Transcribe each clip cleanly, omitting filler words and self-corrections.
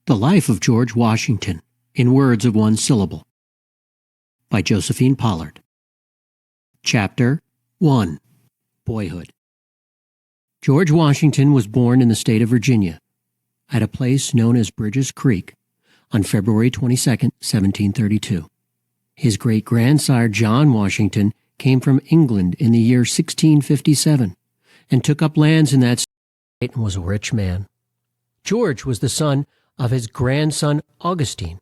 The Life of George Washington, in Words of One Syllable, by Josephine Pollard. Chapter 1. Boyhood. George Washington was born in the state of Virginia, at a place known as Bridges Creek, on February 22, 1732. His great-grandsire John Washington came from England in the year 1657 and took up lands in that state and was a rich man. George was the son of his grandson Augustine.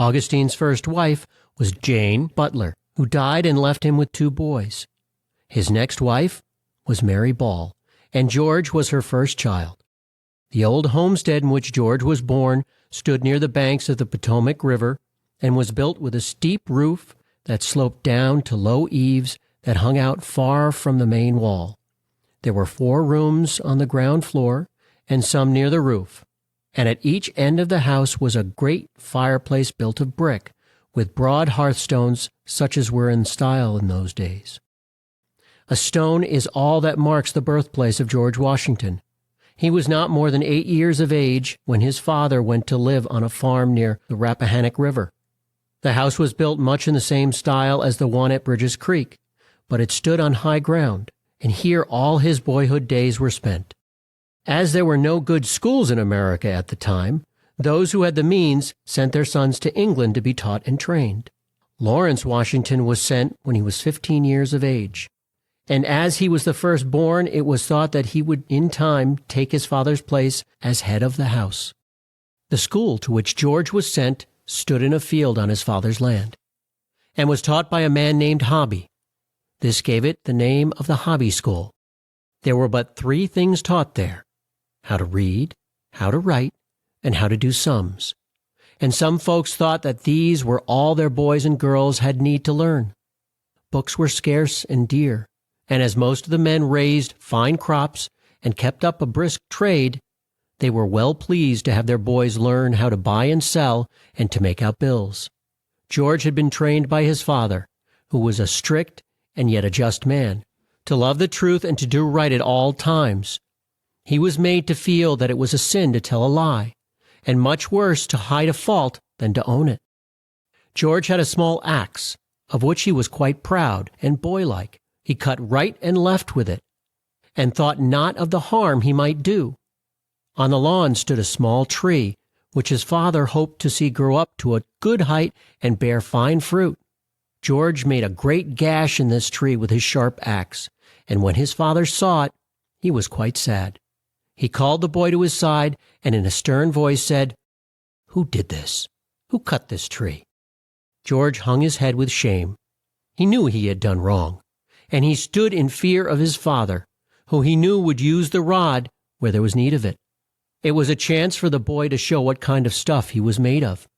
Augustine's first wife was Jane Butler, who died and left him with 2 boys. His next wife was Mary Ball, and George was her first child. The old homestead in which George was born stood near the banks of the Potomac River and was built with a steep roof that sloped down to low eaves that hung out far from the main wall. There were 4 rooms on the ground floor and some near the roof, and at each end of the house was a great fireplace built of brick, with broad hearthstones such as were in style in those days. A stone is all that marks the birthplace of George Washington. He was not more than 8 years of age when his father went to live on a farm near the Rappahannock River. The house was built much in the same style as the one at Bridges Creek, but it stood on high ground, and here all his boyhood days were spent. As there were no good schools in America at the time, those who had the means sent their sons to England to be taught and trained. Lawrence Washington was sent when he was 15 years of age, and as he was the firstborn, it was thought that he would in time take his father's place as head of the house. The school to which George was sent stood in a field on his father's land, and was taught by a man named Hobby. This gave it the name of the Hobby School. There were but 3 things taught there: how to read, how to write, and how to do sums. And some folks thought that these were all their boys and girls had need to learn. Books were scarce and dear, and as most of the men raised fine crops and kept up a brisk trade, they were well pleased to have their boys learn how to buy and sell and to make out bills. George had been trained by his father, who was a strict and yet a just man, to love the truth and to do right at all times. He was made to feel that it was a sin to tell a lie, and much worse to hide a fault than to own it. George had a small axe, of which he was quite proud and boylike. He cut right and left with it, and thought not of the harm he might do. On the lawn stood a small tree, which his father hoped to see grow up to a good height and bear fine fruit. George made a great gash in this tree with his sharp axe, and when his father saw it, he was quite sad. He called the boy to his side, and in a stern voice said, "Who did this? Who cut this tree?" George hung his head with shame. He knew he had done wrong, and he stood in fear of his father, who he knew would use the rod where there was need of it. It was a chance for the boy to show what kind of stuff he was made of.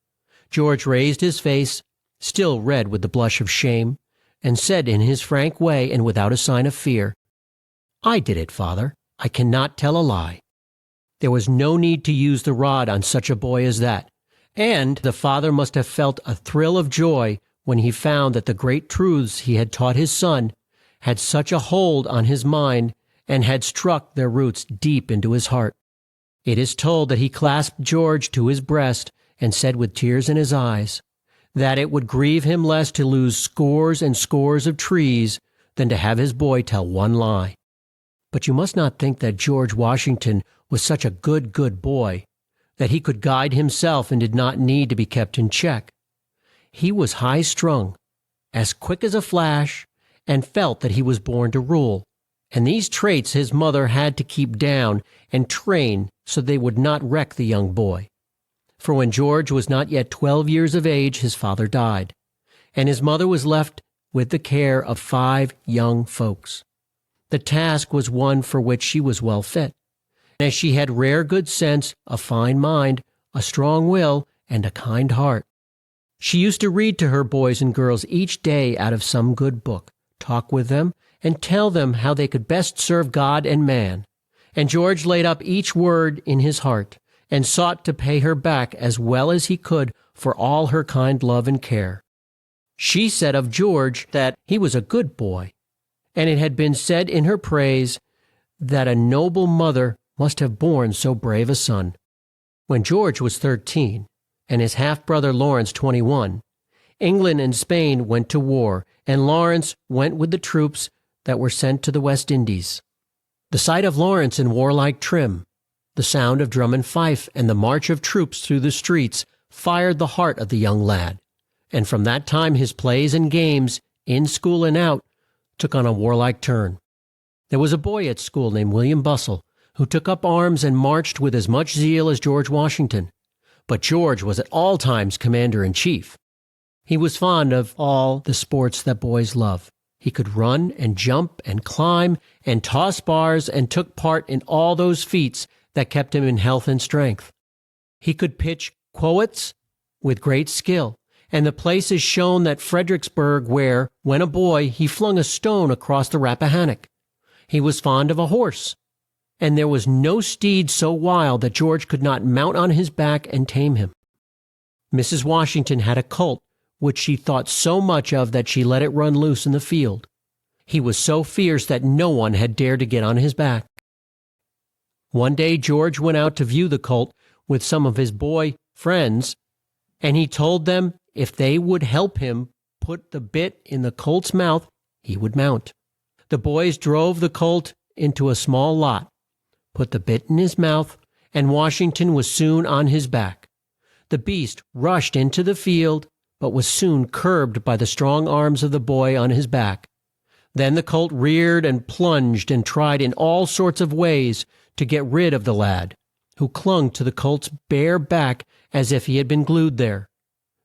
George raised his face, still red with the blush of shame, and said in his frank way and without a sign of fear, "I did it, father. I cannot tell a lie." There was no need to use the rod on such a boy as that, and the father must have felt a thrill of joy when he found that the great truths he had taught his son had such a hold on his mind and had struck their roots deep into his heart. It is told that he clasped George to his breast and said with tears in his eyes that it would grieve him less to lose scores and scores of trees than to have his boy tell one lie. But you must not think that George Washington was such a good boy, that he could guide himself and did not need to be kept in check. He was high-strung, as quick as a flash, and felt that he was born to rule, and these traits his mother had to keep down and train so they would not wreck the young boy. For when George was not yet 12 years of age, his father died, and his mother was left with the care of 5 young folks. The task was one for which she was well fit, as she had rare good sense, a fine mind, a strong will, and a kind heart. She used to read to her boys and girls each day out of some good book, talk with them, and tell them how they could best serve God and man. And George laid up each word in his heart, and sought to pay her back as well as he could for all her kind love and care. She said of George that he was a good boy, and it had been said in her praise that a noble mother must have borne so brave a son. When George was 13 and his half-brother Lawrence 21, England and Spain went to war, and Lawrence went with the troops that were sent to the West Indies. The sight of Lawrence in warlike trim, the sound of drum and fife, and the march of troops through the streets fired the heart of the young lad, and from that time his plays and games, in school and out, took on a warlike turn. There was a boy at school named William Bussell, who took up arms and marched with as much zeal as George Washington. But George was at all times commander-in-chief. He was fond of all the sports that boys love. He could run and jump and climb and toss bars, and took part in all those feats that kept him in health and strength. He could pitch quoits with great skill, and the place is shown at Fredericksburg where, when a boy, he flung a stone across the Rappahannock. He was fond of a horse, and there was no steed so wild that George could not mount on his back and tame him. Mrs. Washington had a colt which she thought so much of that she let it run loose in the field. He was so fierce that no one had dared to get on his back. One day George went out to view the colt with some of his boy friends, and he told them if they would help him put the bit in the colt's mouth, he would mount. The boys drove the colt into a small lot, put the bit in his mouth, and Washington was soon on his back. The beast rushed into the field, but was soon curbed by the strong arms of the boy on his back. Then the colt reared and plunged and tried in all sorts of ways to get rid of the lad, who clung to the colt's bare back as if he had been glued there.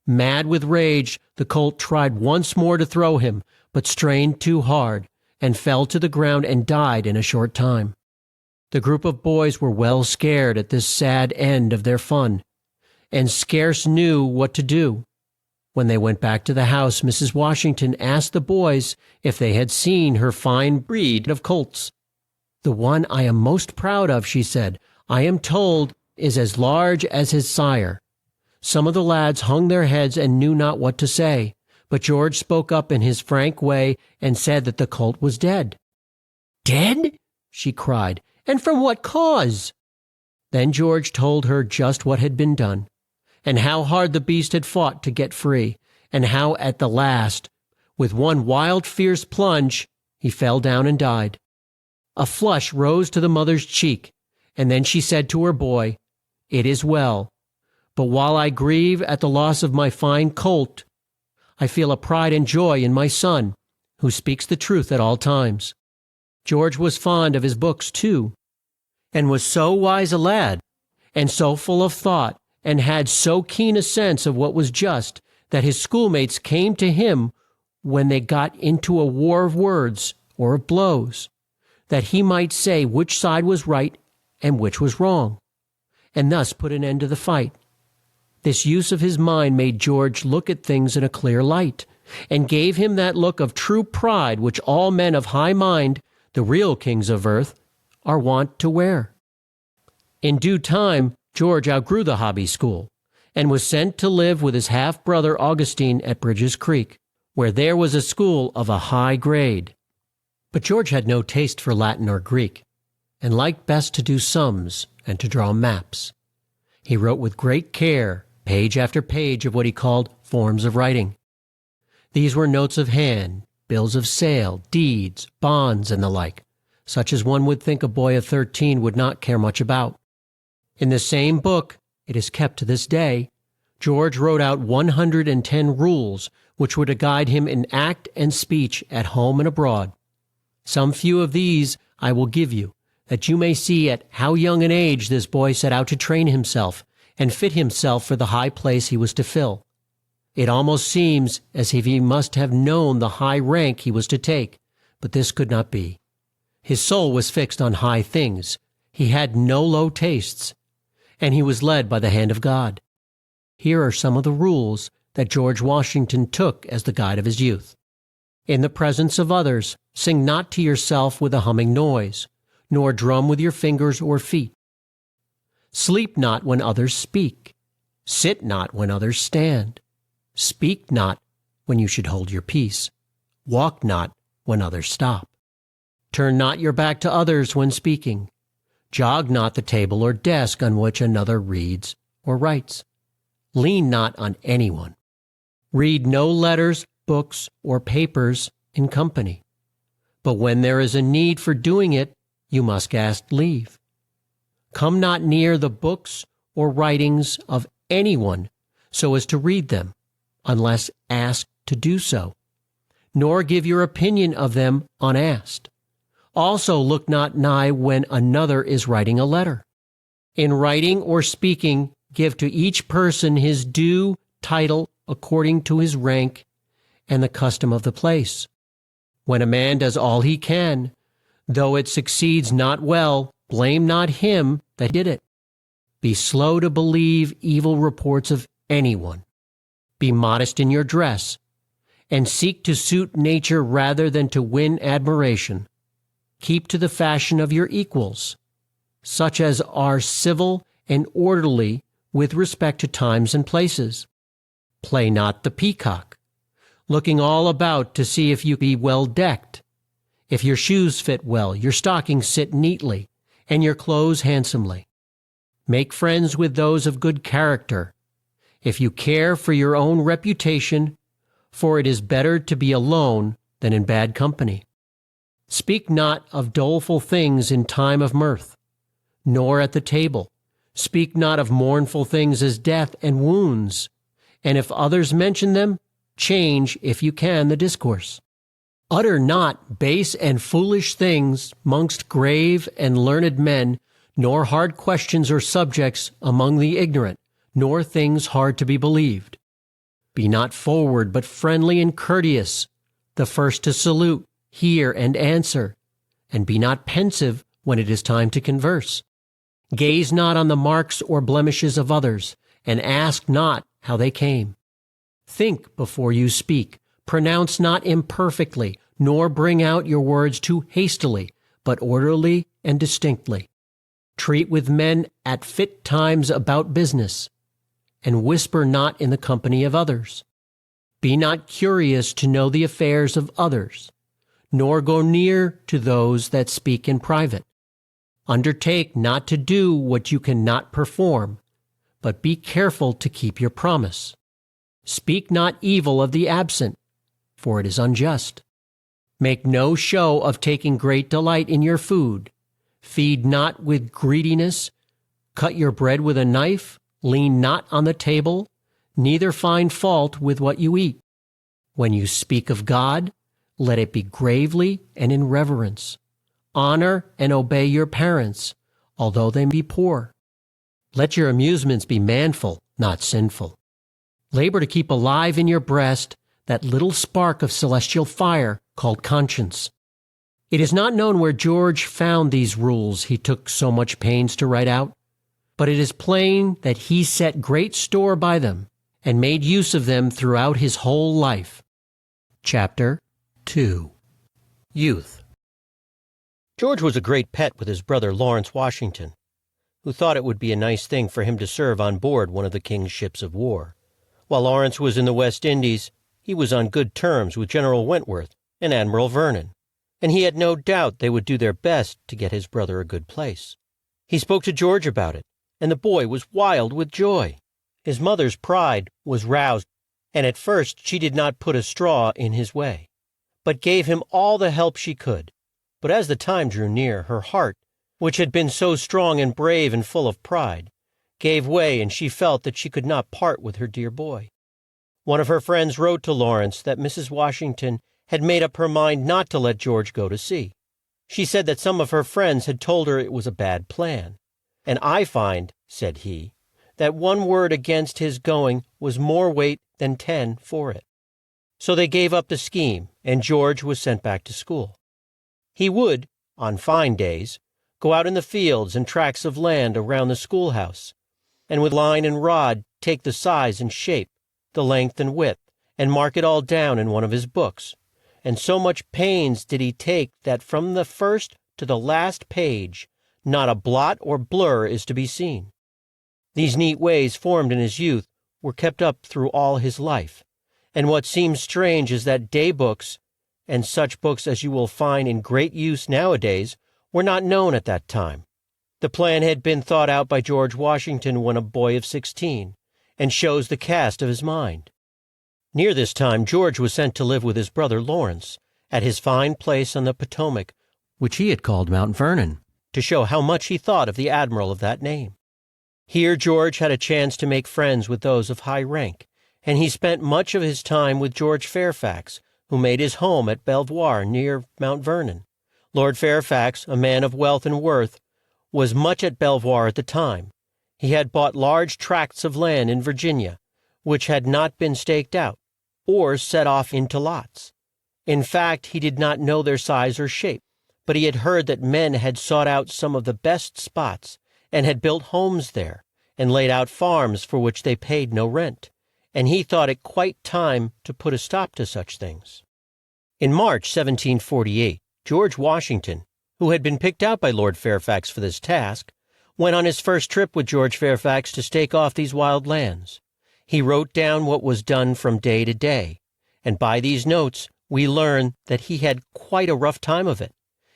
Mad with rage, the colt tried once more to throw him, but strained too hard, and fell to the ground and died in a short time. The group of boys were well scared at this sad end of their fun, and scarce knew what to do. When they went back to the house, Mrs. Washington asked the boys if they had seen her fine breed of colts. "The one I am most proud of," she said, "I am told is as large as his sire." Some of the lads hung their heads and knew not what to say, but George spoke up in his frank way and said that the colt was dead. "Dead?" she cried. "And from what cause?" Then George told her just what had been done, and how hard the beast had fought to get free, and how at the last, with one wild fierce plunge, he fell down and died. A flush rose to the mother's cheek, and then she said to her boy, "It is well, but while I grieve at the loss of my fine colt, I feel a pride and joy in my son, who speaks the truth at all times." George was fond of his books, too, and was so wise a lad, and so full of thought, and had so keen a sense of what was just, that his schoolmates came to him when they got into a war of words or of blows, that he might say which side was right and which was wrong, and thus put an end to the fight. This use of his mind made George look at things in a clear light, and gave him that look of true pride which all men of high mind, the real kings of earth, are wont to wear. In due time, George outgrew the hobby school, and was sent to live with his half-brother Augustine at Bridges Creek, where there was a school of a high grade. But George had no taste for Latin or Greek, and liked best to do sums and to draw maps. He wrote with great care, page after page of what he called forms of writing. These were notes of hand, bills of sale, deeds, bonds, and the like, such as one would think a boy of 13 would not care much about. In the same book, it is kept to this day, George wrote out 110 rules which were to guide him in act and speech at home and abroad. Some few of these I will give you, that you may see at how young an age this boy set out to train himself and fit himself for the high place he was to fill. It almost seems as if he must have known the high rank he was to take, but this could not be. His soul was fixed on high things. He had no low tastes, and he was led by the hand of God. Here are some of the rules that George Washington took as the guide of his youth. In the presence of others, sing not to yourself with a humming noise, nor drum with your fingers or feet. Sleep not when others speak. Sit not when others stand. Speak not when you should hold your peace. Walk not when others stop. Turn not your back to others when speaking. Jog not the table or desk on which another reads or writes. Lean not on anyone. Read no letters, books, or papers in company. But when there is a need for doing it, you must ask leave. Come not near the books or writings of anyone so as to read them, unless asked to do so, nor give your opinion of them unasked. Also look not nigh when another is writing a letter. In writing or speaking, give to each person his due title according to his rank and the custom of the place. When a man does all he can, though it succeeds not well, blame not him that did it. Be slow to believe evil reports of anyone. Be modest in your dress, and seek to suit nature rather than to win admiration. Keep to the fashion of your equals, such as are civil and orderly with respect to times and places. Play not the peacock, looking all about to see if you be well decked, if your shoes fit well, your stockings sit neatly, and your clothes handsomely. Make friends with those of good character, if you care for your own reputation, for it is better to be alone than in bad company. Speak not of doleful things in time of mirth, nor at the table. Speak not of mournful things as death and wounds, and if others mention them, change, if you can, the discourse. Utter not base and foolish things mongst grave and learned men, nor hard questions or subjects among the ignorant, nor things hard to be believed. Be not forward, but friendly and courteous, the first to salute, hear, and answer, and be not pensive when it is time to converse. Gaze not on the marks or blemishes of others, and ask not how they came. Think before you speak, pronounce not imperfectly, nor bring out your words too hastily, but orderly and distinctly. Treat with men at fit times about business, and whisper not in the company of others. Be not curious to know the affairs of others, nor go near to those that speak in private. Undertake not to do what you cannot perform, but be careful to keep your promise. Speak not evil of the absent, for it is unjust. Make no show of taking great delight in your food. Feed not with greediness. Cut your bread with a knife. Lean not on the table, neither find fault with what you eat. When you speak of God, let it be gravely and in reverence. Honor and obey your parents, although they be poor. Let your amusements be manful, not sinful. Labor to keep alive in your breast that little spark of celestial fire called conscience. It is not known where George found these rules he took so much pains to write out, but it is plain that he set great store by them and made use of them throughout his whole life. Chapter 2. Youth. George was a great pet with his brother Lawrence Washington, who thought it would be a nice thing for him to serve on board one of the king's ships of war. While Lawrence was in the West Indies, he was on good terms with General Wentworth and Admiral Vernon, and he had no doubt they would do their best to get his brother a good place. He spoke to George about it, and the boy was wild with joy. His mother's pride was roused, and at first she did not put a straw in his way, but gave him all the help she could. But as the time drew near, her heart, which had been so strong and brave and full of pride, gave way, and she felt that she could not part with her dear boy. One of her friends wrote to Lawrence that Mrs. Washington had made up her mind not to let George go to sea. She said that some of her friends had told her it was a bad plan. "And I find," said he, "that one word against his going was more weight than 10 for it." So they gave up the scheme, and George was sent back to school. He would, on fine days, go out in the fields and tracts of land around the schoolhouse, and with line and rod take the size and shape, the length and width, and mark it all down in one of his books. And so much pains did he take that from the first to the last page not a blot or blur is to be seen. These neat ways formed in his youth were kept up through all his life, and what seems strange is that day books, and such books as you will find in great use nowadays, were not known at that time. The plan had been thought out by George Washington when a boy of 16, and shows the cast of his mind. Near this time George was sent to live with his brother Lawrence at his fine place on the Potomac, which he had called Mount Vernon, to show how much he thought of the admiral of that name. Here George had a chance to make friends with those of high rank, and he spent much of his time with George Fairfax, who made his home at Belvoir near Mount Vernon. Lord Fairfax, a man of wealth and worth, was much at Belvoir at the time. He had bought large tracts of land in Virginia, which had not been staked out, or set off into lots. In fact, he did not know their size or shape, but he had heard that men had sought out some of the best spots, and had built homes there, and laid out farms for which they paid no rent, and he thought it quite time to put a stop to such things. In March 1748, George Washington, who had been picked out by Lord Fairfax for this task, went on his first trip with George Fairfax to stake off these wild lands. He wrote down what was done from day to day, and by these notes we learn that he had quite a rough time of it,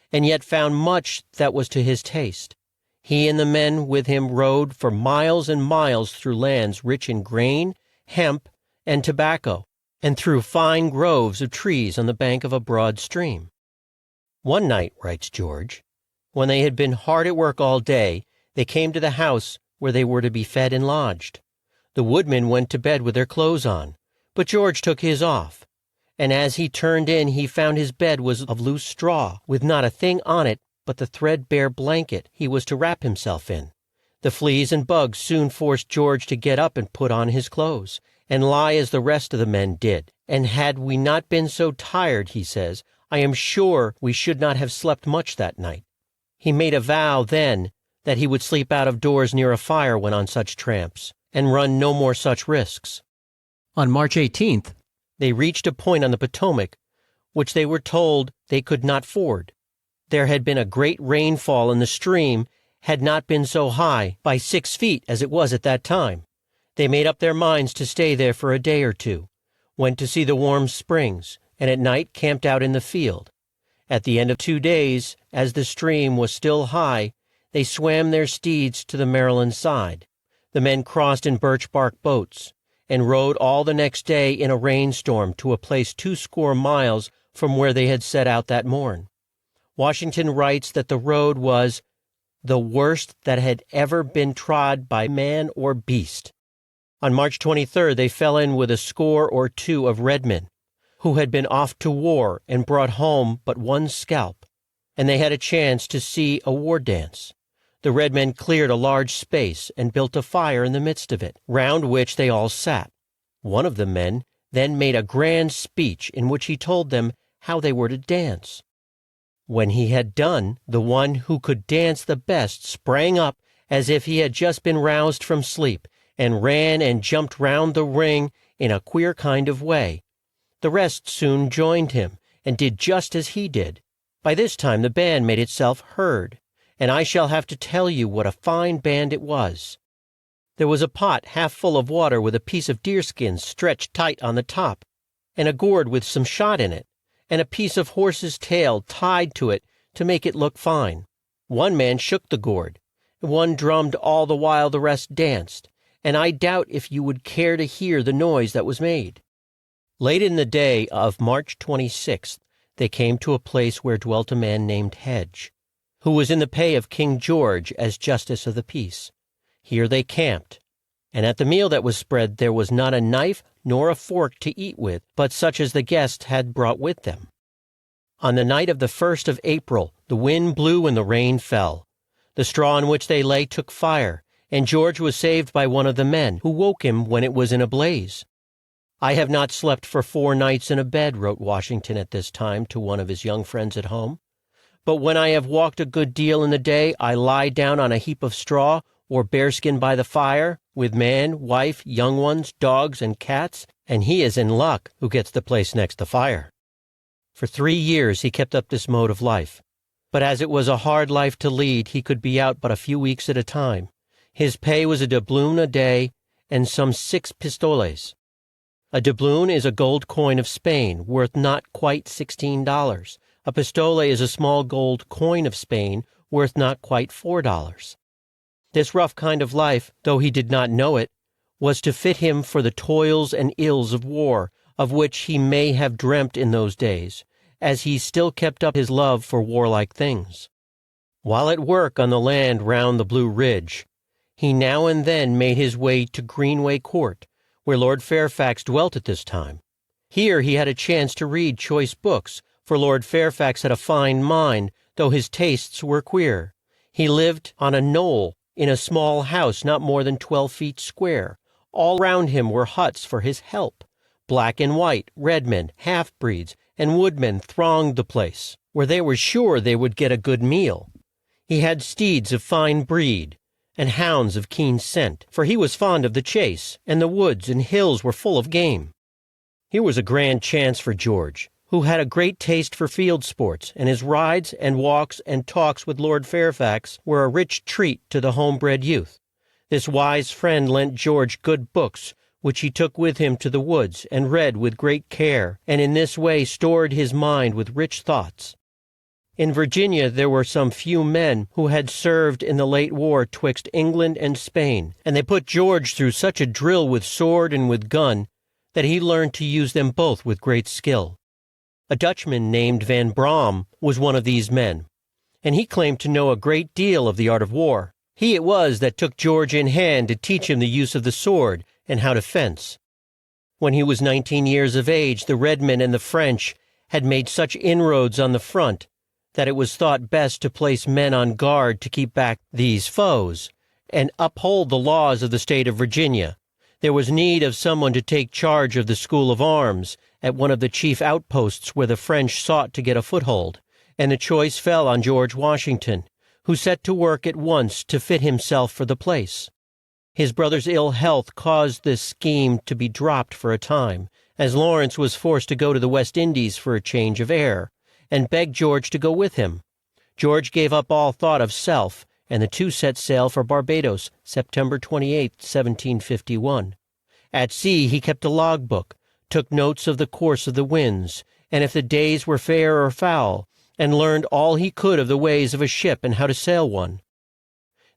and yet found much that was to his taste. He and the men with him rode for miles and miles through lands rich in grain, hemp, and tobacco, and through fine groves of trees on the bank of a broad stream. One night, writes George, when they had been hard at work all day, they came to the house where they were to be fed and lodged. The woodmen went to bed with their clothes on, but George took his off, and as he turned in he found his bed was of loose straw, with not a thing on it but the threadbare blanket he was to wrap himself in. The fleas and bugs soon forced George to get up and put on his clothes, and lie as the rest of the men did. And had we not been so tired, he says, I am sure we should not have slept much that night. He made a vow then that he would sleep out of doors near a fire when on such tramps, and run no more such risks. On March 18th, they reached a point on the Potomac which they were told they could not ford. There had been a great rainfall, and the stream had not been so high, by 6 feet, as it was at that time. They made up their minds to stay there for a day or two, went to see the warm springs, and at night camped out in the field. At the end of 2 days, as the stream was still high, they swam their steeds to the Maryland side. The men crossed in birch bark boats, and rode all the next day in a rainstorm to a place 20 miles from where they had set out that morn. Washington writes that the road was the worst that had ever been trod by man or beast. On March 23rd they fell in with 1 or 2 of red men, who had been off to war and brought home but one scalp, and they had a chance to see a war dance. The red men cleared a large space and built a fire in the midst of it, round which they all sat. One of the men then made a grand speech in which he told them how they were to dance. When he had done, the one who could dance the best sprang up as if he had just been roused from sleep, and ran and jumped round the ring in a queer kind of way. The rest soon joined him, and did just as he did. By this time the band made itself heard, and I shall have to tell you what a fine band it was. There was a pot half full of water with a piece of deerskin stretched tight on the top, and a gourd with some shot in it, and a piece of horse's tail tied to it to make it look fine. One man shook the gourd, one drummed all the while the rest danced, and I doubt if you would care to hear the noise that was made. Late in the day of March 26th, they came to a place where dwelt a man named Hedge, who was in the pay of King George as justice of the peace. Here they camped, and at the meal that was spread there was not a knife nor a fork to eat with, but such as the guests had brought with them. On the night of the 1st of April, the wind blew and the rain fell. The straw on which they lay took fire, and George was saved by one of the men, who woke him when it was in a blaze. I have not slept for 4 nights in a bed, wrote Washington at this time to one of his young friends at home. But when I have walked a good deal in the day, I lie down on a heap of straw or bearskin by the fire, with man, wife, young ones, dogs, and cats, and he is in luck who gets the place next the fire. For 3 years he kept up this mode of life. But as it was a hard life to lead, he could be out but a few weeks at a time. His pay was a doubloon a day and some 6 pistoles. A doubloon is a gold coin of Spain, worth not quite $16. A pistole is a small gold coin of Spain, worth not quite $4. This rough kind of life, though he did not know it, was to fit him for the toils and ills of war, of which he may have dreamt in those days, as he still kept up his love for warlike things. While at work on the land round the Blue Ridge, he now and then made his way to Greenway Court, where Lord Fairfax dwelt at this time. Here he had a chance to read choice books, for Lord Fairfax had a fine mind, though his tastes were queer. He lived on a knoll, in a small house not more than 12 feet square. All round him were huts for his help. Black and white, redmen, half-breeds, and woodmen thronged the place, where they were sure they would get a good meal. He had steeds of fine breed, and hounds of keen scent, for he was fond of the chase, and the woods and hills were full of game. Here was a grand chance for George, who had a great taste for field sports, and his rides and walks and talks with Lord Fairfax were a rich treat to the homebred youth. This wise friend lent George good books, which he took with him to the woods and read with great care, and in this way stored his mind with rich thoughts. In Virginia there were some few men who had served in the late war twixt England and Spain, and they put George through such a drill with sword and with gun that he learned to use them both with great skill. A Dutchman named Van Brom was one of these men, and he claimed to know a great deal of the art of war. He it was that took George in hand to teach him the use of the sword and how to fence. When he was 19 years of age, the Redmen and the French had made such inroads on the front that it was thought best to place men on guard to keep back these foes and uphold the laws of the state of Virginia. There was need of someone to take charge of the school of arms at one of the chief outposts where the French sought to get a foothold, and the choice fell on George Washington, who set to work at once to fit himself for the place. His brother's ill health caused this scheme to be dropped for a time, as Lawrence was forced to go to the West Indies for a change of air, and begged George to go with him. George gave up all thought of self, and the two set sail for Barbados, September 28, 1751. At sea he kept a logbook, took notes of the course of the winds, and if the days were fair or foul, and learned all he could of the ways of a ship and how to sail one.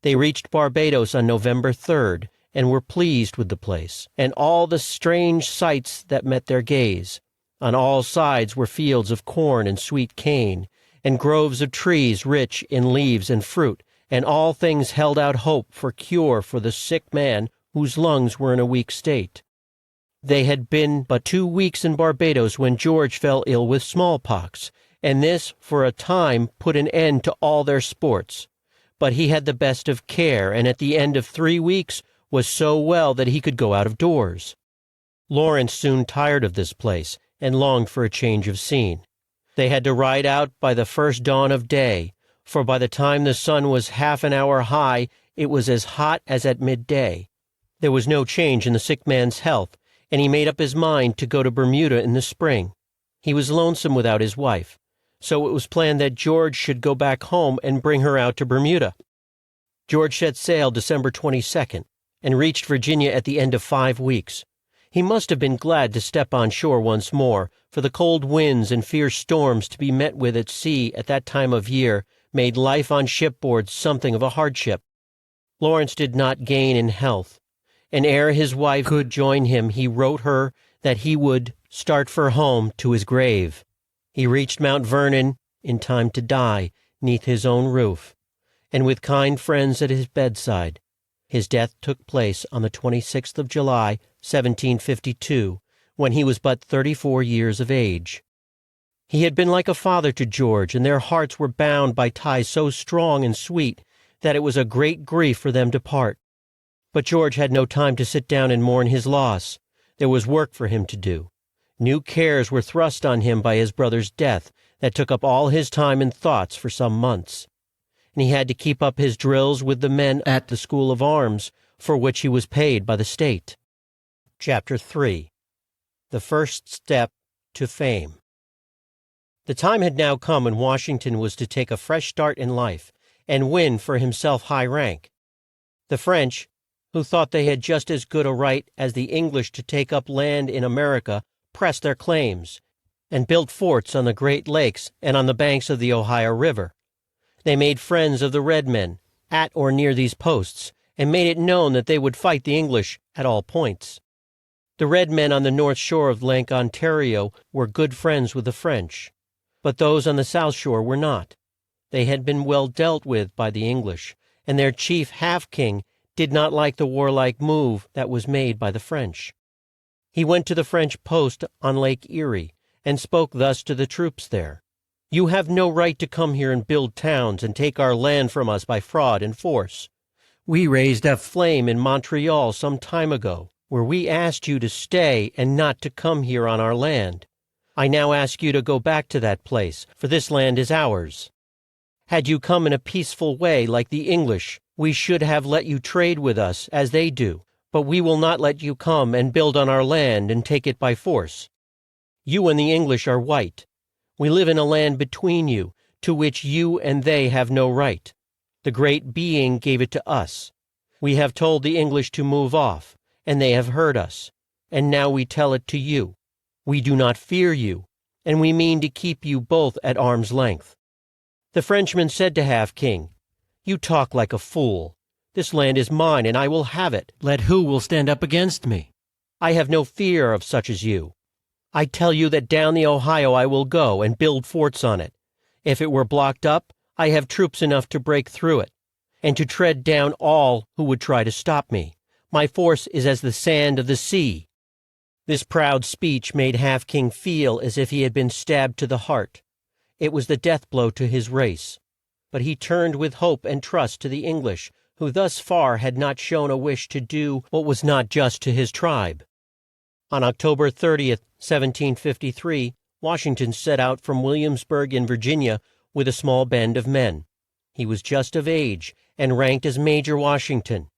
They reached Barbados on November 3rd, and were pleased with the place, and all the strange sights that met their gaze. On all sides were fields of corn and sweet cane, and groves of trees rich in leaves and fruit, and all things held out hope for cure for the sick man whose lungs were in a weak state. They had been but 2 weeks in Barbados when George fell ill with smallpox, and this for a time put an end to all their sports. But he had the best of care, and at the end of 3 weeks was so well that he could go out of doors. Lawrence soon tired of this place, and longed for a change of scene. They had to ride out by the first dawn of day, for by the time the sun was half an hour high, it was as hot as at midday. There was no change in the sick man's health, and he made up his mind to go to Bermuda in the spring. He was lonesome without his wife, so it was planned that George should go back home and bring her out to Bermuda. George set sail December 22nd, and reached Virginia at the end of 5 weeks. He must have been glad to step on shore once more, for the cold winds and fierce storms to be met with at sea at that time of year made life on shipboard something of a hardship. Lawrence did not gain in health, and ere his wife could join him he wrote her that he would start for home to his grave. He reached Mount Vernon in time to die 'neath his own roof, and with kind friends at his bedside. His death took place on the 26th of July, 1752, when he was but 34 years of age. He had been like a father to George, and their hearts were bound by ties so strong and sweet that it was a great grief for them to part. But George had no time to sit down and mourn his loss. There was work for him to do. New cares were thrust on him by his brother's death that took up all his time and thoughts for some months. And he had to keep up his drills with the men at the School of Arms, for which he was paid by the state. Chapter 3. The First Step to Fame. The time had now come when Washington was to take a fresh start in life, and win for himself high rank. The French, who thought they had just as good a right as the English to take up land in America, pressed their claims, and built forts on the Great Lakes and on the banks of the Ohio River. They made friends of the red men at or near these posts, and made it known that they would fight the English at all points. The red men on the north shore of Lake Ontario were good friends with the French, but those on the south shore were not. They had been well dealt with by the English, and their chief half-king did not like the warlike move that was made by the French. He went to the French post on Lake Erie, and spoke thus to the troops there: "You have no right to come here and build towns and take our land from us by fraud and force. We raised a flame in Montreal some time ago, where we asked you to stay and not to come here on our land. I now ask you to go back to that place, for this land is ours. Had you come in a peaceful way like the English, we should have let you trade with us as they do, but we will not let you come and build on our land and take it by force. You and the English are white. We live in a land between you, to which you and they have no right. The great being gave it to us. We have told the English to move off, and they have heard us, and now we tell it to you. We do not fear you, and we mean to keep you both at arm's length." The Frenchman said to Half-King, "You talk like a fool. This land is mine, and I will have it. Let who will stand up against me? I have no fear of such as you. I tell you that down the Ohio I will go and build forts on it. If it were blocked up, I have troops enough to break through it, and to tread down all who would try to stop me. My force is as the sand of the sea." This proud speech made Half-King feel as if he had been stabbed to the heart. It was the death blow to his race. But he turned with hope and trust to the English, who thus far had not shown a wish to do what was not just to his tribe. On October 30th, 1753, Washington set out from Williamsburg in Virginia with a small band of men. He was just of age, and ranked as Major Washington.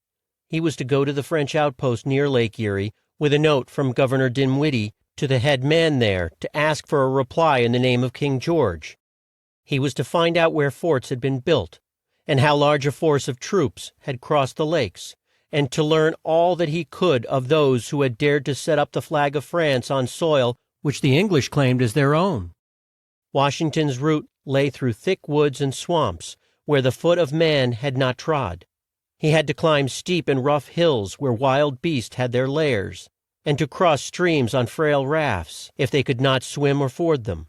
He was to go to the French outpost near Lake Erie with a note from Governor Dinwiddie to the head man there to ask for a reply in the name of King George. He was to find out where forts had been built, and how large a force of troops had crossed the lakes, and to learn all that he could of those who had dared to set up the flag of France on soil Which the English claimed as their own. Washington's route lay through thick woods and swamps, where the foot of man had not trod. He had to climb steep and rough hills where wild beasts had their lairs, and to cross streams on frail rafts, if they could not swim or ford them.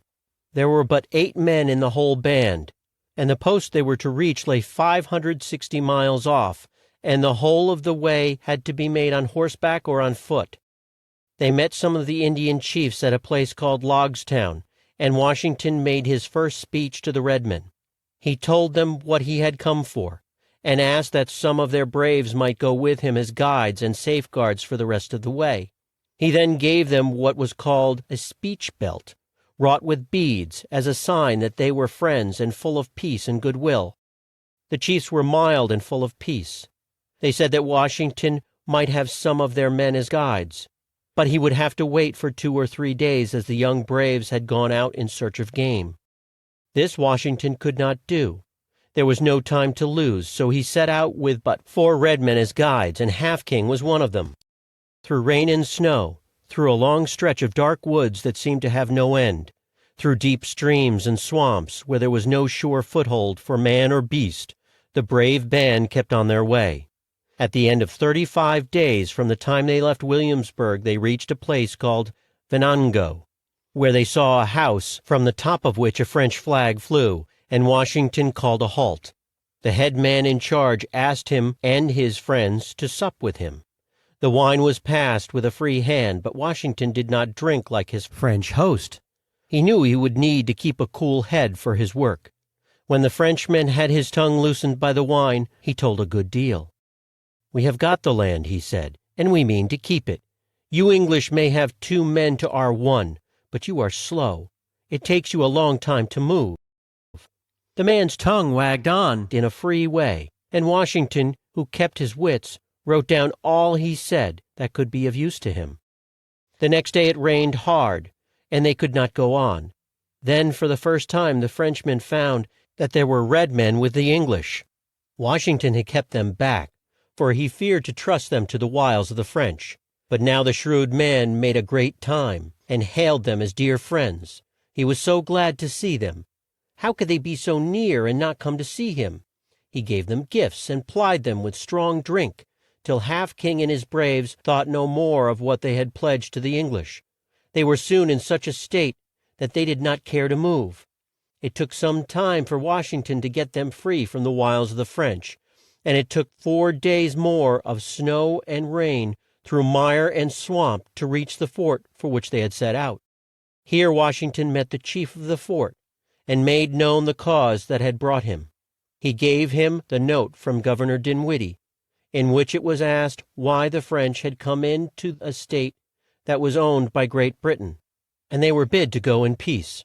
There were but 8 men in the whole band, and the post they were to reach lay 560 miles off, and the whole of the way had to be made on horseback or on foot. They met some of the Indian chiefs at a place called Logstown, and Washington made his first speech to the redmen. He told them what he had come for, and asked that some of their braves might go with him as guides and safeguards for the rest of the way. He then gave them what was called a speech belt, wrought with beads, as a sign that they were friends and full of peace and goodwill. The chiefs were mild and full of peace. They said that Washington might have some of their men as guides, but he would have to wait for 2 or 3 days, as the young braves had gone out in search of game. This Washington could not do. There was no time to lose, so he set out with but 4 red men as guides, and Half-King was one of them. Through rain and snow, through a long stretch of dark woods that seemed to have no end, through deep streams and swamps where there was no sure foothold for man or beast, the brave band kept on their way. At the end of 35 days from the time they left Williamsburg, they reached a place called Venango, where they saw a house from the top of which a French flag flew, and Washington called a halt. The head man in charge asked him and his friends to sup with him. The wine was passed with a free hand, but Washington did not drink like his French host. He knew he would need to keep a cool head for his work. When the Frenchman had his tongue loosened by the wine, he told a good deal. "We have got the land," he said, "and we mean to keep it. You English may have 2 men to our 1, but you are slow. It takes you a long time to move." The man's tongue wagged on in a free way, and Washington, who kept his wits, wrote down all he said that could be of use to him. The next day it rained hard, and they could not go on. Then for the first time the Frenchmen found that there were red men with the English. Washington had kept them back, for he feared to trust them to the wiles of the French. But now the shrewd man made a great time, and hailed them as dear friends. He was so glad to see them. How could they be so near and not come to see him? He gave them gifts and plied them with strong drink, till Half King and his braves thought no more of what they had pledged to the English. They were soon in such a state that they did not care to move. It took some time for Washington to get them free from the wiles of the French, and it took 4 days more of snow and rain through mire and swamp to reach the fort for which they had set out. Here Washington met the chief of the fort, and made known the cause that had brought him. He gave him the note from Governor Dinwiddie, in which it was asked why the French had come into a state that was owned by Great Britain, and they were bid to go in peace.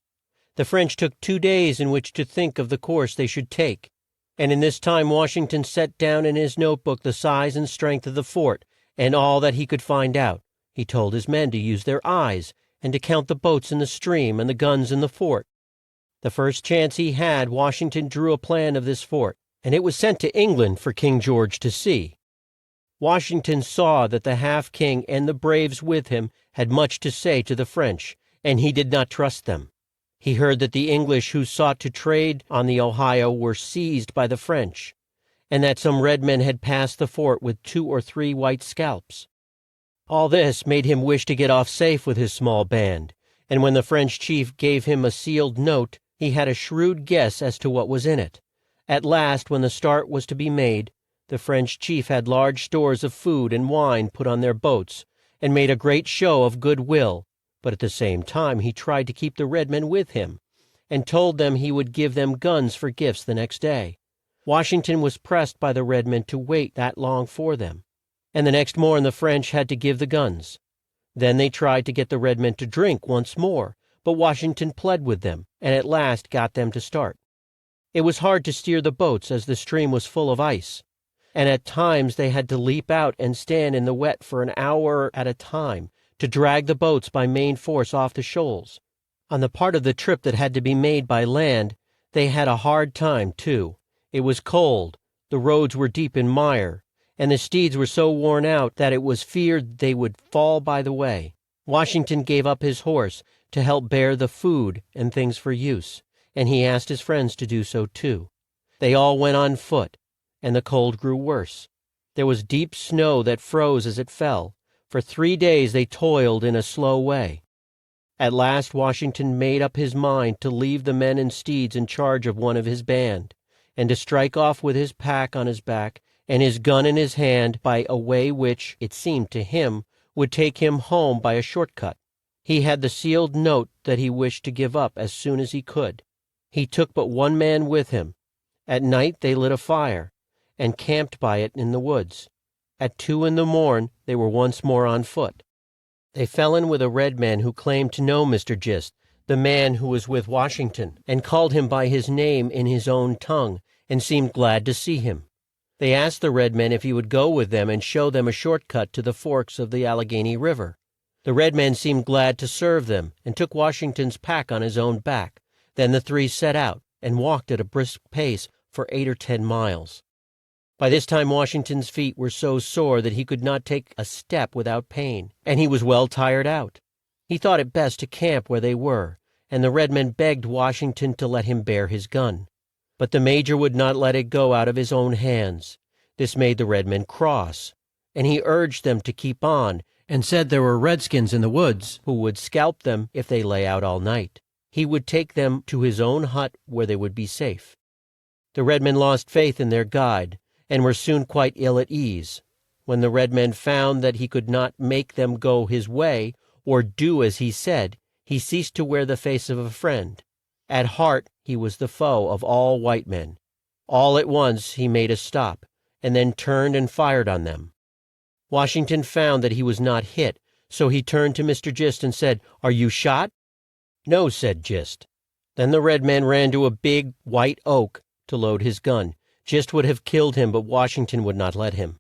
The French took 2 days in which to think of the course they should take, and in this time Washington set down in his notebook the size and strength of the fort, and all that he could find out. He told his men to use their eyes, and to count the boats in the stream and the guns in the fort. The first chance he had, Washington drew a plan of this fort, and it was sent to England for King George to see. Washington saw that the Half King and the braves with him had much to say to the French, and he did not trust them. He heard that the English who sought to trade on the Ohio were seized by the French, and that some red men had passed the fort with 2 or 3 white scalps. All this made him wish to get off safe with his small band, and when the French chief gave him a sealed note, he had a shrewd guess as to what was in it. At last, when the start was to be made, the French chief had large stores of food and wine put on their boats, and made a great show of good will, but at the same time he tried to keep the red men with him, and told them he would give them guns for gifts the next day. Washington was pressed by the red men to wait that long for them, and the next morning the French had to give the guns. Then they tried to get the red men to drink once more, but Washington pled with them, and at last got them to start. It was hard to steer the boats, as the stream was full of ice, and at times they had to leap out and stand in the wet for an hour at a time, to drag the boats by main force off the shoals. On the part of the trip that had to be made by land, they had a hard time, too. It was cold, the roads were deep in mire, and the steeds were so worn out that it was feared they would fall by the way. Washington gave up his horse to help bear the food and things for use, and he asked his friends to do so too. They all went on foot, and the cold grew worse. There was deep snow that froze as it fell. For 3 days they toiled in a slow way. At last Washington made up his mind to leave the men and steeds in charge of one of his band, and to strike off with his pack on his back and his gun in his hand by a way which, it seemed to him, would take him home by a short cut. He had the sealed note that he wished to give up as soon as he could. He took but 1 man with him. At night they lit a fire, and camped by it in the woods. At 2 in the morn they were once more on foot. They fell in with a red man who claimed to know Mr. Gist, the man who was with Washington, and called him by his name in his own tongue, and seemed glad to see him. They asked the red man if he would go with them and show them a short cut to the forks of the Allegheny River. The red man seemed glad to serve them, and took Washington's pack on his own back. Then the 3 set out, and walked at a brisk pace for 8 or 10 miles. By this time Washington's feet were so sore that he could not take a step without pain, and he was well tired out. He thought it best to camp where they were, and the red men begged Washington to let him bear his gun. But the major would not let it go out of his own hands. This made the red men cross, and he urged them to keep on, and said there were redskins in the woods who would scalp them if they lay out all night. He would take them to his own hut where they would be safe. The red men lost faith in their guide, and were soon quite ill at ease. When the red men found that he could not make them go his way, or do as he said, he ceased to wear the face of a friend. At heart he was the foe of all white men. All at once he made a stop, and then turned and fired on them. Washington found that he was not hit, so he turned to Mr. Gist and said, "Are you shot?" "No," said Gist. Then the red man ran to a big white oak to load his gun. Gist would have killed him, but Washington would not let him.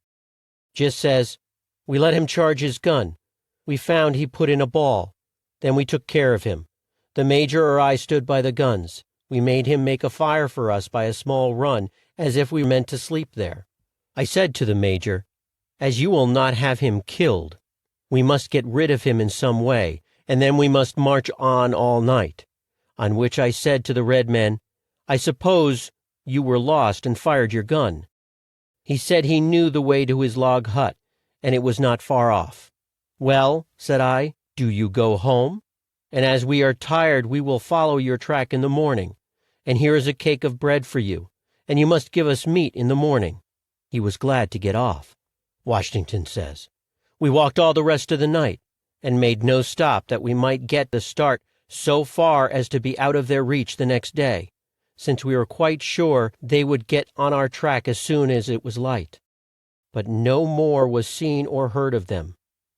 Gist says, "We let him charge his gun. We found he put in a ball. Then we took care of him. The major or I stood by the guns. We made him make a fire for us by a small run, as if we meant to sleep there. I said to the major, 'As you will not have him killed, we must get rid of him in some way, and then we must march on all night.' On which I said to the red men, I suppose you were lost and fired your gun. He said he knew the way to his log hut, and it was not far off. Well, said I, do you go home? And as we are tired, we will follow your track in the morning. And here is a cake of bread for you, and you must give us meat in the morning. He was glad to get off. Washington says, we walked all the rest of the night, and made no stop that we might get the start so far as to be out of their reach the next day, since we were quite sure they would get on our track as soon as it was light. But no more was seen or heard of them,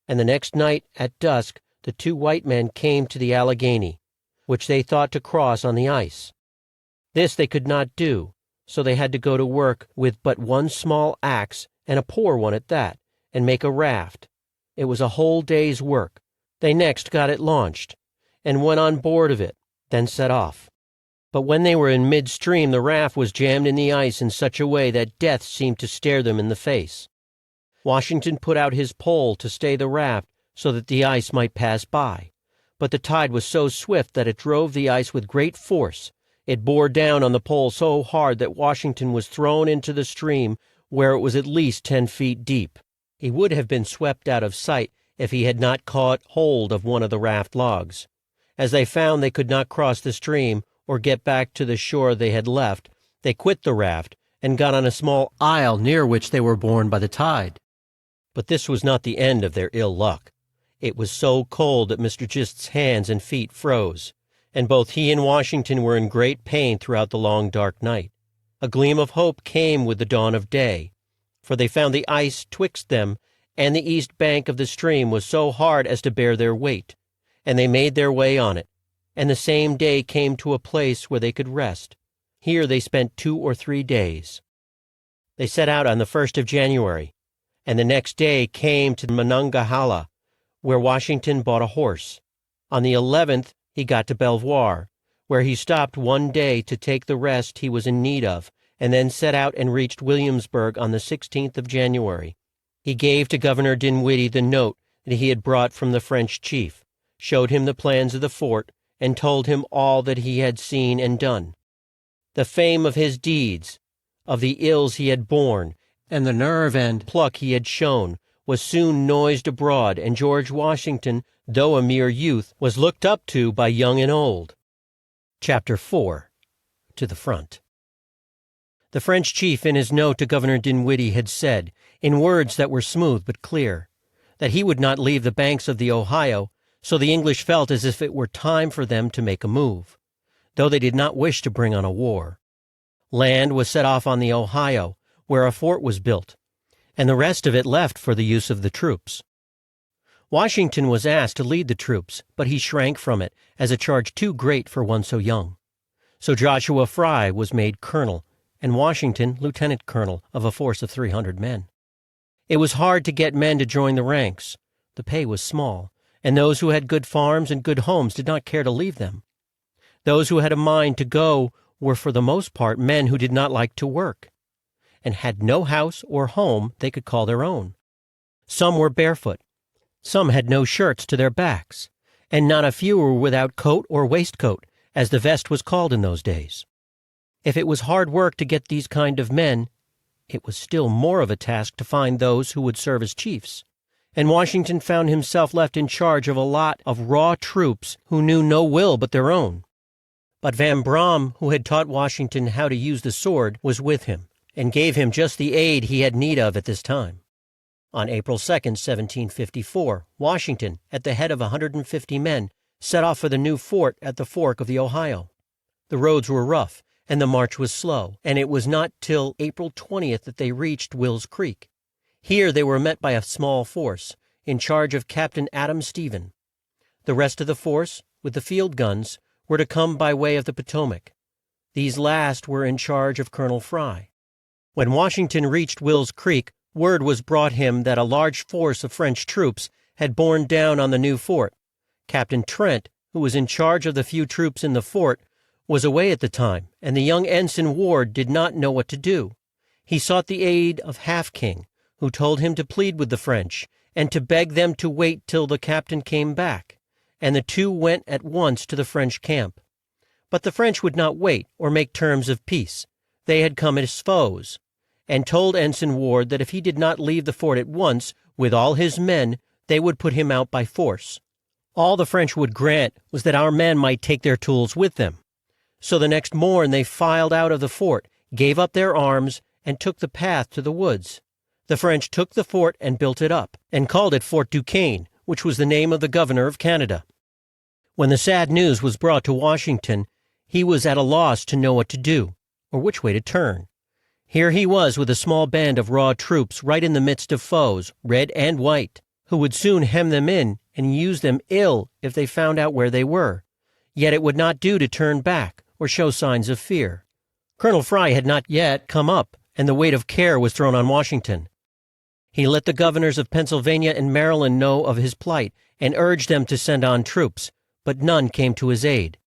and the next night at dusk the two white men came to the Allegheny, which they thought to cross on the ice. This they could not do, so they had to go to work with but one small axe, and a poor one at that, and make a raft. It was a whole day's work. They next got it launched, and went on board of it, then set off. But when they were in midstream, the raft was jammed in the ice in such a way that death seemed to stare them in the face. Washington put out his pole to stay the raft so that the ice might pass by, but the tide was so swift that it drove the ice with great force. It bore down on the pole so hard that Washington was thrown into the stream, where it was at least 10 feet deep. He would have been swept out of sight if he had not caught hold of one of the raft logs. As they found they could not cross the stream or get back to the shore they had left, they quit the raft and got on a small isle near which they were borne by the tide. But this was not the end of their ill luck. It was so cold that Mr. Gist's hands and feet froze, and both he and Washington were in great pain throughout the long dark night. A gleam of hope came with the dawn of day, for they found the ice twixt them and the east bank of the stream was so hard as to bear their weight, and they made their way on it, and the same day came to a place where they could rest. Here they spent 2 or 3 days. They set out on the 1st of January, and the next day came to Monongahela, where Washington bought a horse. On the 11th he got to Belvoir, where he stopped one day to take the rest he was in need of, and then set out and reached Williamsburg on the 16th of January. He gave to Governor Dinwiddie the note that he had brought from the French chief, showed him the plans of the fort, and told him all that he had seen and done. The fame of his deeds, of the ills he had borne, and the nerve and pluck he had shown, was soon noised abroad, and George Washington, though a mere youth, was looked up to by young and old. Chapter 4. To the Front. The French chief in his note to Governor Dinwiddie had said, in words that were smooth but clear, that he would not leave the banks of the Ohio, so the English felt as if it were time for them to make a move, though they did not wish to bring on a war. Land was set off on the Ohio, where a fort was built, and the rest of it left for the use of the troops. Washington was asked to lead the troops, but he shrank from it as a charge too great for one so young. So Joshua Fry was made colonel, and Washington lieutenant colonel of a force of 300 men. It was hard to get men to join the ranks. The pay was small, and those who had good farms and good homes did not care to leave them. Those who had a mind to go were for the most part men who did not like to work, and had no house or home they could call their own. Some were barefoot, some had no shirts to their backs, and not a few were without coat or waistcoat, as the vest was called in those days. If it was hard work to get these kind of men, it was still more of a task to find those who would serve as chiefs, and Washington found himself left in charge of a lot of raw troops who knew no will but their own. But Van Braam, who had taught Washington how to use the sword, was with him, and gave him just the aid he had need of at this time. On April 2, 1754, Washington, at the head of 150 men, set off for the new fort at the fork of the Ohio. The roads were rough, and the march was slow, and it was not till April 20th that they reached Will's Creek. Here they were met by a small force, in charge of Captain Adam Stephen. The rest of the force, with the field guns, were to come by way of the Potomac. These last were in charge of Colonel Fry. When Washington reached Will's Creek, word was brought him that a large force of French troops had borne down on the new fort. Captain Trent, who was in charge of the few troops in the fort, was away at the time, and the young Ensign Ward did not know what to do. He sought the aid of Half King, who told him to plead with the French, and to beg them to wait till the captain came back, and the two went at once to the French camp. But the French would not wait or make terms of peace. They had come as foes, and told Ensign Ward that if he did not leave the fort at once, with all his men, they would put him out by force. All the French would grant was that our men might take their tools with them. So the next morn they filed out of the fort, gave up their arms, and took the path to the woods. The French took the fort and built it up, and called it Fort Duquesne, which was the name of the governor of Canada. When the sad news was brought to Washington, he was at a loss to know what to do, or which way to turn. Here he was with a small band of raw troops right in the midst of foes, red and white, who would soon hem them in and use them ill if they found out where they were. Yet it would not do to turn back or show signs of fear. Colonel Fry had not yet come up, and the weight of care was thrown on Washington. He let the governors of Pennsylvania and Maryland know of his plight and urged them to send on troops, but none came to his aid.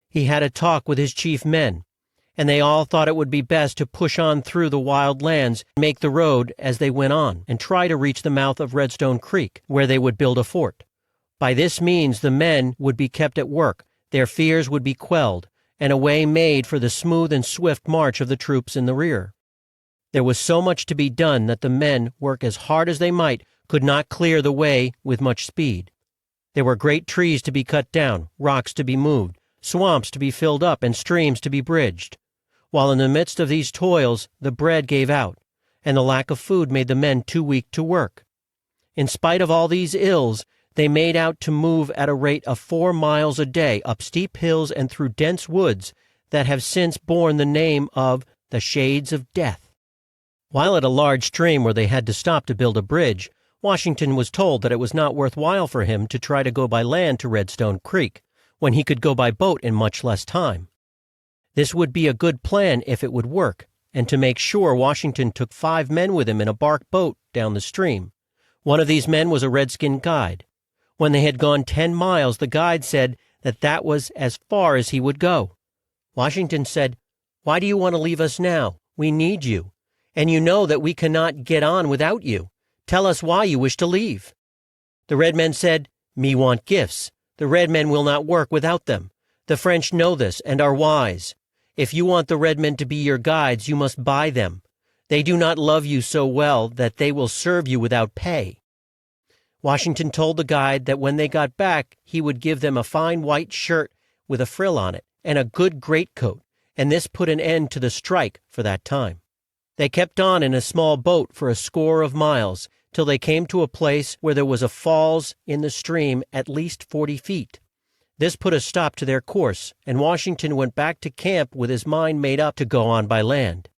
He had a talk with his chief men, and they all thought it would be best to push on through the wild lands, make the road as they went on, and try to reach the mouth of Redstone Creek, where they would build a fort. By this means the men would be kept at work, their fears would be quelled, and a way made for the smooth and swift march of the troops in the rear. There was so much to be done that the men, work as hard as they might, could not clear the way with much speed. There were great trees to be cut down, rocks to be moved, swamps to be filled up, and streams to be bridged. While in the midst of these toils, the bread gave out, and the lack of food made the men too weak to work. In spite of all these ills, they made out to move at a rate of 4 miles a day up steep hills and through dense woods that have since borne the name of the Shades of Death. While at a large stream where they had to stop to build a bridge, Washington was told that it was not worth while for him to try to go by land to Redstone Creek, when he could go by boat in much less time. This would be a good plan if it would work, and to make sure Washington took 5 men with him in a bark boat down the stream. One of these men was a redskin guide. When they had gone 10 miles, the guide said that was as far as he would go. Washington said, "Why do you want to leave us now? We need you, and you know that we cannot get on without you. Tell us why you wish to leave." The red men said, "Me want gifts. The red men will not work without them. The French know this and are wise. If you want the red men to be your guides, you must buy them. They do not love you so well that they will serve you without pay." Washington told the guide that when they got back, he would give them a fine white shirt with a frill on it and a good greatcoat, and this put an end to the strike for that time. They kept on in a small boat for a score of miles, till they came to a place where there was a falls in the stream at least 40 feet. This put a stop to their course, and Washington went back to camp with his mind made up to go on by land.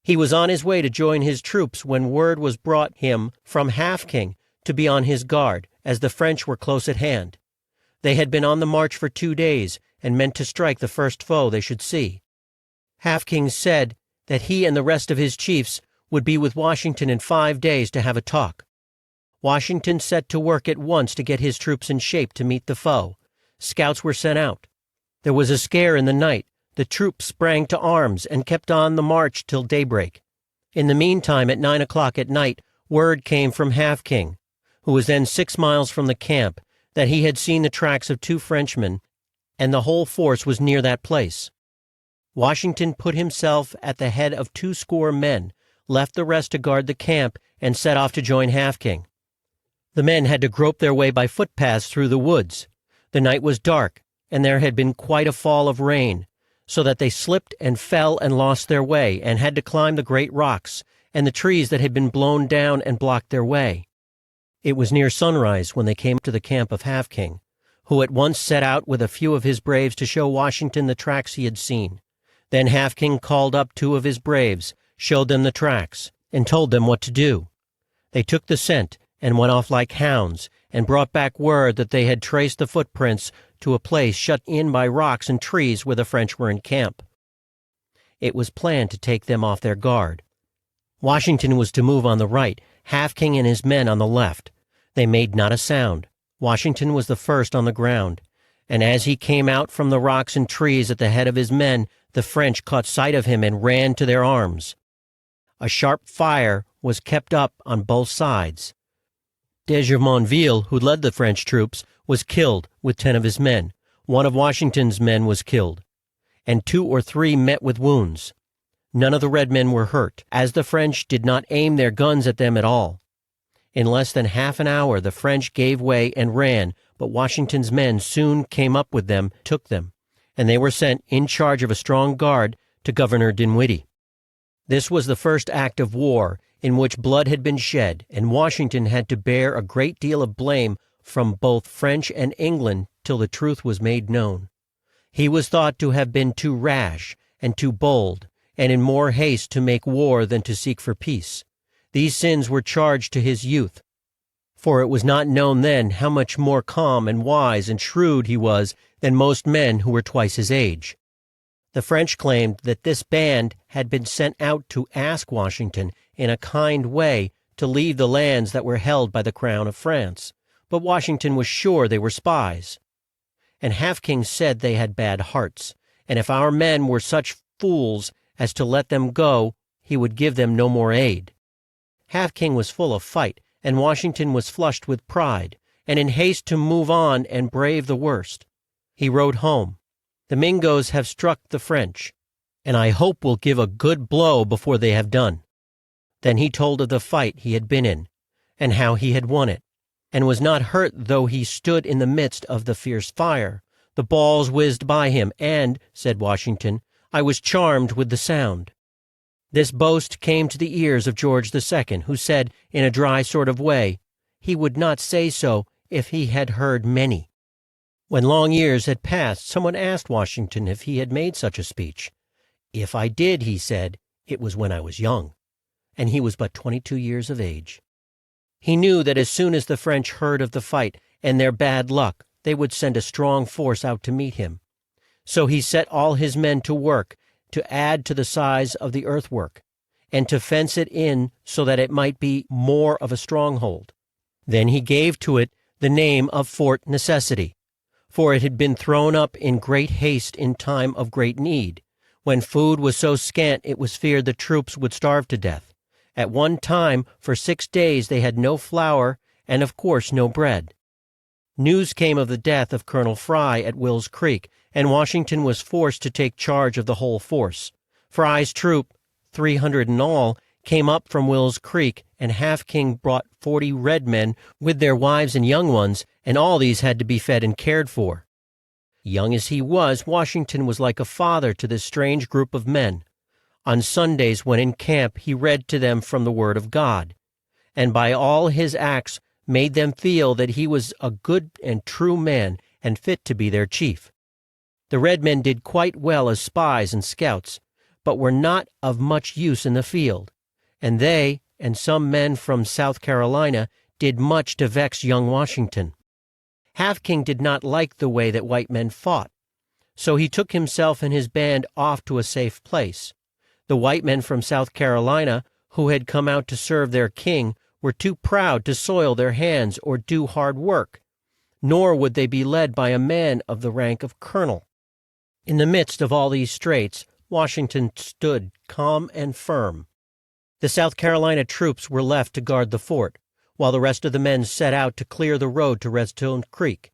He was on his way to join his troops when word was brought him from Half King to be on his guard, as the French were close at hand. They had been on the march for 2 days, and meant to strike the first foe they should see. Half King said that he and the rest of his chiefs would be with Washington in 5 days to have a talk. Washington set to work at once to get his troops in shape to meet the foe. Scouts were sent out. There was a scare in the night. The troops sprang to arms and kept on the march till daybreak. In the meantime, at 9 o'clock at night, word came from Half King, who was then 6 miles from the camp, that he had seen the tracks of 2 Frenchmen, and the whole force was near that place. Washington put himself at the head of 20 men, left the rest to guard the camp, and set off to join Half King. The men had to grope their way by footpaths through the woods. The night was dark, and there had been quite a fall of rain, so that they slipped and fell and lost their way, and had to climb the great rocks, and the trees that had been blown down and blocked their way. It was near sunrise when they came to the camp of Half King, who at once set out with a few of his braves to show Washington the tracks he had seen. Then Half King called up 2 of his braves, showed them the tracks, and told them what to do. They took the scent, and went off like hounds, and brought back word that they had traced the footprints to a place shut in by rocks and trees where the French were in camp. It was planned to take them off their guard. Washington was to move on the right, Half King and his men on the left. They made not a sound. Washington was the first on the ground, and as he came out from the rocks and trees at the head of his men, the French caught sight of him and ran to their arms. A sharp fire was kept up on both sides. De Jumonville, who led the French troops, was killed with 10 of his men. 1 of Washington's men was killed. and 2 or 3 met with wounds. None of the red men were hurt, as the French did not aim their guns at them at all. In less than half an hour the French gave way and ran, but Washington's men soon came up with them, took them, and they were sent, in charge of a strong guard, to Governor Dinwiddie. This was the first act of war in which blood had been shed, and Washington had to bear a great deal of blame from both French and England till the truth was made known. He was thought to have been too rash and too bold, and in more haste to make war than to seek for peace. These sins were charged to his youth, for it was not known then how much more calm and wise and shrewd he was than most men who were twice his age. The French claimed that this band had been sent out to ask Washington in a kind way to leave the lands that were held by the crown of France, but Washington was sure they were spies. And Half King said they had bad hearts, and if our men were such fools as to let them go, he would give them no more aid. Half King was full of fight, and Washington was flushed with pride, and in haste to move on and brave the worst. He wrote home, "The Mingoes have struck the French, and I hope will give a good blow before they have done." Then he told of the fight he had been in, and how he had won it, and was not hurt though he stood in the midst of the fierce fire. The balls whizzed by him, and, said Washington, I was charmed with the sound. This boast came to the ears of George II, who said, in a dry sort of way, he would not say so if he had heard many. When long years had passed, someone asked Washington if he had made such a speech. "If I did," he said, "it was when I was young," and he was but 22 years of age. He knew that as soon as the French heard of the fight and their bad luck, they would send a strong force out to meet him. So he set all his men to work to add to the size of the earthwork, and to fence it in so that it might be more of a stronghold. Then he gave to it the name of Fort Necessity, for it had been thrown up in great haste in time of great need, when food was so scant it was feared the troops would starve to death. At one time, for 6 days, they had no flour and, of course, no bread. News came of the death of Colonel Fry at Will's Creek, and Washington was forced to take charge of the whole force. Fry's troop, 300 in all, came up from Will's Creek, and Half King brought 40 red men with their wives and young ones, and all these had to be fed and cared for. Young as he was, Washington was like a father to this strange group of men. On Sundays, when in camp, he read to them from the Word of God, and by all his acts made them feel that he was a good and true man and fit to be their chief. The red men did quite well as spies and scouts, but were not of much use in the field, and they, and some men from South Carolina, did much to vex young Washington. Half King did not like the way that white men fought, so he took himself and his band off to a safe place. The white men from South Carolina, who had come out to serve their king, were too proud to soil their hands or do hard work, nor would they be led by a man of the rank of colonel. In the midst of all these straits, Washington stood calm and firm. The South Carolina troops were left to guard the fort, while the rest of the men set out to clear the road to Redstone Creek.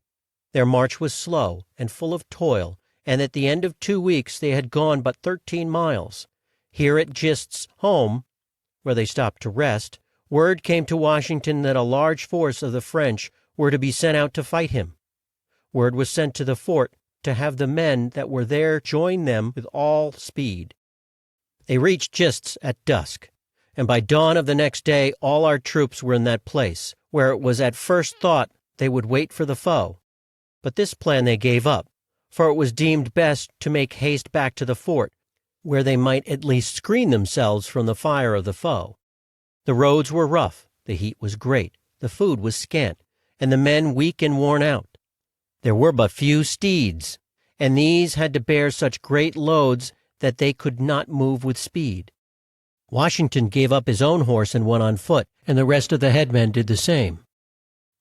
Their march was slow and full of toil, and at the end of 2 weeks they had gone but 13 miles. Here at Gist's home, where they stopped to rest, word came to Washington that a large force of the French were to be sent out to fight him. Word was sent to the fort to have the men that were there join them with all speed. They reached Gist's at dusk, and by dawn of the next day all our troops were in that place, where it was at first thought they would wait for the foe. But this plan they gave up, for it was deemed best to make haste back to the fort, where they might at least screen themselves from the fire of the foe. The roads were rough, the heat was great, the food was scant, and the men weak and worn out. There were but few steeds, and these had to bear such great loads that they could not move with speed. Washington gave up his own horse and went on foot, and the rest of the headmen did the same.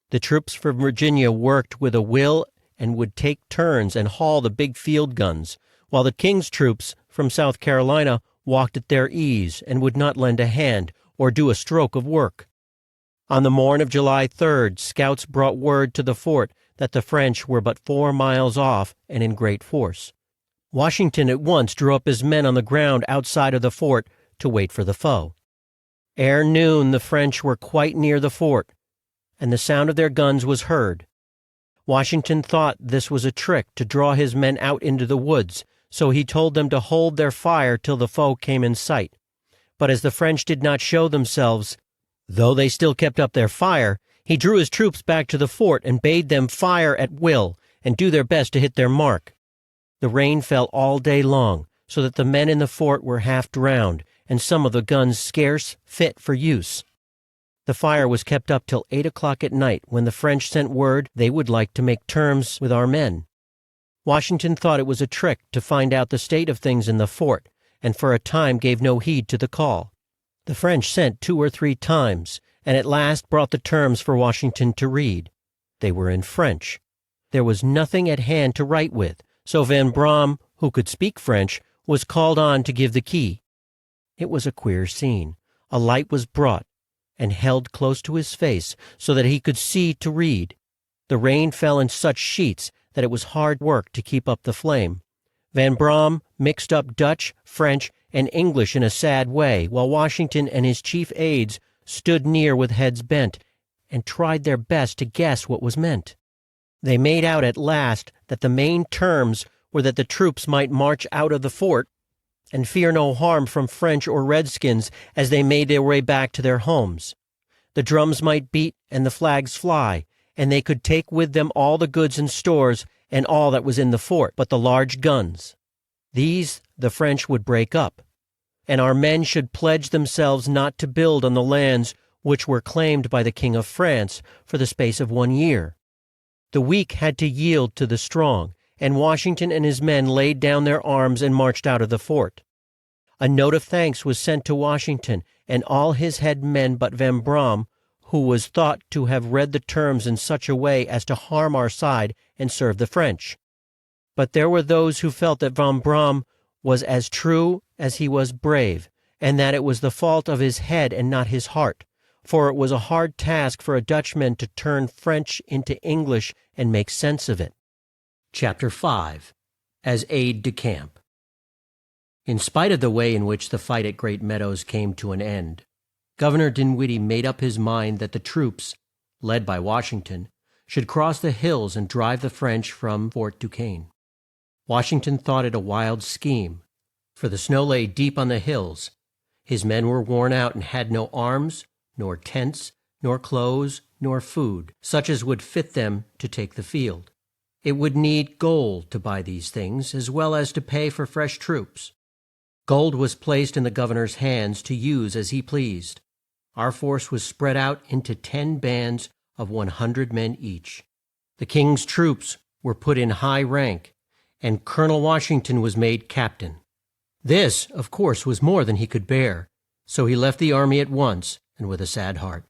The troops from Virginia worked with a will and would take turns and haul the big field guns, while the King's troops from South Carolina walked at their ease and would not lend a hand or do a stroke of work. On the morn of July 3rd, scouts brought word to the fort that the French were but 4 miles off and in great force. Washington at once drew up his men on the ground outside of the fort to wait for the foe. Ere noon the French were quite near the fort, and the sound of their guns was heard. Washington thought this was a trick to draw his men out into the woods, so he told them to hold their fire till the foe came in sight. But as the French did not show themselves, though they still kept up their fire, he drew his troops back to the fort and bade them fire at will and do their best to hit their mark. The rain fell all day long, so that the men in the fort were half drowned, and some of the guns scarce fit for use. The fire was kept up till 8 o'clock at night, when the French sent word they would like to make terms with our men. Washington thought it was a trick to find out the state of things in the fort, and for a time gave no heed to the call. The French sent 2 or 3 times, and at last brought the terms for Washington to read. They were in French. There was nothing at hand to write with, so Van Braam, who could speak French, was called on to give the key. It was a queer scene. A light was brought, and held close to his face, so that he could see to read. The rain fell in such sheets that it was hard work to keep up the flame. Van Braam mixed up Dutch, French, and English in a sad way, while Washington and his chief aides stood near with heads bent, and tried their best to guess what was meant. They made out at last that the main terms were that the troops might march out of the fort, and fear no harm from French or Redskins as they made their way back to their homes. The drums might beat and the flags fly, and they could take with them all the goods and stores and all that was in the fort, but the large guns. These the French would break up, and our men should pledge themselves not to build on the lands which were claimed by the King of France for the space of 1 year. The weak had to yield to the strong, and Washington and his men laid down their arms and marched out of the fort. A note of thanks was sent to Washington and all his head men but Van Braam, who was thought to have read the terms in such a way as to harm our side and serve the French. But there were those who felt that Van Braam was as true as he was brave, and that it was the fault of his head and not his heart, for it was a hard task for a Dutchman to turn French into English and make sense of it. Chapter 5. As Aide-de-Camp. In spite of the way in which the fight at Great Meadows came to an end, Governor Dinwiddie made up his mind that the troops, led by Washington, should cross the hills and drive the French from Fort Duquesne. Washington thought it a wild scheme, for the snow lay deep on the hills. His men were worn out and had no arms, nor tents, nor clothes, nor food, such as would fit them to take the field. It would need gold to buy these things, as well as to pay for fresh troops. Gold was placed in the governor's hands to use as he pleased. Our force was spread out into 10 bands of 100 men each. The king's troops were put in high rank, and Colonel Washington was made captain. This, of course, was more than he could bear, so he left the army at once, and with a sad heart.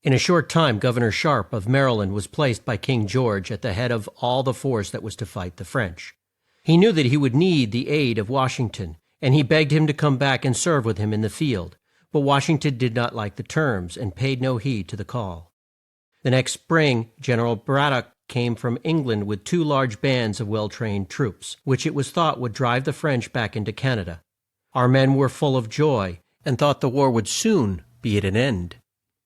In a short time, Governor Sharp of Maryland was placed by King George at the head of all the force that was to fight the French. He knew that he would need the aid of Washington, and he begged him to come back and serve with him in the field. But Washington did not like the terms and paid no heed to the call. The next spring, General Braddock came from England with 2 large bands of well-trained troops, which it was thought would drive the French back into Canada. Our men were full of joy and thought the war would soon be at an end.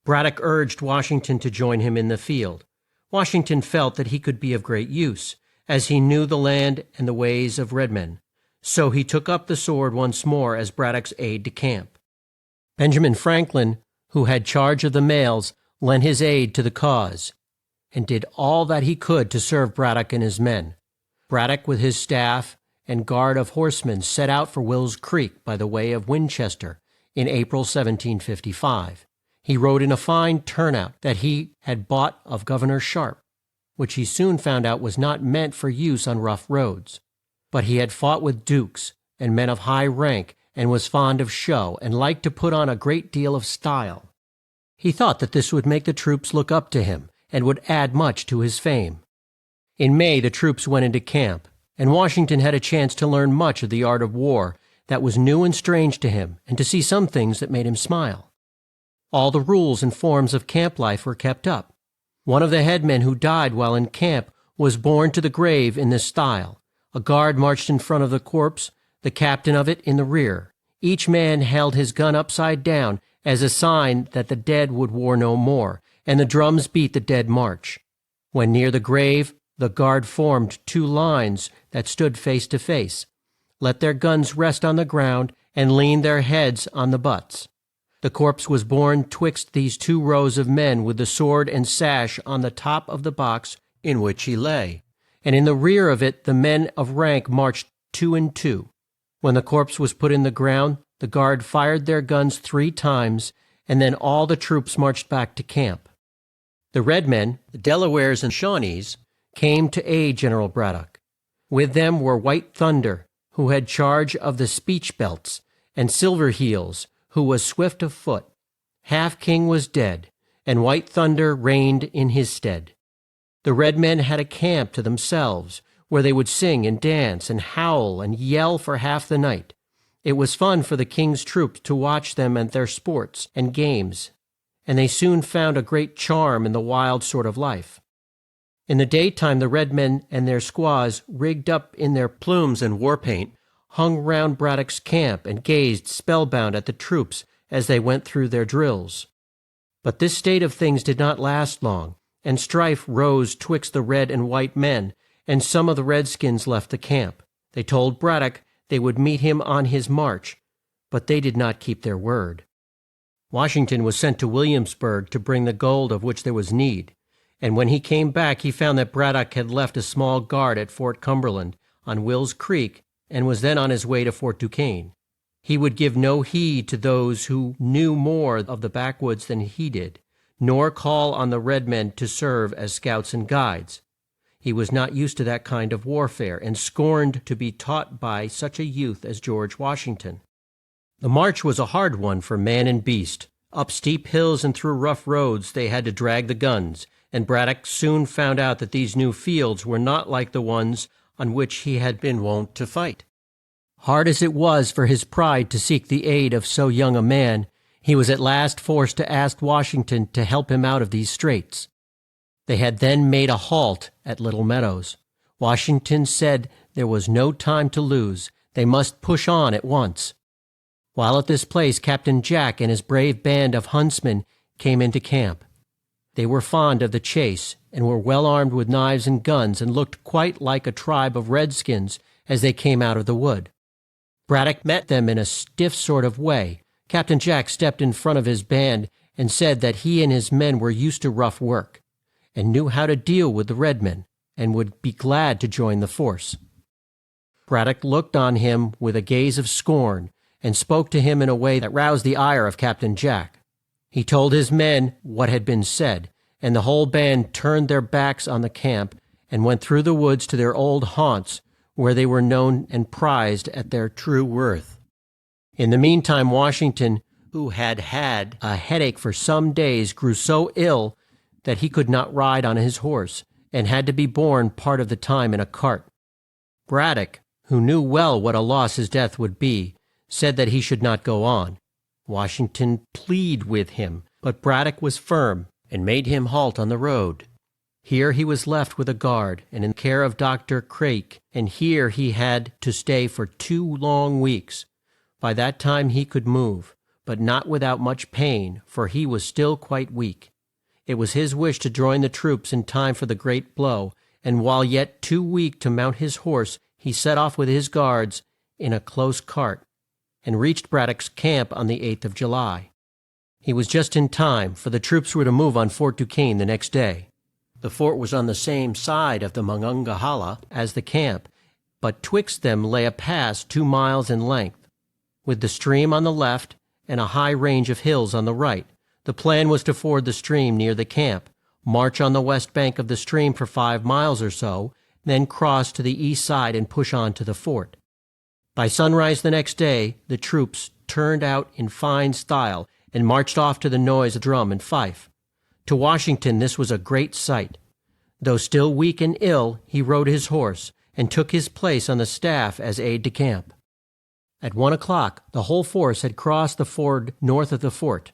Braddock urged Washington to join him in the field. Washington felt that he could be of great use, as he knew the land and the ways of red men. So he took up the sword once more as Braddock's aide-de-camp. Benjamin Franklin, who had charge of the mails, lent his aid to the cause, and did all that he could to serve Braddock and his men. Braddock, with his staff and guard of horsemen, set out for Will's Creek by the way of Winchester in April 1755. He rode in a fine turnout that he had bought of Governor Sharp, which he soon found out was not meant for use on rough roads. But he had fought with dukes and men of high rank, and was fond of show, and liked to put on a great deal of style. He thought that this would make the troops look up to him, and would add much to his fame. In May the troops went into camp, and Washington had a chance to learn much of the art of war that was new and strange to him, and to see some things that made him smile. All the rules and forms of camp life were kept up. One of the headmen who died while in camp was borne to the grave in this style: A guard marched in front of the corpse, the captain of it in the rear. Each man held his gun upside down as a sign that the dead would war no more, and the drums beat the dead march. When near the grave, the guard formed two lines that stood face to face, let their guns rest on the ground, and leaned their heads on the butts. The corpse was borne twixt these two rows of men with the sword and sash on the top of the box in which he lay, and in the rear of it the men of rank marched 2 and 2. When the corpse was put in the ground, the guard fired their guns 3 times, and then all the troops marched back to camp. The red men, the Delawares and Shawnees, came to aid General Braddock. With them were White Thunder, who had charge of the speech belts, and Silver Heels, who was swift of foot. Half King was dead, and White Thunder reigned in his stead. The red men had a camp to themselves, where they would sing and dance and howl and yell for half the night. It was fun for the king's troops to watch them at their sports and games, and they soon found a great charm in the wild sort of life. In the daytime the red men and their squaws, rigged up in their plumes and war paint, hung round Braddock's camp and gazed spellbound at the troops as they went through their drills. But this state of things did not last long, and strife rose twixt the red and white men, and some of the redskins left the camp. They told Braddock they would meet him on his march, but they did not keep their word. Washington was sent to Williamsburg to bring the gold of which there was need, and when he came back he found that Braddock had left a small guard at Fort Cumberland on Will's Creek, and was then on his way to Fort Duquesne. He would give no heed to those who knew more of the backwoods than he did, nor call on the red men to serve as scouts and guides. He was not used to that kind of warfare, and scorned to be taught by such a youth as George Washington. The march was a hard one for man and beast. Up steep hills and through rough roads they had to drag the guns, and Braddock soon found out that these new fields were not like the ones on which he had been wont to fight. Hard as it was for his pride to seek the aid of so young a man, he was at last forced to ask Washington to help him out of these straits. They had then made a halt at Little Meadows. Washington said there was no time to lose. They must push on at once. While at this place, Captain Jack and his brave band of huntsmen came into camp. They were fond of the chase, and were well armed with knives and guns, and looked quite like a tribe of redskins as they came out of the wood. Braddock met them in a stiff sort of way. Captain Jack stepped in front of his band and said that he and his men were used to rough work, and knew how to deal with the red men, and would be glad to join the force. Braddock looked on him with a gaze of scorn, and spoke to him in a way that roused the ire of Captain Jack. He told his men what had been said, and the whole band turned their backs on the camp and went through the woods to their old haunts, where they were known and prized at their true worth. In the meantime Washington, who had had a headache for some days, grew so ill that he could not ride on his horse, and had to be borne part of the time in a cart. Braddock, who knew well what a loss his death would be, said that he should not go on. Washington pleaded with him, but Braddock was firm, and made him halt on the road. Here he was left with a guard, and in care of Dr. Craik, and here he had to stay for 2 long weeks. By that time he could move, but not without much pain, for he was still quite weak. It was his wish to join the troops in time for the great blow, and while yet too weak to mount his horse, he set off with his guards in a close cart, and reached Braddock's camp on the 8th of July. He was just in time, for the troops were to move on Fort Duquesne the next day. The fort was on the same side of the Monongahela as the camp, but twixt them lay a pass 2 miles in length, with the stream on the left and a high range of hills on the right. The plan was to ford the stream near the camp, march on the west bank of the stream for 5 miles or so, then cross to the east side and push on to the fort. By sunrise the next day, the troops turned out in fine style and marched off to the noise of drum and fife. To Washington this was a great sight. Though still weak and ill, he rode his horse, and took his place on the staff as aide de camp. At 1 o'clock the whole force had crossed the ford north of the fort,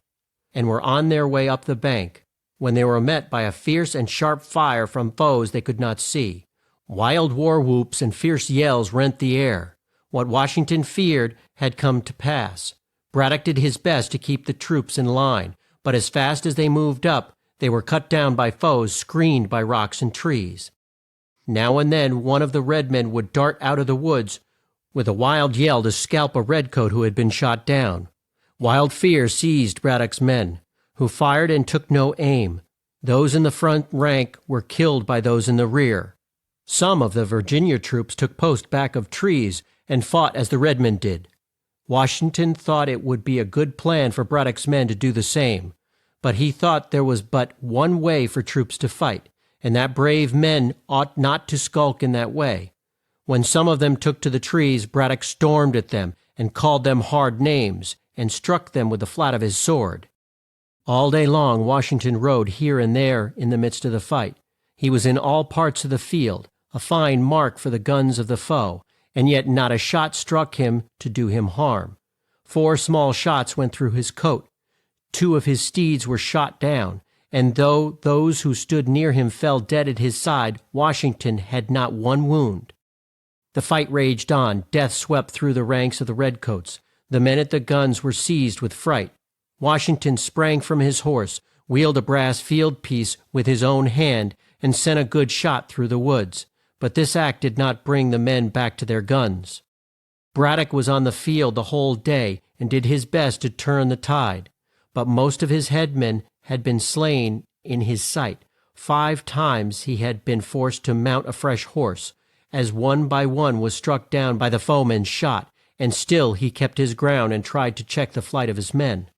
and were on their way up the bank, when they were met by a fierce and sharp fire from foes they could not see. Wild war whoops and fierce yells rent the air. What Washington feared had come to pass. Braddock did his best to keep the troops in line, but as fast as they moved up, they were cut down by foes screened by rocks and trees. Now and then one of the red men would dart out of the woods with a wild yell to scalp a redcoat who had been shot down. Wild fear seized Braddock's men, who fired and took no aim. Those in the front rank were killed by those in the rear. Some of the Virginia troops took post back of trees and fought as the red men did. Washington thought it would be a good plan for Braddock's men to do the same, but he thought there was but one way for troops to fight, and that brave men ought not to skulk in that way. When some of them took to the trees, Braddock stormed at them and called them hard names and struck them with the flat of his sword. All day long Washington rode here and there in the midst of the fight. He was in all parts of the field, a fine mark for the guns of the foe, and yet not a shot struck him to do him harm. 4 small shots went through his coat. 2 of his steeds were shot down, and though those who stood near him fell dead at his side, Washington had not one wound. The fight raged on. Death swept through the ranks of the redcoats. The men at the guns were seized with fright. Washington sprang from his horse, wheeled a brass field piece with his own hand, and sent a good shot through the woods. But this act did not bring the men back to their guns. Braddock was on the field the whole day and did his best to turn the tide, but most of his headmen had been slain in his sight. 5 times he had been forced to mount a fresh horse, as one by one was struck down by the foeman's shot, and still he kept his ground and tried to check the flight of his men.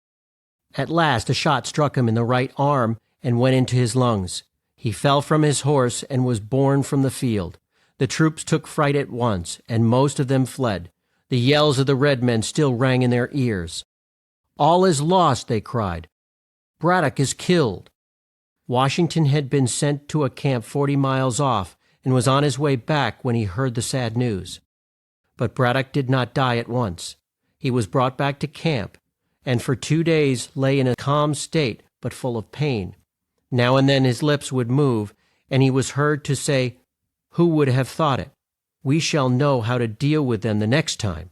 At last a shot struck him in the right arm and went into his lungs. He fell from his horse and was borne from the field. The troops took fright at once, and most of them fled. The yells of the red men still rang in their ears. "All is lost," they cried. "Braddock is killed." Washington had been sent to a camp 40 miles off and was on his way back when he heard the sad news. But Braddock did not die at once. He was brought back to camp, and for 2 days lay in a calm state but full of pain. Now and then his lips would move, and he was heard to say, "Who would have thought it? We shall know how to deal with them the next time."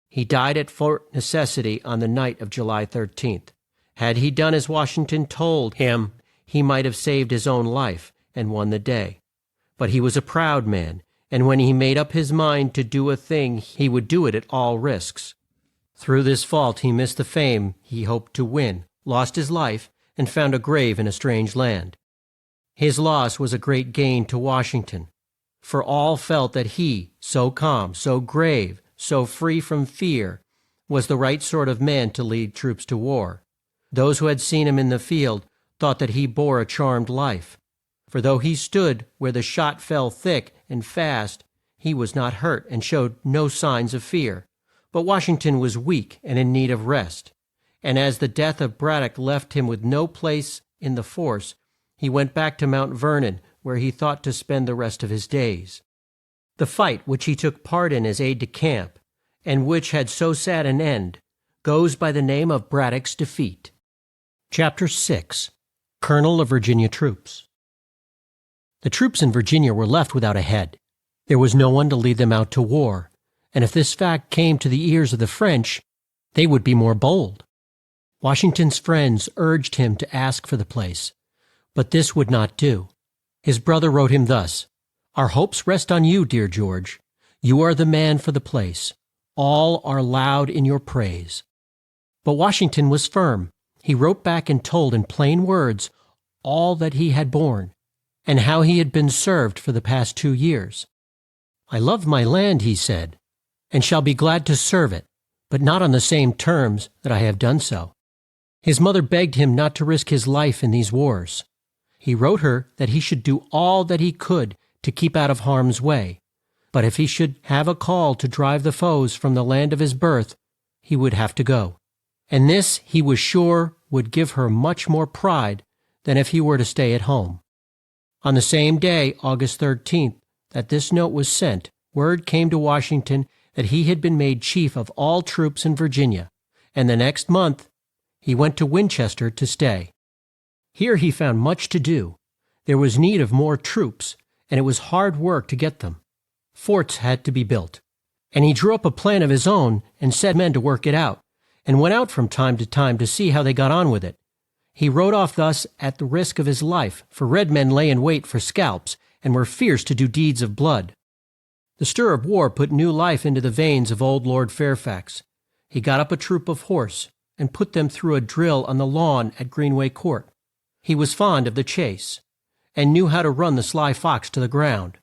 He died at Fort Necessity on the night of July 13th. Had he done as Washington told him, he might have saved his own life and won the day. But he was a proud man, and when he made up his mind to do a thing, he would do it at all risks. Through this fault he missed the fame he hoped to win, lost his life, and found a grave in a strange land. His loss was a great gain to Washington, for all felt that he, so calm, so grave, so free from fear, was the right sort of man to lead troops to war. Those who had seen him in the field thought that he bore a charmed life, for though he stood where the shot fell thick and fast, he was not hurt and showed no signs of fear. But Washington was weak and in need of rest, and as the death of Braddock left him with no place in the force, he went back to Mount Vernon, where he thought to spend the rest of his days. The fight which he took part in as aide de camp, and which had so sad an end, goes by the name of Braddock's defeat. Chapter 6. Colonel of Virginia Troops. The troops in Virginia were left without a head. There was no one to lead them out to war, and if this fact came to the ears of the French, they would be more bold. Washington's friends urged him to ask for the place, but this would not do. His brother wrote him thus: "Our hopes rest on you, dear George. You are the man for the place. All are loud in your praise." But Washington was firm. He wrote back and told in plain words all that he had borne, and how he had been served for the past 2 years. "I love my land," he said, "and shall be glad to serve it, but not on the same terms that I have done so." His mother begged him not to risk his life in these wars. He wrote her that he should do all that he could to keep out of harm's way, but if he should have a call to drive the foes from the land of his birth, he would have to go. And this he was sure would give her much more pride than if he were to stay at home. On the same day, August 13th, that this note was sent, word came to Washington that he had been made chief of all troops in Virginia, and the next month he went to Winchester to stay. Here he found much to do. There was need of more troops, and it was hard work to get them. Forts had to be built, and he drew up a plan of his own and set men to work it out, and went out from time to see how they got on with it. He rode off thus at the risk of his life, for red men lay in wait for scalps and were fierce to do deeds of blood. The stir of war put new life into the veins of old Lord Fairfax. He got up a troop of horse and put them through a drill on the lawn at Greenway Court. He was fond of the chase, and knew how to run the sly fox to the ground.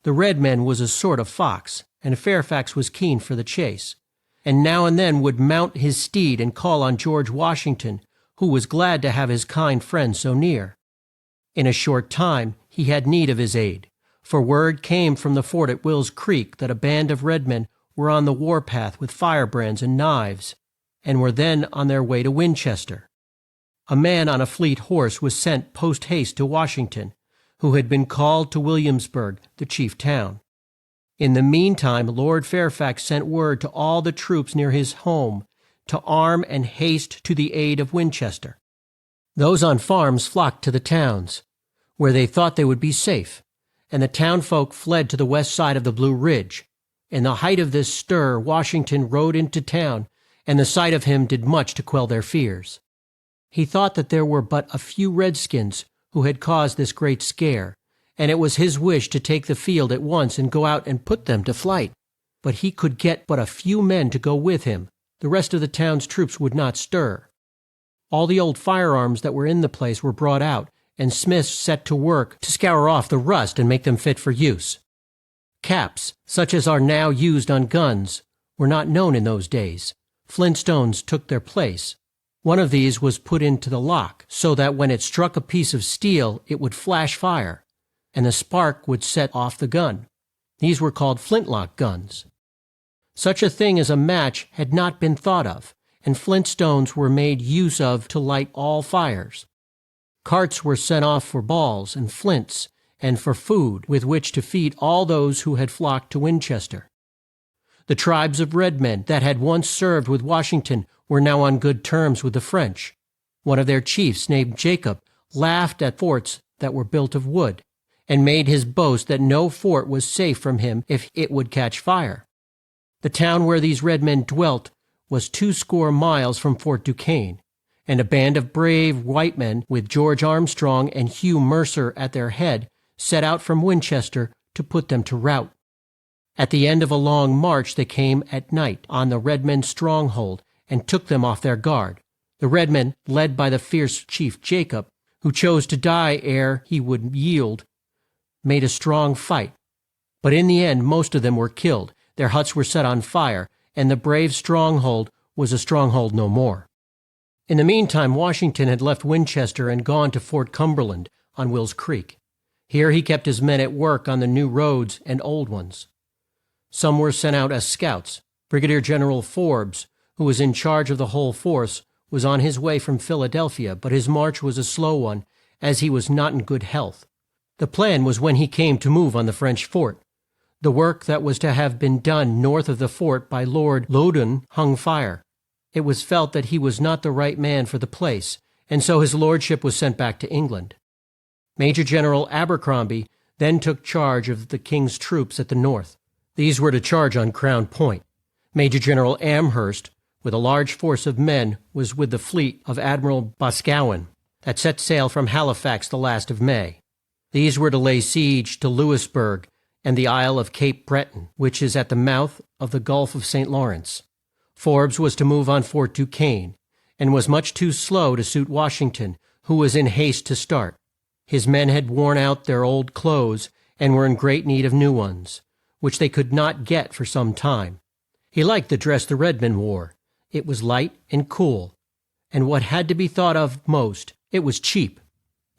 The red man was a sort of fox, and Fairfax was keen for the chase, and now and then would mount his steed and call on George Washington, who was glad to have his kind friend so near. In a short time he had need of his aid, for word came from the fort at Will's Creek that a band of red men were on the warpath with firebrands and knives, and were then on their way to Winchester. A man on a fleet horse was sent post haste to Washington, who had been called to Williamsburg, the chief town. In the meantime Lord Fairfax sent word to all the troops near his home to arm and haste to the aid of Winchester. Those on farms flocked to the towns, where they thought they would be safe, and the townfolk fled to the west side of the Blue Ridge. In the height of this stir Washington rode into town, and the sight of him did much to quell their fears. He thought that there were but a few redskins who had caused this great scare, and it was his wish to take the field at once and go out and put them to flight. But he could get but a few men to go with him. The rest of the town's troops would not stir. All the old firearms that were in the place were brought out, and smiths set to work to scour off the rust and make them fit for use. Caps, such as are now used on guns, were not known in those days. Flintstones took their place. One of these was put into the lock, so that when it struck a piece of steel it would flash fire, and the spark would set off the gun. These were called flintlock guns. Such a thing as a match had not been thought of, and flintstones were made use of to light all fires. Carts were sent off for balls and flints, and for food with which to feed all those who had flocked to Winchester. The tribes of red men that had once served with Washington were now on good terms with the French. One of their chiefs, named Jacob, laughed at forts that were built of wood, and made his boast that no fort was safe from him if it would catch fire. The town where these red men dwelt was 20 miles from Fort Duquesne, and a band of brave white men, with George Armstrong and Hugh Mercer at their head, set out from Winchester to put them to rout. At the end of a long march they came at night on the red men's stronghold, and took them off their guard. The red men, led by the fierce chief Jacob, who chose to die ere he would yield, made a strong fight. But in the end most of them were killed, their huts were set on fire, and the brave stronghold was a stronghold no more. In the meantime Washington had left Winchester and gone to Fort Cumberland on Will's Creek. Here he kept his men at work on the new roads and old ones. Some were sent out as scouts. Brigadier General Forbes, who was in charge of the whole force, was on his way from Philadelphia, but his march was a slow one, as he was not in good health. The plan was when he came to move on the French fort. The work that was to have been done north of the fort by Lord Loudoun hung fire. It was felt that he was not the right man for the place, and so his lordship was sent back to England. Major General Abercrombie then took charge of the king's troops at the north. These were to charge on Crown Point. Major General Amherst, with a large force of men, was with the fleet of Admiral Boscawen, that set sail from Halifax the last of May. These were to lay siege to Louisburg and the Isle of Cape Breton, which is at the mouth of the Gulf of St. Lawrence. Forbes was to move on Fort Duquesne, and was much too slow to suit Washington, who was in haste to start. His men had worn out their old clothes, and were in great need of new ones, which they could not get for some time. He liked the dress the red men wore. It was light and cool, and what had to be thought of most, it was cheap.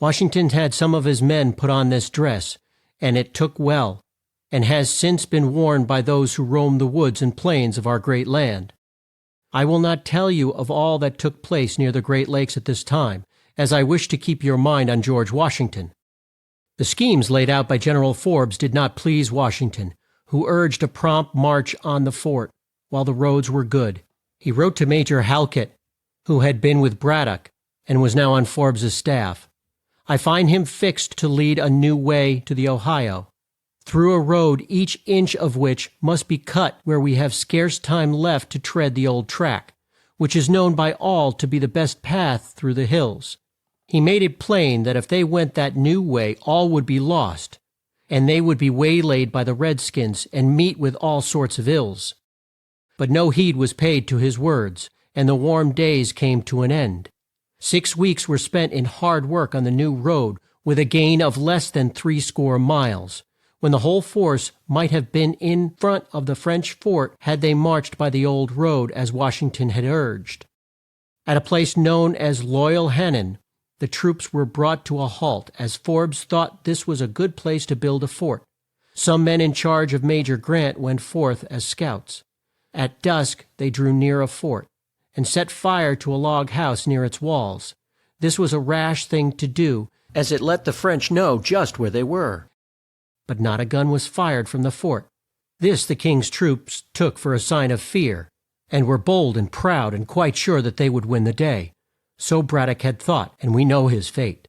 Washington had some of his men put on this dress, and it took well, and has since been worn by those who roam the woods and plains of our great land. I will not tell you of all that took place near the Great Lakes at this time, as I wish to keep your mind on George Washington. The schemes laid out by General Forbes did not please Washington, who urged a prompt march on the fort while the roads were good. He wrote to Major Halkett, who had been with Braddock and was now on Forbes's staff. I find him fixed to lead a new way to the Ohio, through a road each inch of which must be cut where we have scarce time left to tread the old track, which is known by all to be the best path through the hills. He made it plain that if they went that new way all would be lost, and they would be waylaid by the redskins and meet with all sorts of ills. But no heed was paid to his words, and the warm days came to an end. 6 weeks were spent in hard work on the new road, with a gain of less than 60 miles, when the whole force might have been in front of the French fort had they marched by the old road as Washington had urged. At a place known as Loyal Hannon, the troops were brought to a halt, as Forbes thought this was a good place to build a fort. Some men in charge of Major Grant went forth as scouts. At dusk they drew near a fort, and set fire to a log house near its walls. This was a rash thing to do, as it let the French know just where they were. But not a gun was fired from the fort. This the king's troops took for a sign of fear, and were bold and proud and quite sure that they would win the day. So Braddock had thought, and we know his fate.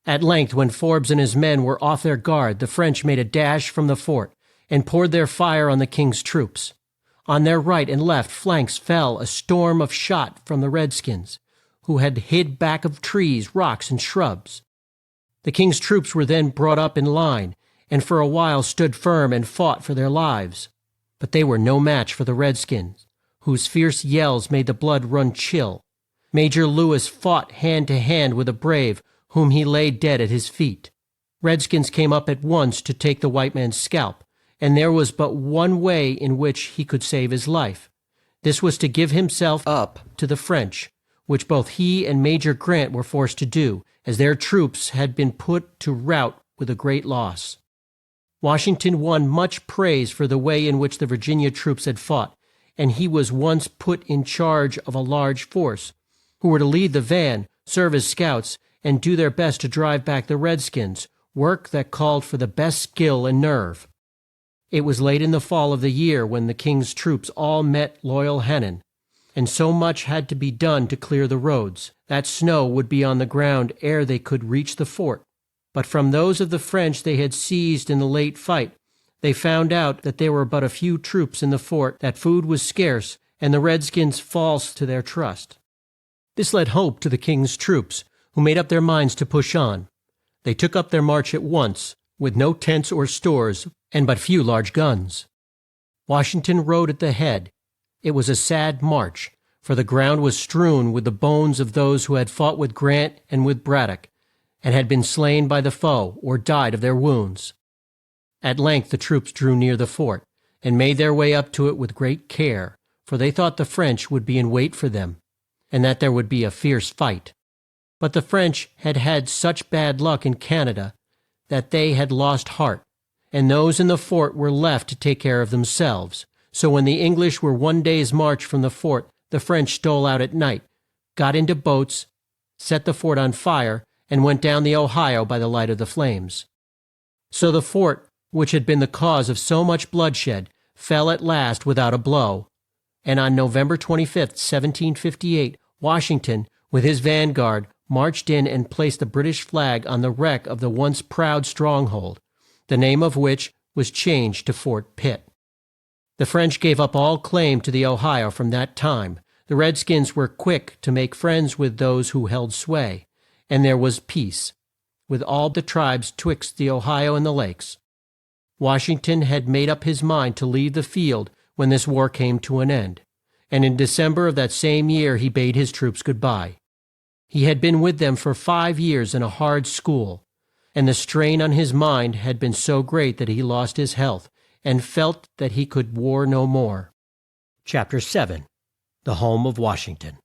At length, when Forbes and his men were off their guard, the French made a dash from the fort, and poured their fire on the king's troops. On their right and left flanks fell a storm of shot from the redskins, who had hid back of trees, rocks, and shrubs. The king's troops were then brought up in line, and for a while stood firm and fought for their lives. But they were no match for the redskins, whose fierce yells made the blood run chill. Major Lewis fought hand to hand with a brave, whom he laid dead at his feet. Redskins came up at once to take the white man's scalp, and there was but one way in which he could save his life. This was to give himself up to the French, which both he and Major Grant were forced to do, as their troops had been put to rout with a great loss. Washington won much praise for the way in which the Virginia troops had fought, and he was once put in charge of a large force, who were to lead the van, serve as scouts, and do their best to drive back the redskins, work that called for the best skill and nerve. It was late in the fall of the year when the king's troops all met Loyal Hannon, and so much had to be done to clear the roads, that snow would be on the ground ere they could reach the fort. But from those of the French they had seized in the late fight, they found out that there were but a few troops in the fort, that food was scarce, and the redskins false to their trust. This lent hope to the king's troops, who made up their minds to push on. They took up their march at once, with no tents or stores, and but few large guns. Washington rode at the head. It was a sad march, for the ground was strewn with the bones of those who had fought with Grant and with Braddock, and had been slain by the foe, or died of their wounds. At length the troops drew near the fort, and made their way up to it with great care, for they thought the French would be in wait for them, and that there would be a fierce fight. But the French had had such bad luck in Canada that they had lost heart, and those in the fort were left to take care of themselves. So when the English were one day's march from the fort, the French stole out at night, got into boats, set the fort on fire, and went down the Ohio by the light of the flames. So the fort, which had been the cause of so much bloodshed, fell at last without a blow, and on November 25th, 1758, Washington, with his vanguard, marched in and placed the British flag on the wreck of the once proud stronghold, the name of which was changed to Fort Pitt. The French gave up all claim to the Ohio from that time. The redskins were quick to make friends with those who held sway, and there was peace with all the tribes twixt the Ohio and the lakes. Washington had made up his mind to leave the field when this war came to an end, and in December of that same year he bade his troops good-bye. He had been with them for 5 years in a hard school, and the strain on his mind had been so great that he lost his health, and felt that he could war no more. Chapter 7. The Home of Washington.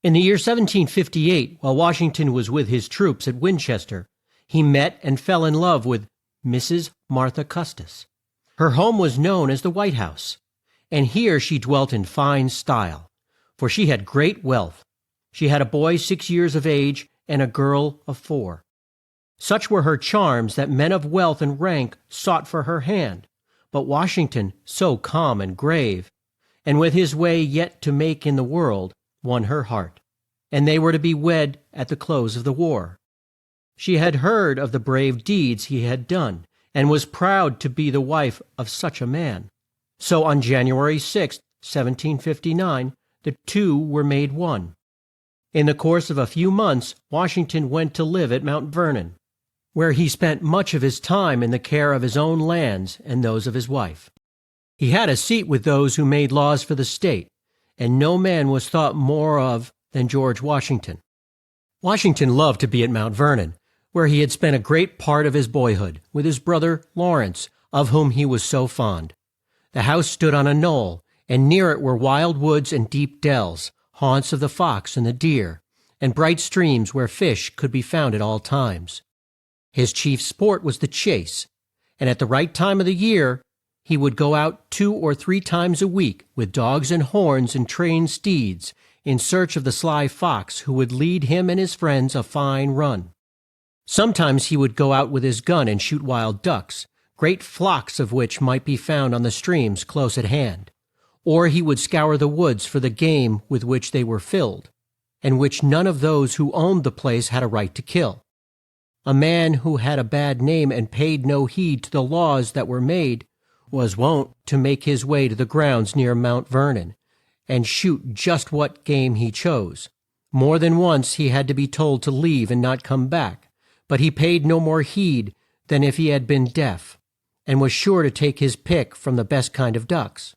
In the year 1758, while Washington was with his troops at Winchester, he met and fell in love with Mrs. Martha Custis. Her home was known as the White House, and here she dwelt in fine style, for she had great wealth. She had a boy 6 years of age and a girl of 4. Such were her charms that men of wealth and rank sought for her hand, but Washington, so calm and grave, and with his way yet to make in the world, won her heart, and they were to be wed at the close of the war. She had heard of the brave deeds he had done, and was proud to be the wife of such a man. So on January 6, 1759, the two were made one. In the course of a few months, Washington went to live at Mount Vernon, where he spent much of his time in the care of his own lands and those of his wife. He had a seat with those who made laws for the state, and no man was thought more of than George Washington. Washington loved to be at Mount Vernon, where he had spent a great part of his boyhood with his brother Lawrence, of whom he was so fond. The house stood on a knoll, and near it were wild woods and deep dells, haunts of the fox and the deer, and bright streams where fish could be found at all times. His chief sport was the chase, and at the right time of the year he would go out 2 or 3 times a week with dogs and horns and trained steeds in search of the sly fox who would lead him and his friends a fine run. Sometimes he would go out with his gun and shoot wild ducks, great flocks of which might be found on the streams close at hand. Or he would scour the woods for the game with which they were filled, and which none of those who owned the place had a right to kill. A man who had a bad name and paid no heed to the laws that were made was wont to make his way to the grounds near Mount Vernon, and shoot just what game he chose. More than once he had to be told to leave and not come back, but he paid no more heed than if he had been deaf, and was sure to take his pick from the best kind of ducks.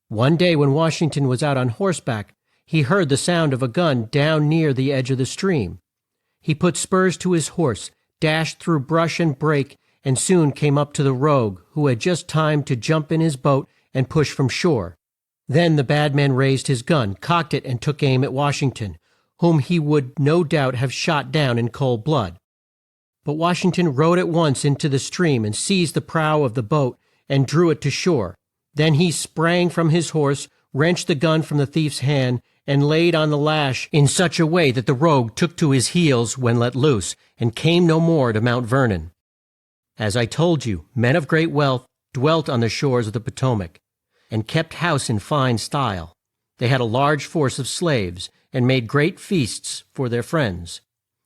One day when Washington was out on horseback, he heard the sound of a gun down near the edge of the stream. He put spurs to his horse, dashed through brush and brake, and soon came up to the rogue, who had just time to jump in his boat and push from shore. Then the bad man raised his gun, cocked it, and took aim at Washington, whom he would no doubt have shot down in cold blood. But Washington rode at once into the stream and seized the prow of the boat and drew it to shore. Then he sprang from his horse, wrenched the gun from the thief's hand, and laid on the lash in such a way that the rogue took to his heels when let loose, and came no more to Mount Vernon. As I told you, men of great wealth dwelt on the shores of the Potomac, and kept house in fine style. They had a large force of slaves, and made great feasts for their friends.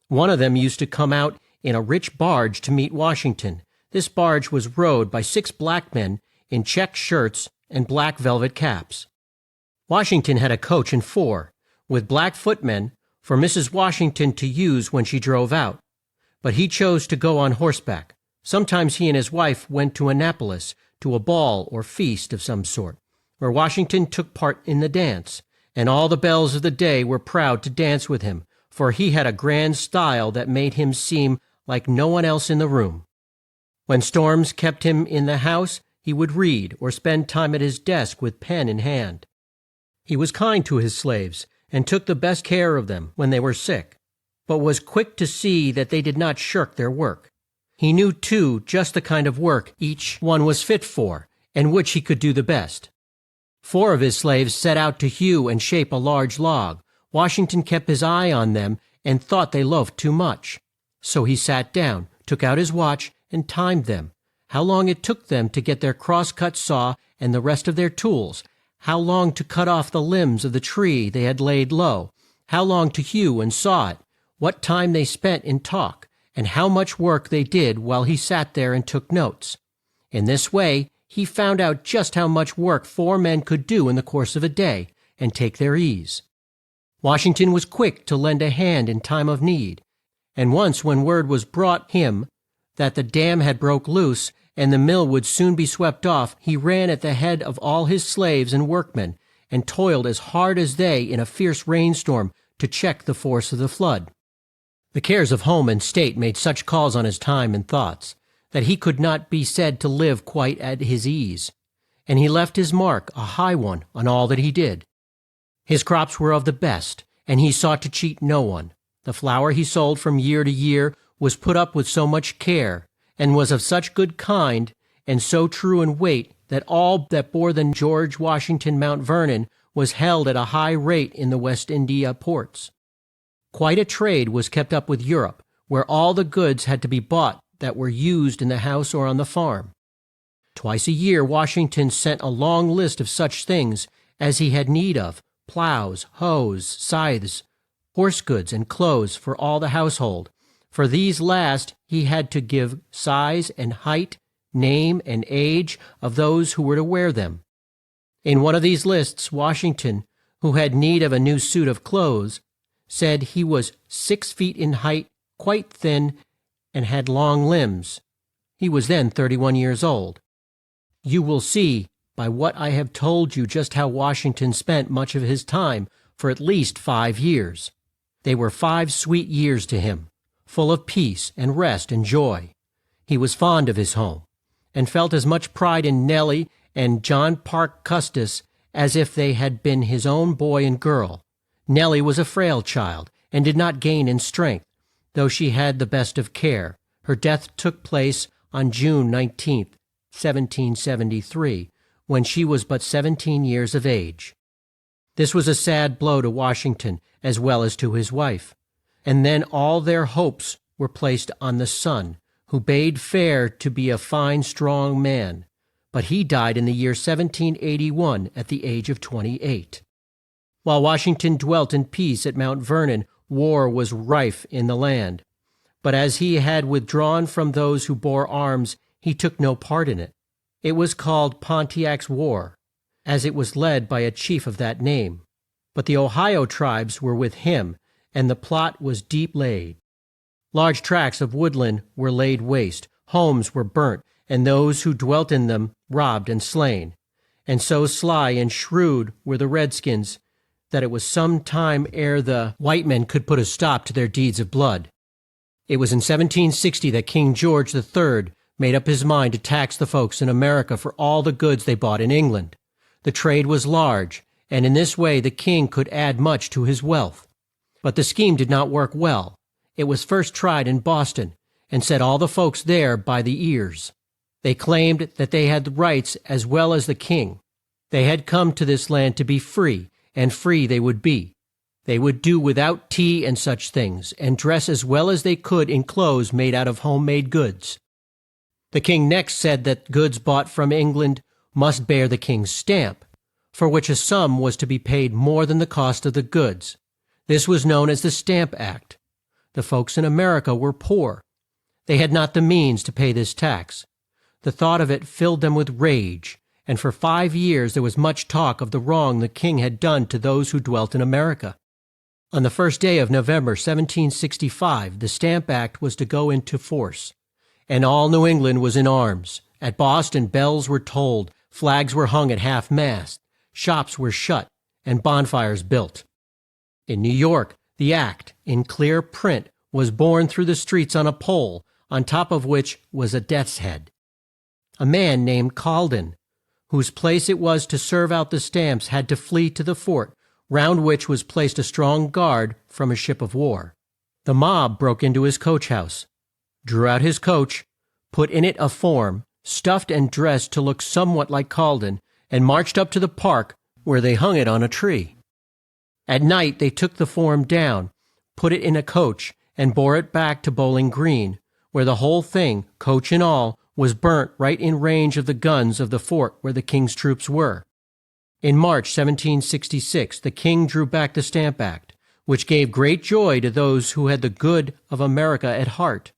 One of them used to come out in a rich barge to meet Washington. This barge was rowed by 6 black men in check shirts and black velvet caps. Washington had a coach and 4, with black footmen, for Mrs. Washington to use when she drove out, but he chose to go on horseback. Sometimes he and his wife went to Annapolis, to a ball or feast of some sort, where Washington took part in the dance, and all the belles of the day were proud to dance with him, for he had a grand style that made him seem like no one else in the room. When storms kept him in the house, he would read or spend time at his desk with pen in hand. He was kind to his slaves, and took the best care of them when they were sick, but was quick to see that they did not shirk their work. He knew, too, just the kind of work each one was fit for, and which he could do the best. 4 of his slaves set out to hew and shape a large log. Washington kept his eye on them and thought they loafed too much. So he sat down, took out his watch, and timed them, how long it took them to get their cross-cut saw and the rest of their tools, how long to cut off the limbs of the tree they had laid low, how long to hew and saw it, what time they spent in talk, and how much work they did while he sat there and took notes. In this way, he found out just how much work 4 men could do in the course of a day, and take their ease. Washington was quick to lend a hand in time of need, and once when word was brought him that the dam had broke loose and the mill would soon be swept off, he ran at the head of all his slaves and workmen, and toiled as hard as they in a fierce rainstorm to check the force of the flood. The cares of home and state made such calls on his time and thoughts, that he could not be said to live quite at his ease, and he left his mark, a high one, on all that he did. His crops were of the best, and he sought to cheat no one. The flour he sold from year to year was put up with so much care, and was of such good kind, and so true in weight, that all that bore the George Washington Mount Vernon was held at a high rate in the West India ports. Quite a trade was kept up with Europe, where all the goods had to be bought that were used in the house or on the farm. Twice a year Washington sent a long list of such things as he had need of: plows, hoes, scythes, horse goods, and clothes for all the household, For these last he had to give size and height, name and age of those who were to wear them. In one of these lists, Washington, who had need of a new suit of clothes, said he was 6 feet in height, quite thin, and had long limbs. He was then 31 years old. You will see by what I have told you just how Washington spent much of his time for at least 5 years. They were 5 sweet years to him, full of peace and rest and joy. He was fond of his home, and felt as much pride in Nellie and John Parke Custis as if they had been his own boy and girl. Nellie was a frail child, and did not gain in strength, though she had the best of care. Her death took place on June 19th, 1773, when she was but 17 years of age. This was a sad blow to Washington as well as to his wife. And then all their hopes were placed on the son, who bade fair to be a fine, strong man. But he died in the year 1781 at the age of 28. While Washington dwelt in peace at Mount Vernon, war was rife in the land. But as he had withdrawn from those who bore arms, he took no part in it. It was called Pontiac's War, as it was led by a chief of that name. But the Ohio tribes were with him, and the plot was deep laid. Large tracts of woodland were laid waste, homes were burnt, and those who dwelt in them robbed and slain. And so sly and shrewd were the redskins that it was some time ere the white men could put a stop to their deeds of blood. It was in 1760 that King George III made up his mind to tax the folks in America for all the goods they bought in England. The trade was large, and in this way the king could add much to his wealth. But the scheme did not work well. It was first tried in Boston, and set all the folks there by the ears. They claimed that they had the rights as well as the king. They had come to this land to be free, and free they would be. They would do without tea and such things, and dress as well as they could in clothes made out of homemade goods. The king next said that goods bought from England must bear the king's stamp, for which a sum was to be paid more than the cost of the goods. This was known as the Stamp Act. The folks in America were poor. They had not the means to pay this tax. The thought of it filled them with rage, and for 5 years there was much talk of the wrong the king had done to those who dwelt in America. On the first day of November 1765, the Stamp Act was to go into force, and all New England was in arms. At Boston, bells were tolled, flags were hung at half-mast, shops were shut, and bonfires built. In New York, the act, in clear print, was borne through the streets on a pole, on top of which was a death's head. A man named Calden, whose place it was to serve out the stamps, had to flee to the fort, round which was placed a strong guard from a ship of war. The mob broke into his coach house, drew out his coach, put in it a form, stuffed and dressed to look somewhat like Calden, and marched up to the park, where they hung it on a tree. At night they took the form down, put it in a coach, and bore it back to Bowling Green, where the whole thing, coach and all, was burnt right in range of the guns of the fort where the king's troops were. In March 1766 the king drew back the Stamp Act, which gave great joy to those who had the good of America at heart,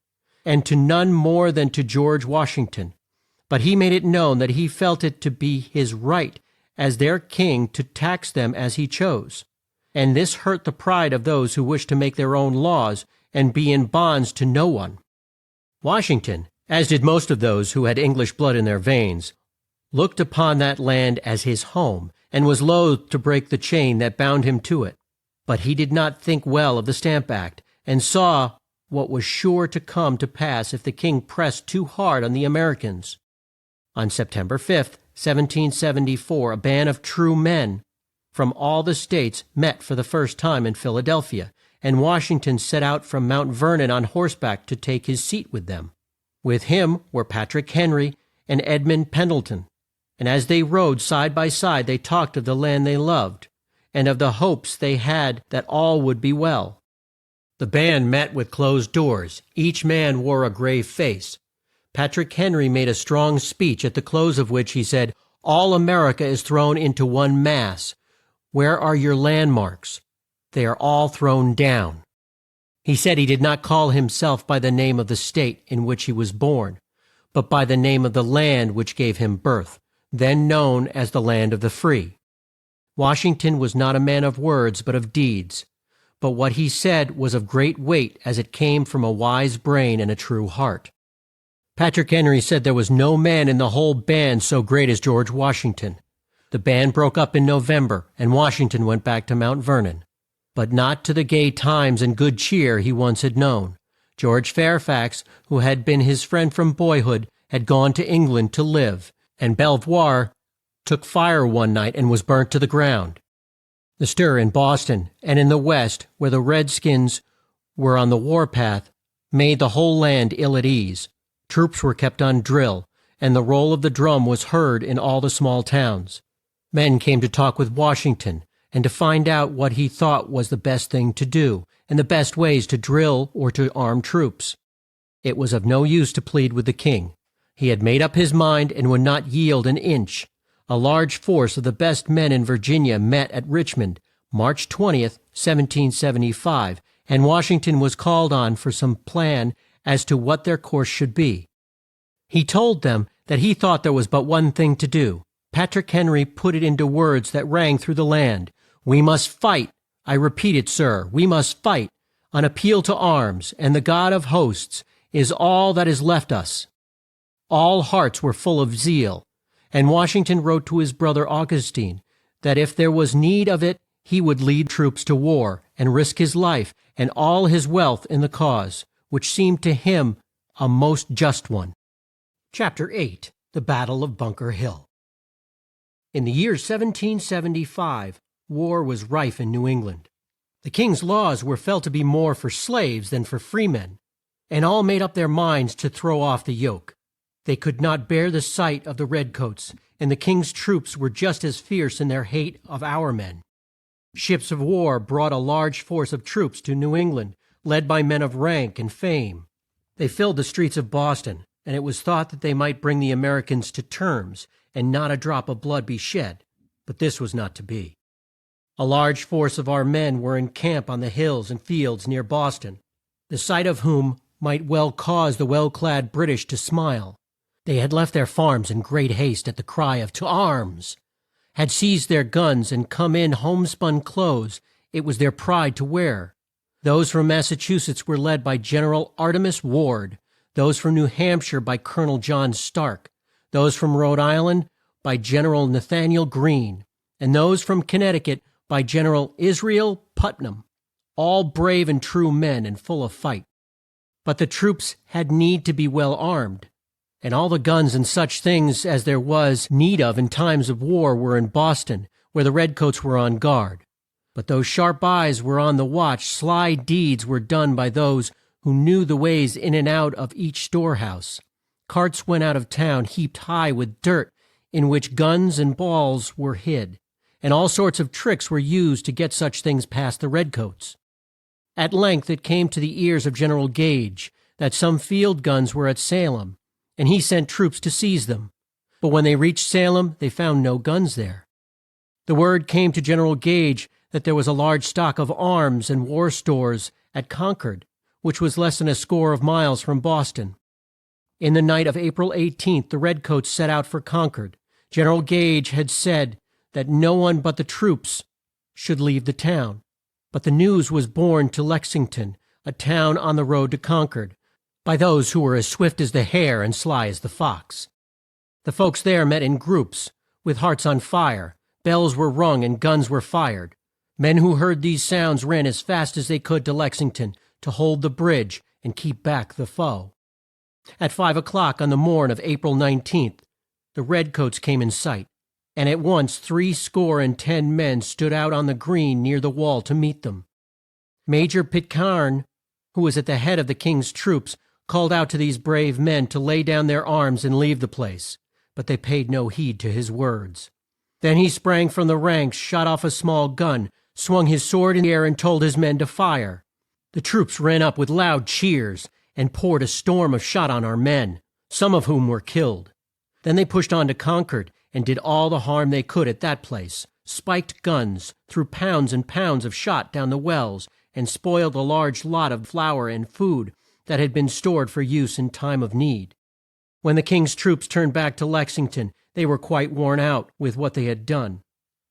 and to none more than to George Washington. But he made it known that he felt it to be his right as their king to tax them as he chose. And this hurt the pride of those who wished to make their own laws and be in bonds to no one. Washington, as did most of those who had English blood in their veins, looked upon that land as his home, and was loath to break the chain that bound him to it. But he did not think well of the Stamp Act, and saw what was sure to come to pass if the king pressed too hard on the Americans. On September 5th, 1774, a band of true men from all the states met for the first time in Philadelphia, and Washington set out from Mount Vernon on horseback to take his seat with them. With him were Patrick Henry and Edmund Pendleton, and as they rode side by side they talked of the land they loved, and of the hopes they had that all would be well. The band met with closed doors. Each man wore a grave face. Patrick Henry made a strong speech, at the close of which he said, "All America is thrown into one mass. Where are your landmarks? They are all thrown down." He said he did not call himself by the name of the state in which he was born, but by the name of the land which gave him birth, then known as the land of the free. Washington was not a man of words, but of deeds. But what he said was of great weight, as it came from a wise brain and a true heart. Patrick Henry said there was no man in the whole band so great as George Washington. The band broke up in November, and Washington went back to Mount Vernon, but not to the gay times and good cheer he once had known. George Fairfax, who had been his friend from boyhood, had gone to England to live, and Belvoir took fire one night and was burnt to the ground. The stir in Boston and in the West, where the Redskins were on the warpath, made the whole land ill at ease. Troops were kept on drill, and the roll of the drum was heard in all the small towns. Men came to talk with Washington, and to find out what he thought was the best thing to do, and the best ways to drill or to arm troops. It was of no use to plead with the king. He had made up his mind and would not yield an inch. A large force of the best men in Virginia met at Richmond, March 20th, 1775, and Washington was called on for some plan as to what their course should be. He told them that he thought there was but one thing to do. Patrick Henry put it into words that rang through the land. "We must fight. I repeat it, sir, we must fight. An appeal to arms, and the God of hosts is all that is left us." All hearts were full of zeal, and Washington wrote to his brother Augustine that if there was need of it, he would lead troops to war and risk his life and all his wealth in the cause, which seemed to him a most just one. Chapter 8. The Battle of Bunker Hill. In the year 1775, war was rife in New England. The king's laws were felt to be more for slaves than for freemen, and all made up their minds to throw off the yoke. They could not bear the sight of the redcoats, and the king's troops were just as fierce in their hate of our men. Ships of war brought a large force of troops to New England, led by men of rank and fame. They filled the streets of Boston, and it was thought that they might bring the Americans to terms, and not a drop of blood be shed. But this was not to be. A large force of our men were in camp on the hills and fields near Boston, the sight of whom might well cause the well-clad British to smile. They had left their farms in great haste at the cry of "To arms!" had seized their guns and come in homespun clothes it was their pride to wear. Those from Massachusetts were led by General Artemas Ward, those from New Hampshire by Colonel John Stark, those from Rhode Island by General Nathaniel Greene, and those from Connecticut by General Israel Putnam, all brave and true men and full of fight. But the troops had need to be well armed, and all the guns and such things as there was need of in times of war were in Boston, where the redcoats were on guard. But though sharp eyes were on the watch, sly deeds were done by those who knew the ways in and out of each storehouse. Carts went out of town heaped high with dirt, in which guns and balls were hid, and all sorts of tricks were used to get such things past the redcoats. At length it came to the ears of General Gage that some field guns were at Salem, and he sent troops to seize them. But when they reached Salem, they found no guns there. The word came to General Gage that there was a large stock of arms and war stores at Concord, which was less than a score of miles from Boston. In the night of April 18th, the redcoats set out for Concord. General Gage had said that no one but the troops should leave the town. But the news was borne to Lexington, a town on the road to Concord, by those who were as swift as the hare and sly as the fox. The folks there met in groups, with hearts on fire. Bells were rung and guns were fired. Men who heard these sounds ran as fast as they could to Lexington to hold the bridge and keep back the foe. At 5 o'clock on the morn of April 19th, the redcoats came in sight, and at once 70 men stood out on the green near the wall to meet them. Major Pitcairn, who was at the head of the king's troops, called out to these brave men to lay down their arms and leave the place, but they paid no heed to his words. Then he sprang from the ranks, shot off a small gun, swung his sword in the air, and told his men to fire. The troops ran up with loud cheers and poured a storm of shot on our men, some of whom were killed. Then they pushed on to Concord and did all the harm they could at that place, spiked guns, threw pounds and pounds of shot down the wells, and spoiled a large lot of flour and food that had been stored for use in time of need. When the King's troops turned back to Lexington, they were quite worn out with what they had done,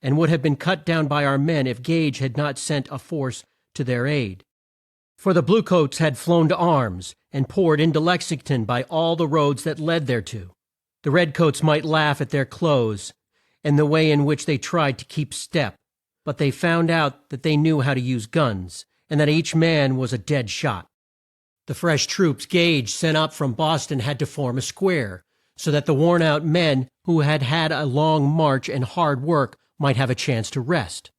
and would have been cut down by our men if Gage had not sent a force to their aid. For the Bluecoats had flown to arms and poured into Lexington by all the roads that led thereto. The Redcoats might laugh at their clothes and the way in which they tried to keep step, but they found out that they knew how to use guns, and that each man was a dead shot. The fresh troops Gage sent up from Boston had to form a square, so that the worn-out men who had had a long march and hard work might have a chance to rest.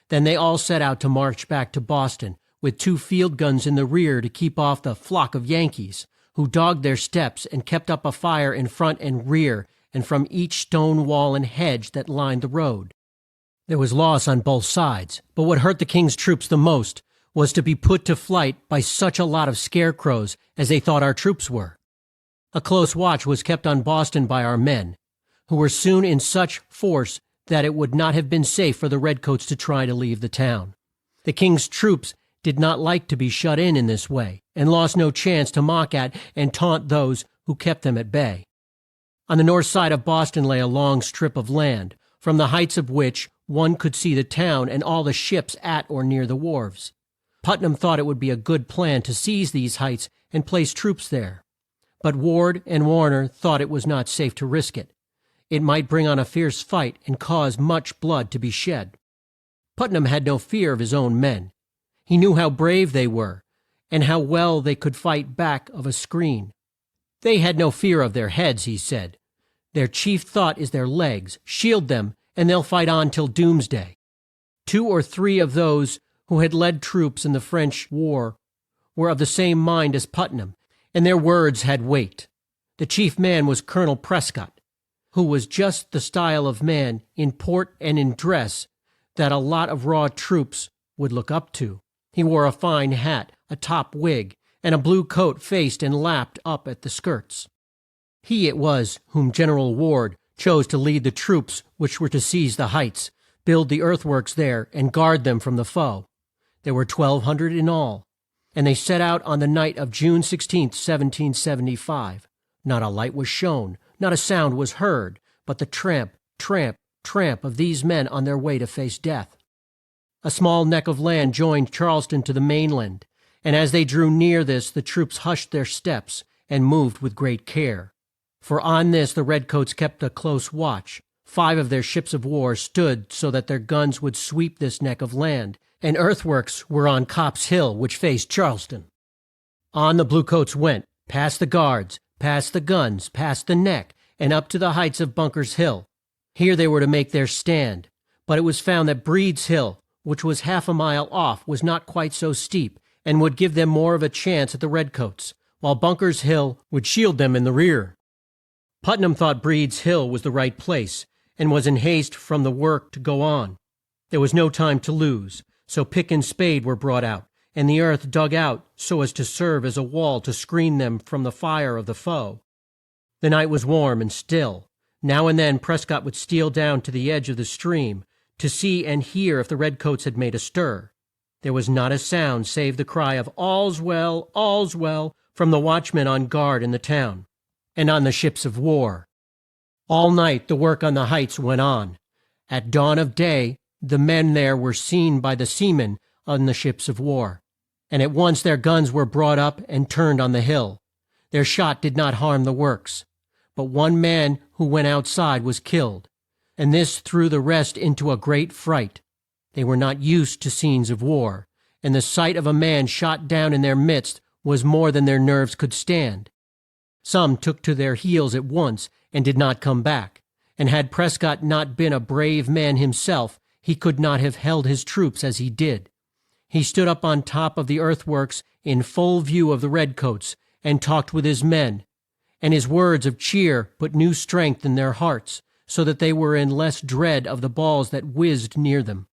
Then they all set out to march back to Boston, with 2 field guns in the rear to keep off the flock of Yankees, who dogged their steps and kept up a fire in front and rear and from each stone wall and hedge that lined the road. There was loss on both sides, but what hurt the King's troops the most was to be put to flight by such a lot of scarecrows as they thought our troops were. A close watch was kept on Boston by our men, who were soon in such force that it would not have been safe for the Redcoats to try to leave the town. The King's troops did not like to be shut in this way, and lost no chance to mock at and taunt those who kept them at bay. On the north side of Boston lay a long strip of land, from the heights of which one could see the town and all the ships at or near the wharves. Putnam thought it would be a good plan to seize these heights and place troops there, but Ward and Warner thought it was not safe to risk it. It might bring on a fierce fight and cause much blood to be shed. Putnam had no fear of his own men. He knew how brave they were, and how well they could fight back of a screen. They had no fear of their heads, he said. Their chief thought is their legs. Shield them, and they'll fight on till doomsday. 2 or 3 of those who had led troops in the French war were of the same mind as Putnam, and their words had weight. The chief man was Colonel Prescott, who was just the style of man in port and in dress that a lot of raw troops would look up to. He wore a fine hat, a top wig, and a blue coat faced and lapped up at the skirts. He it was whom General Ward chose to lead the troops which were to seize the heights, build the earthworks there, and guard them from the foe. There were 1,200 in all, and they set out on the night of June 16, 1775. Not a light was shown, not a sound was heard, but the tramp, tramp, tramp of these men on their way to face death. A small neck of land joined Charleston to the mainland, and as they drew near this the troops hushed their steps and moved with great care. For on this the Redcoats kept a close watch. 5 of their ships of war stood so that their guns would sweep this neck of land, and earthworks were on Copp's Hill, which faced Charleston. On the Bluecoats went, past the guards, past the guns, past the neck, and up to the heights of Bunker's Hill. Here they were to make their stand, but it was found that Breed's Hill, which was half a mile off, was not quite so steep, and would give them more of a chance at the Redcoats, while Bunker's Hill would shield them in the rear. Putnam thought Breed's Hill was the right place, and was in haste from the work to go on. There was no time to lose, so pick and spade were brought out, and the earth dug out so as to serve as a wall to screen them from the fire of the foe. The night was warm and still. Now and then Prescott would steal down to the edge of the stream to see and hear if the Redcoats had made a stir. There was not a sound save the cry of all's well, from the watchmen on guard in the town and on the ships of war. All night the work on the heights went on. At dawn of day the men there were seen by the seamen on the ships of war, and at once their guns were brought up and turned on the hill. Their shot did not harm the works, but one man who went outside was killed, and this threw the rest into a great fright. They were not used to scenes of war, and the sight of a man shot down in their midst was more than their nerves could stand. Some took to their heels at once and did not come back, and had Prescott not been a brave man himself, he could not have held his troops as he did. He stood up on top of the earthworks in full view of the Redcoats, and talked with his men, and his words of cheer put new strength in their hearts, so that they were in less dread of the balls that whizzed near them.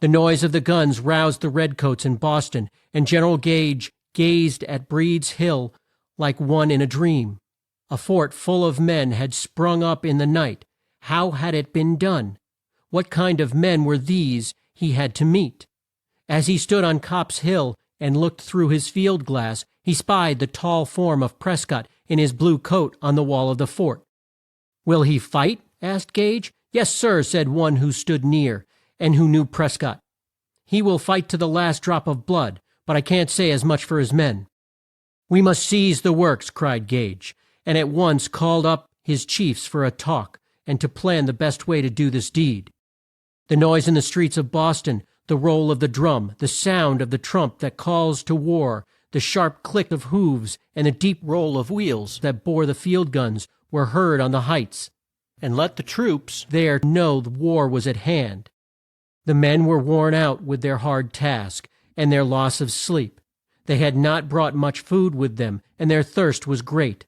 The noise of the guns roused the Redcoats in Boston, and General Gage gazed at Breed's Hill like one in a dream. A fort full of men had sprung up in the night. How had it been done? What kind of men were these he had to meet? As he stood on Copp's Hill and looked through his field glass, he spied the tall form of Prescott in his blue coat on the wall of the fort. "Will he fight?" asked Gage. "Yes, sir," said one who stood near, and who knew Prescott. "He will fight to the last drop of blood, but I can't say as much for his men." "We must seize the works," cried Gage, and at once called up his chiefs for a talk, and to plan the best way to do this deed. The noise in the streets of Boston, the roll of the drum, the sound of the trump that calls to war, the sharp click of hoofs, and the deep roll of wheels that bore the field guns were heard on the heights, and let the troops there know the war was at hand. The men were worn out with their hard task, and their loss of sleep. They had not brought much food with them, and their thirst was great.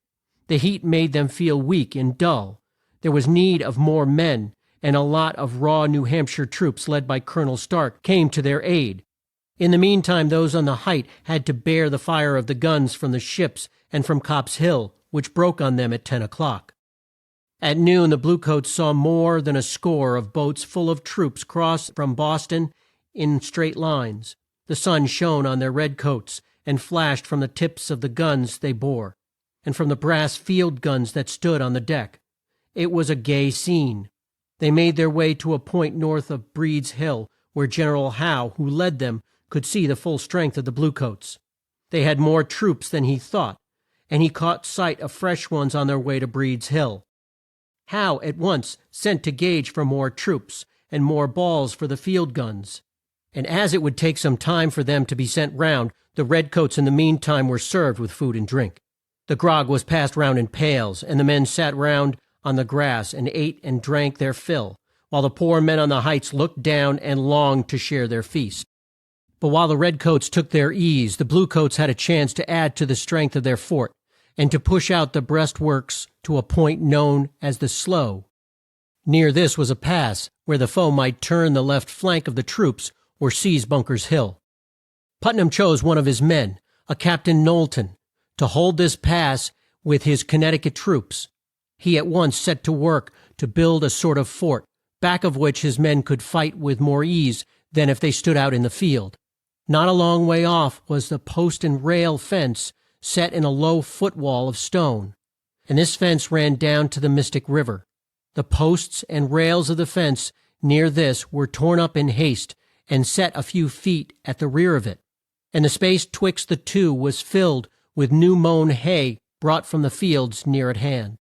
The heat made them feel weak and dull. There was need of more men, and a lot of raw New Hampshire troops led by Colonel Stark came to their aid. In the meantime those on the height had to bear the fire of the guns from the ships and from Copp's Hill, which broke on them at 10 o'clock. At noon the Bluecoats saw more than a score of boats full of troops cross from Boston in straight lines. The sun shone on their red coats, and flashed from the tips of the guns they bore, and from the brass field guns that stood on the deck. It was a gay scene. They made their way to a point north of Breed's Hill, where General Howe, who led them, could see the full strength of the Bluecoats. They had more troops than he thought, and he caught sight of fresh ones on their way to Breed's Hill. Howe at once sent to Gage for more troops, and more balls for the field guns. And as it would take some time for them to be sent round, the redcoats in the meantime were served with food and drink. The grog was passed round in pails, and the men sat round on the grass and ate and drank their fill, while the poor men on the heights looked down and longed to share their feast. But while the redcoats took their ease, the bluecoats had a chance to add to the strength of their fort, and to push out the breastworks to a point known as the Slough. Near this was a pass where the foe might turn the left flank of the troops or seize Bunker's Hill. Putnam chose one of his men, a Captain Knowlton, to hold this pass with his Connecticut troops. He at once set to work to build a sort of fort, back of which his men could fight with more ease than if they stood out in the field. Not a long way off was the post and rail fence set in a low footwall of stone, and this fence ran down to the Mystic River. The posts and rails of the fence near this were torn up in haste and set a few feet at the rear of it, and the space twixt the two was filled with new mown hay brought from the fields near at hand.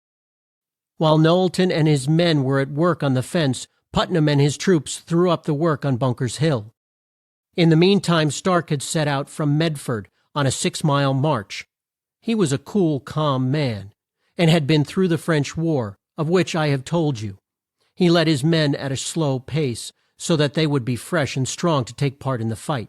While Knowlton and his men were at work on the fence, Putnam and his troops threw up the work on Bunker's Hill. In the meantime Stark had set out from Medford on a 6-mile march. He was a cool, calm man, and had been through the French War, of which I have told you. He led his men at a slow pace, so that they would be fresh and strong to take part in the fight.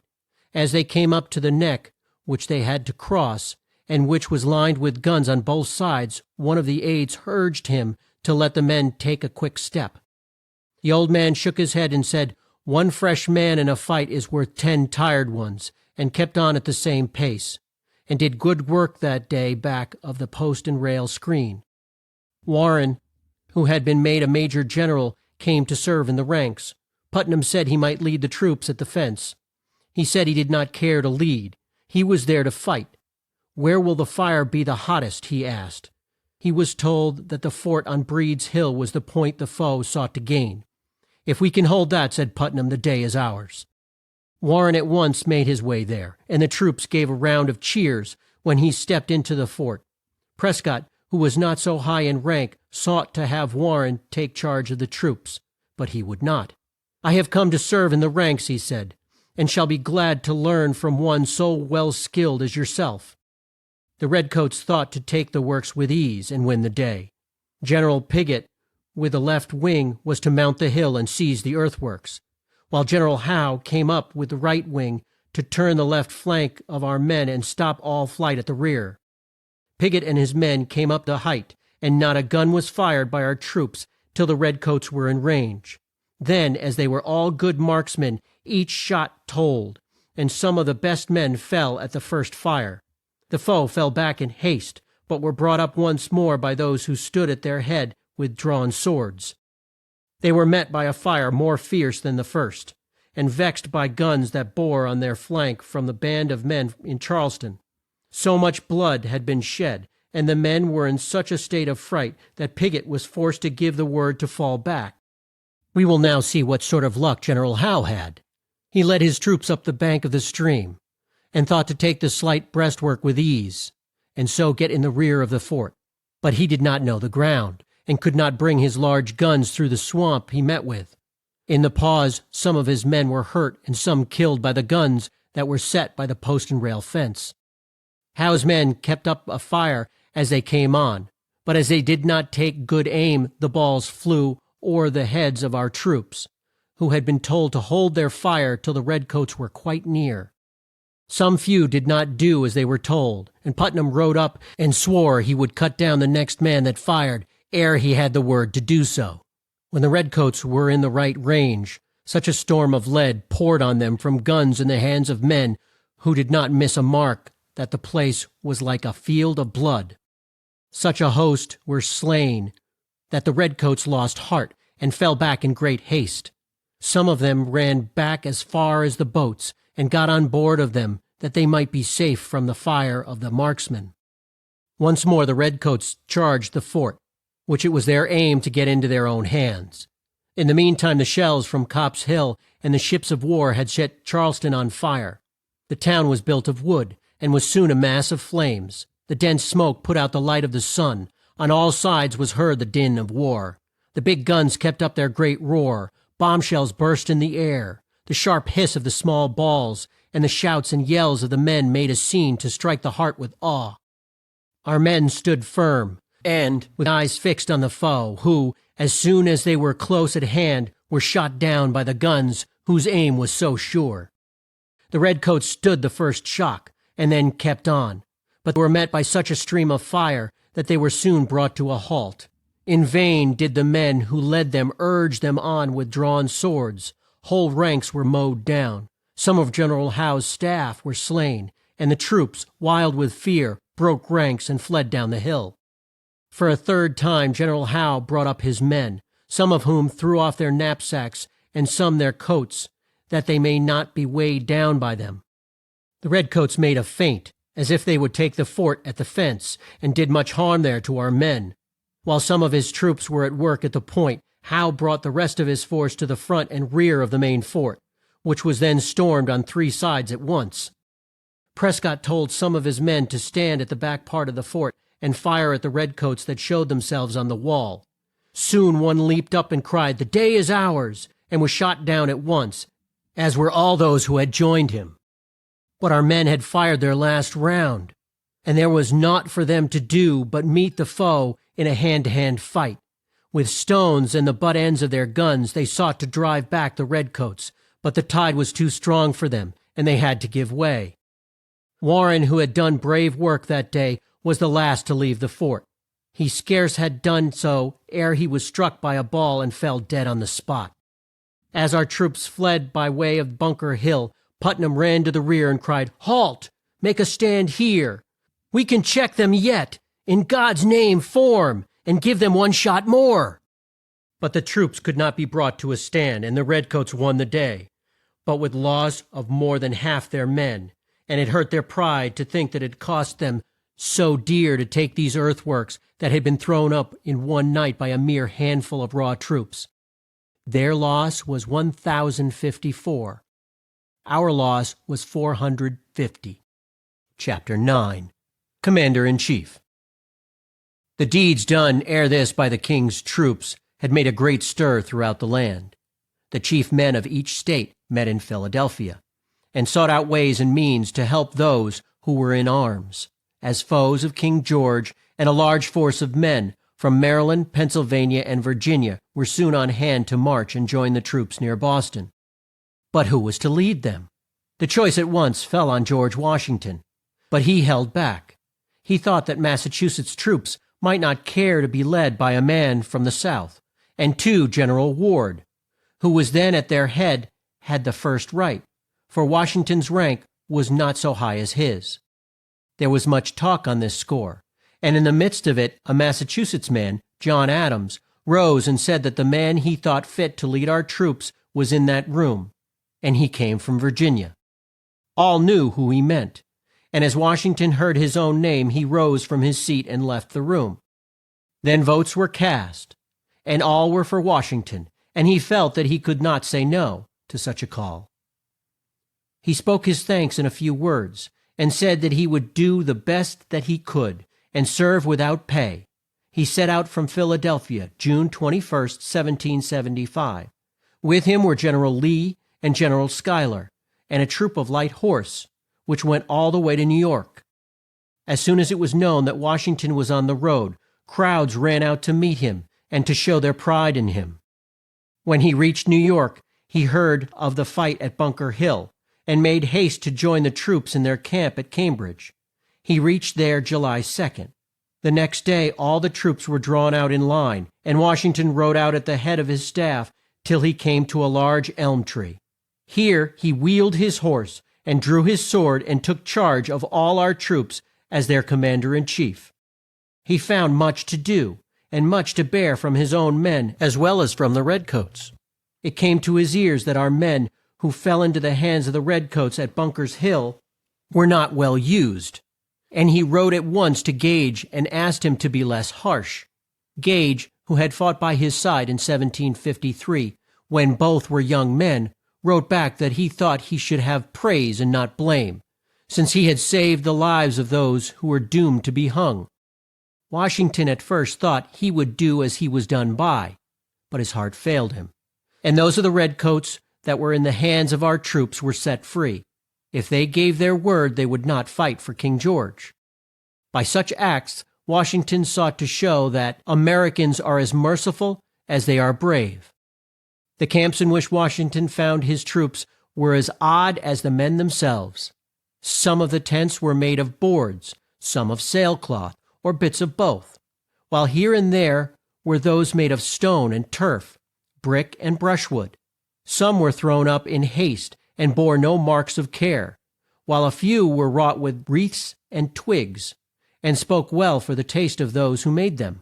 As they came up to the neck, which they had to cross, and which was lined with guns on both sides, one of the aides urged him to let the men take a quick step. The old man shook his head and said, "One fresh man in a fight is worth 10 tired ones," and kept on at the same pace, and did good work that day back of the post and rail screen. Warren, who had been made a major general, came to serve in the ranks. Putnam said he might lead the troops at the fence. He said he did not care to lead. He was there to fight. Where will the fire be the hottest? He asked. He was told that the fort on Breed's Hill was the point the foe sought to gain. "If we can hold that," said Putnam, "the day is ours." Warren at once made his way there, and the troops gave a round of cheers when he stepped into the fort. Prescott, who was not so high in rank, sought to have Warren take charge of the troops, but he would not. "I have come to serve in the ranks," he said, "and shall be glad to learn from one so well skilled as yourself." The redcoats thought to take the works with ease and win the day. General Piggott, with the left wing, was to mount the hill and seize the earthworks, while General Howe came up with the right wing to turn the left flank of our men and stop all flight at the rear. Piggott and his men came up the height, and not a gun was fired by our troops till the redcoats were in range. Then, as they were all good marksmen, each shot told, and some of the best men fell at the first fire. The foe fell back in haste, but were brought up once more by those who stood at their head with drawn swords. They were met by a fire more fierce than the first, and vexed by guns that bore on their flank from the band of men in Charleston. So much blood had been shed, and the men were in such a state of fright that Pickett was forced to give the word to fall back. We will now see what sort of luck General Howe had. He led his troops up the bank of the stream, and thought to take the slight breastwork with ease, and so get in the rear of the fort. But he did not know the ground, and could not bring his large guns through the swamp he met with. In the pause, some of his men were hurt and some killed by the guns that were set by the post and rail fence. Howe's men kept up a fire as they came on, but as they did not take good aim, the balls flew o'er the heads of our troops, who had been told to hold their fire till the redcoats were quite near. Some few did not do as they were told, and Putnam rode up and swore he would cut down the next man that fired ere he had the word to do so. When the redcoats were in the right range, such a storm of lead poured on them from guns in the hands of men who did not miss a mark that the place was like a field of blood. Such a host were slain that the redcoats lost heart and fell back in great haste. Some of them ran back as far as the boats and got on board of them that they might be safe from the fire of the marksmen. Once more the redcoats charged the fort, which it was their aim to get into their own hands. In the meantime the shells from Copp's Hill and the ships of war had set Charleston on fire. The town was built of wood, and was soon a mass of flames. The dense smoke put out the light of the sun. On all sides was heard the din of war. The big guns kept up their great roar. Bombshells burst in the air. The sharp hiss of the small balls and the shouts and yells of the men made a scene to strike the heart with awe. Our men stood firm, and with eyes fixed on the foe, who, as soon as they were close at hand, were shot down by the guns whose aim was so sure. The redcoats stood the first shock, and then kept on, but were met by such a stream of fire that they were soon brought to a halt. In vain did the men who led them urge them on with drawn swords. Whole ranks were mowed down. Some of General Howe's staff were slain, and the troops, wild with fear, broke ranks and fled down the hill. For a third time General Howe brought up his men, some of whom threw off their knapsacks and some their coats, that they may not be weighed down by them. The redcoats made a feint, as if they would take the fort at the fence, and did much harm there to our men. While some of his troops were at work at the point, Howe brought the rest of his force to the front and rear of the main fort, which was then stormed on three sides at once. Prescott told some of his men to stand at the back part of the fort and fire at the redcoats that showed themselves on the wall. Soon one leaped up and cried, "The day is ours," and was shot down at once, as were all those who had joined him. But our men had fired their last round, and there was naught for them to do but meet the foe in a hand-to-hand fight. With stones and the butt ends of their guns they sought to drive back the redcoats, but the tide was too strong for them, and they had to give way. Warren, who had done brave work that day, was the last to leave the fort. He scarce had done so ere he was struck by a ball and fell dead on the spot. As our troops fled by way of Bunker Hill, Putnam ran to the rear and cried, "Halt! Make a stand here! We can check them yet! In God's name, form, and give them one shot more!" But the troops could not be brought to a stand, and the redcoats won the day, but with loss of more than half their men, and it hurt their pride to think that it cost them so dear to take these earthworks that had been thrown up in one night by a mere handful of raw troops. Their loss was 1,054. Our loss was 450. Chapter 9. Commander-in-Chief. The deeds done ere this by the King's troops had made a great stir throughout the land. The chief men of each state met in Philadelphia, and sought out ways and means to help those who were in arms, as foes of King George, and a large force of men from Maryland, Pennsylvania, and Virginia were soon on hand to march and join the troops near Boston. But who was to lead them? The choice at once fell on George Washington, but he held back. He thought that Massachusetts troops might not care to be led by a man from the South, and General Ward, who was then at their head, had the first right, for Washington's rank was not so high as his. There was much talk on this score, and in the midst of it a Massachusetts man, John Adams, rose and said that the man he thought fit to lead our troops was in that room, and he came from Virginia. All knew who he meant, and as Washington heard his own name, he rose from his seat and left the room. Then votes were cast, and all were for Washington, and he felt that he could not say no to such a call. He spoke his thanks in a few words, and said that he would do the best that he could, and serve without pay. He set out from Philadelphia, June 21st, 1775. With him were General Lee and General Schuyler, and a troop of light horse, which went all the way to New York. As soon as it was known that Washington was on the road, crowds ran out to meet him and to show their pride in him. When he reached New York, he heard of the fight at Bunker Hill, and made haste to join the troops in their camp at Cambridge. He reached there July 2nd. The next day all the troops were drawn out in line, and Washington rode out at the head of his staff till he came to a large elm tree. Here he wheeled his horse, and drew his sword, and took charge of all our troops as their commander-in-chief. He found much to do, and much to bear from his own men as well as from the redcoats. It came to his ears that our men who fell into the hands of the redcoats at Bunker's Hill were not well used, and he wrote at once to Gage and asked him to be less harsh. Gage, who had fought by his side in 1753, when both were young men, wrote back that he thought he should have praise and not blame, since he had saved the lives of those who were doomed to be hung. Washington at first thought he would do as he was done by, but his heart failed him, and those of the redcoats that were in the hands of our troops were set free. If they gave their word, they would not fight for King George. By such acts, Washington sought to show that Americans are as merciful as they are brave. The camps in which Washington found his troops were as odd as the men themselves. Some of the tents were made of boards, some of sailcloth, or bits of both, while here and there were those made of stone and turf, brick and brushwood. Some were thrown up in haste and bore no marks of care, while a few were wrought with wreaths and twigs, and spoke well for the taste of those who made them.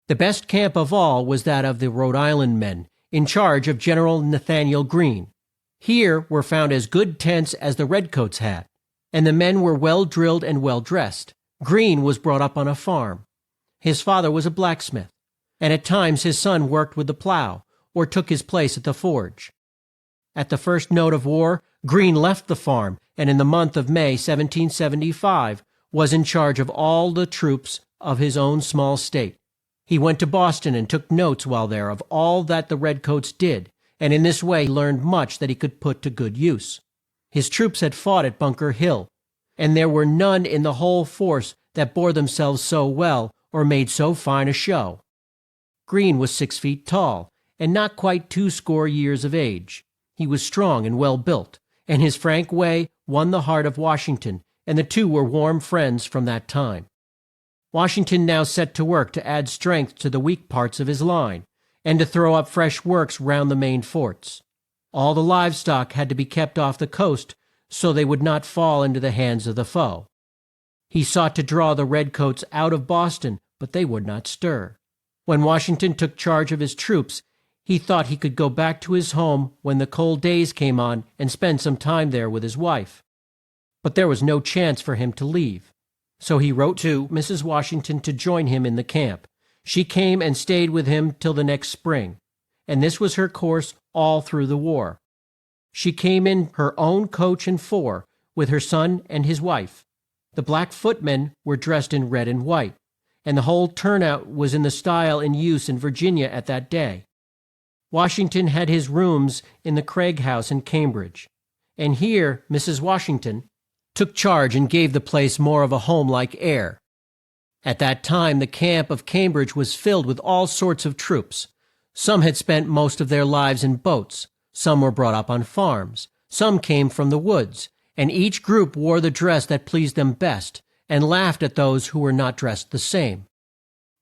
The best camp of all was that of the Rhode Island men, in charge of General Nathaniel Greene. Here were found as good tents as the redcoats had, and the men were well drilled and well dressed. Greene was brought up on a farm. His father was a blacksmith, and at times his son worked with the plow, or took his place at the forge. At the first note of war, Greene left the farm, and in the month of May, 1775, was in charge of all the troops of his own small state. He went to Boston and took notes while there of all that the redcoats did, and in this way learned much that he could put to good use. His troops had fought at Bunker Hill, and there were none in the whole force that bore themselves so well or made so fine a show. Greene was 6 feet tall, and not quite 20 years of age. He was strong and well built, and his frank way won the heart of Washington, and the two were warm friends from that time. Washington now set to work to add strength to the weak parts of his line, and to throw up fresh works round the main forts. All the livestock had to be kept off the coast so they would not fall into the hands of the foe. He sought to draw the redcoats out of Boston, but they would not stir. When Washington took charge of his troops, he thought he could go back to his home when the cold days came on and spend some time there with his wife. But there was no chance for him to leave. So he wrote to Mrs. Washington to join him in the camp. She came and stayed with him till the next spring, and this was her course all through the war. She came in her own coach and four, with her son and his wife. The black footmen were dressed in red and white, and the whole turnout was in the style in use in Virginia at that day. Washington had his rooms in the Craig House in Cambridge, and here Mrs. Washington took charge and gave the place more of a home-like air. At that time the camp of Cambridge was filled with all sorts of troops. Some had spent most of their lives in boats, some were brought up on farms, some came from the woods, and each group wore the dress that pleased them best, and laughed at those who were not dressed the same.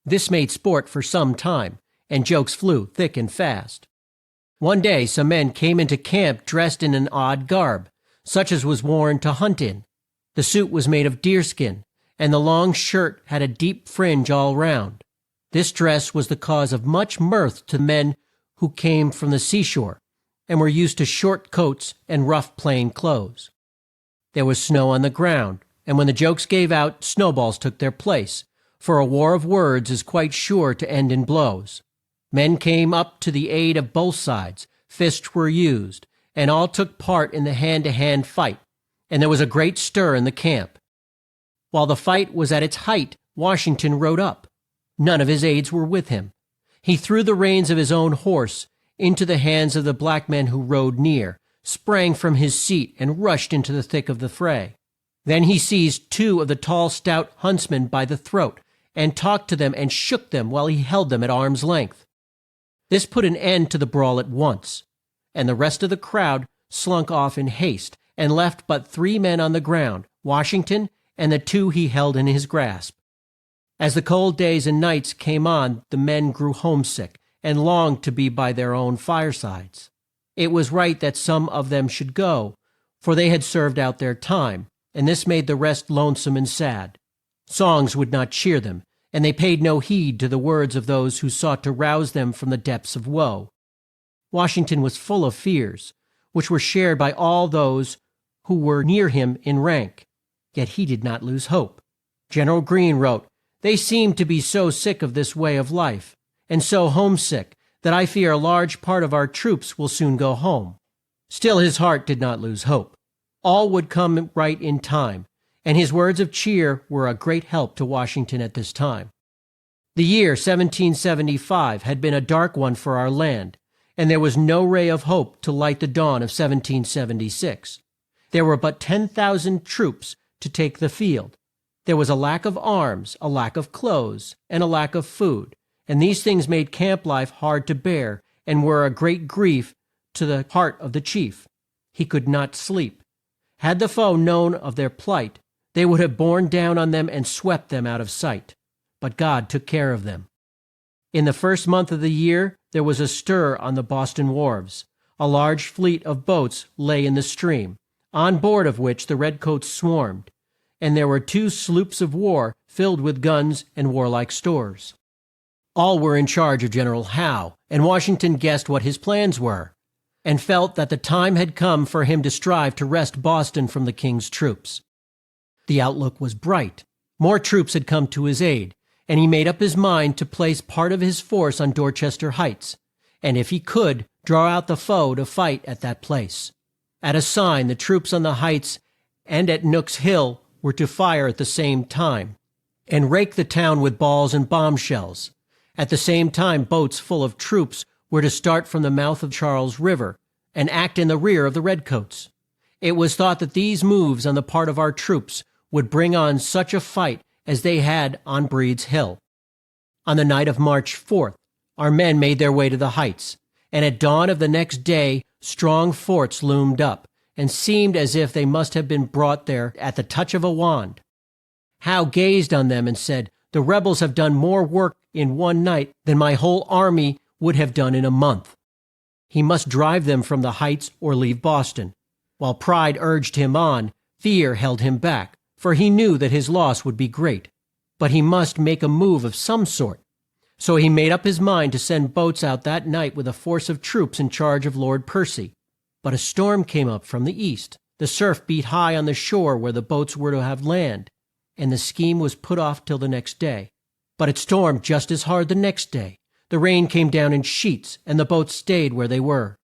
This made sport for some time, and jokes flew thick and fast. One day some men came into camp dressed in an odd garb, such as was worn to hunt in. The suit was made of deerskin, and the long shirt had a deep fringe all round. This dress was the cause of much mirth to men who came from the seashore and were used to short coats and rough plain clothes. There was snow on the ground, and when the jokes gave out, snowballs took their place, for a war of words is quite sure to end in blows. Men came up to the aid of both sides, fists were used, and all took part in the hand-to-hand fight, and there was a great stir in the camp. While the fight was at its height, Washington rode up. None of his aides were with him. He threw the reins of his own horse into the hands of the black men who rode near, sprang from his seat, and rushed into the thick of the fray. Then he seized two of the tall, stout huntsmen by the throat, and talked to them and shook them while he held them at arm's length. This put an end to the brawl at once, and the rest of the crowd slunk off in haste, and left but 3 men on the ground, Washington and the 2 he held in his grasp. As the cold days and nights came on, the men grew homesick, and longed to be by their own firesides. It was right that some of them should go, for they had served out their time, and this made the rest lonesome and sad. Songs would not cheer them, and they paid no heed to the words of those who sought to rouse them from the depths of woe. Washington was full of fears, which were shared by all those who were near him in rank, yet he did not lose hope. General Greene wrote, "They seem to be so sick of this way of life, and so homesick, that I fear a large part of our troops will soon go home." Still his heart did not lose hope. All would come right in time, and his words of cheer were a great help to Washington at this time. The year 1775 had been a dark one for our land, and there was no ray of hope to light the dawn of 1776. There were but 10,000 troops to take the field. There was a lack of arms, a lack of clothes, and a lack of food, and these things made camp life hard to bear, and were a great grief to the heart of the chief. He could not sleep. Had the foe known of their plight, they would have borne down on them and swept them out of sight. But God took care of them. In the first month of the year, there was a stir on the Boston wharves. A large fleet of boats lay in the stream, on board of which the redcoats swarmed, and there were 2 sloops of war filled with guns and warlike stores. All were in charge of General Howe, and Washington guessed what his plans were, and felt that the time had come for him to strive to wrest Boston from the king's troops. The outlook was bright. More troops had come to his aid, and he made up his mind to place part of his force on Dorchester Heights, and if he could, draw out the foe to fight at that place. At a sign, the troops on the heights and at Nook's Hill were to fire at the same time, and rake the town with balls and bombshells. At the same time, boats full of troops were to start from the mouth of Charles River, and act in the rear of the redcoats. It was thought that these moves on the part of our troops would bring on such a fight as they had on Breed's Hill. On the night of March 4th, our men made their way to the heights, and at dawn of the next day strong forts loomed up, and seemed as if they must have been brought there at the touch of a wand. Howe gazed on them and said, "The rebels have done more work in one night than my whole army would have done in a month." He must drive them from the heights or leave Boston. While pride urged him on, fear held him back, for he knew that his loss would be great. But he must make a move of some sort. So he made up his mind to send boats out that night with a force of troops in charge of Lord Percy. But a storm came up from the east. The surf beat high on the shore where the boats were to have land, and the scheme was put off till the next day. But it stormed just as hard the next day. The rain came down in sheets, and the boats stayed where they were.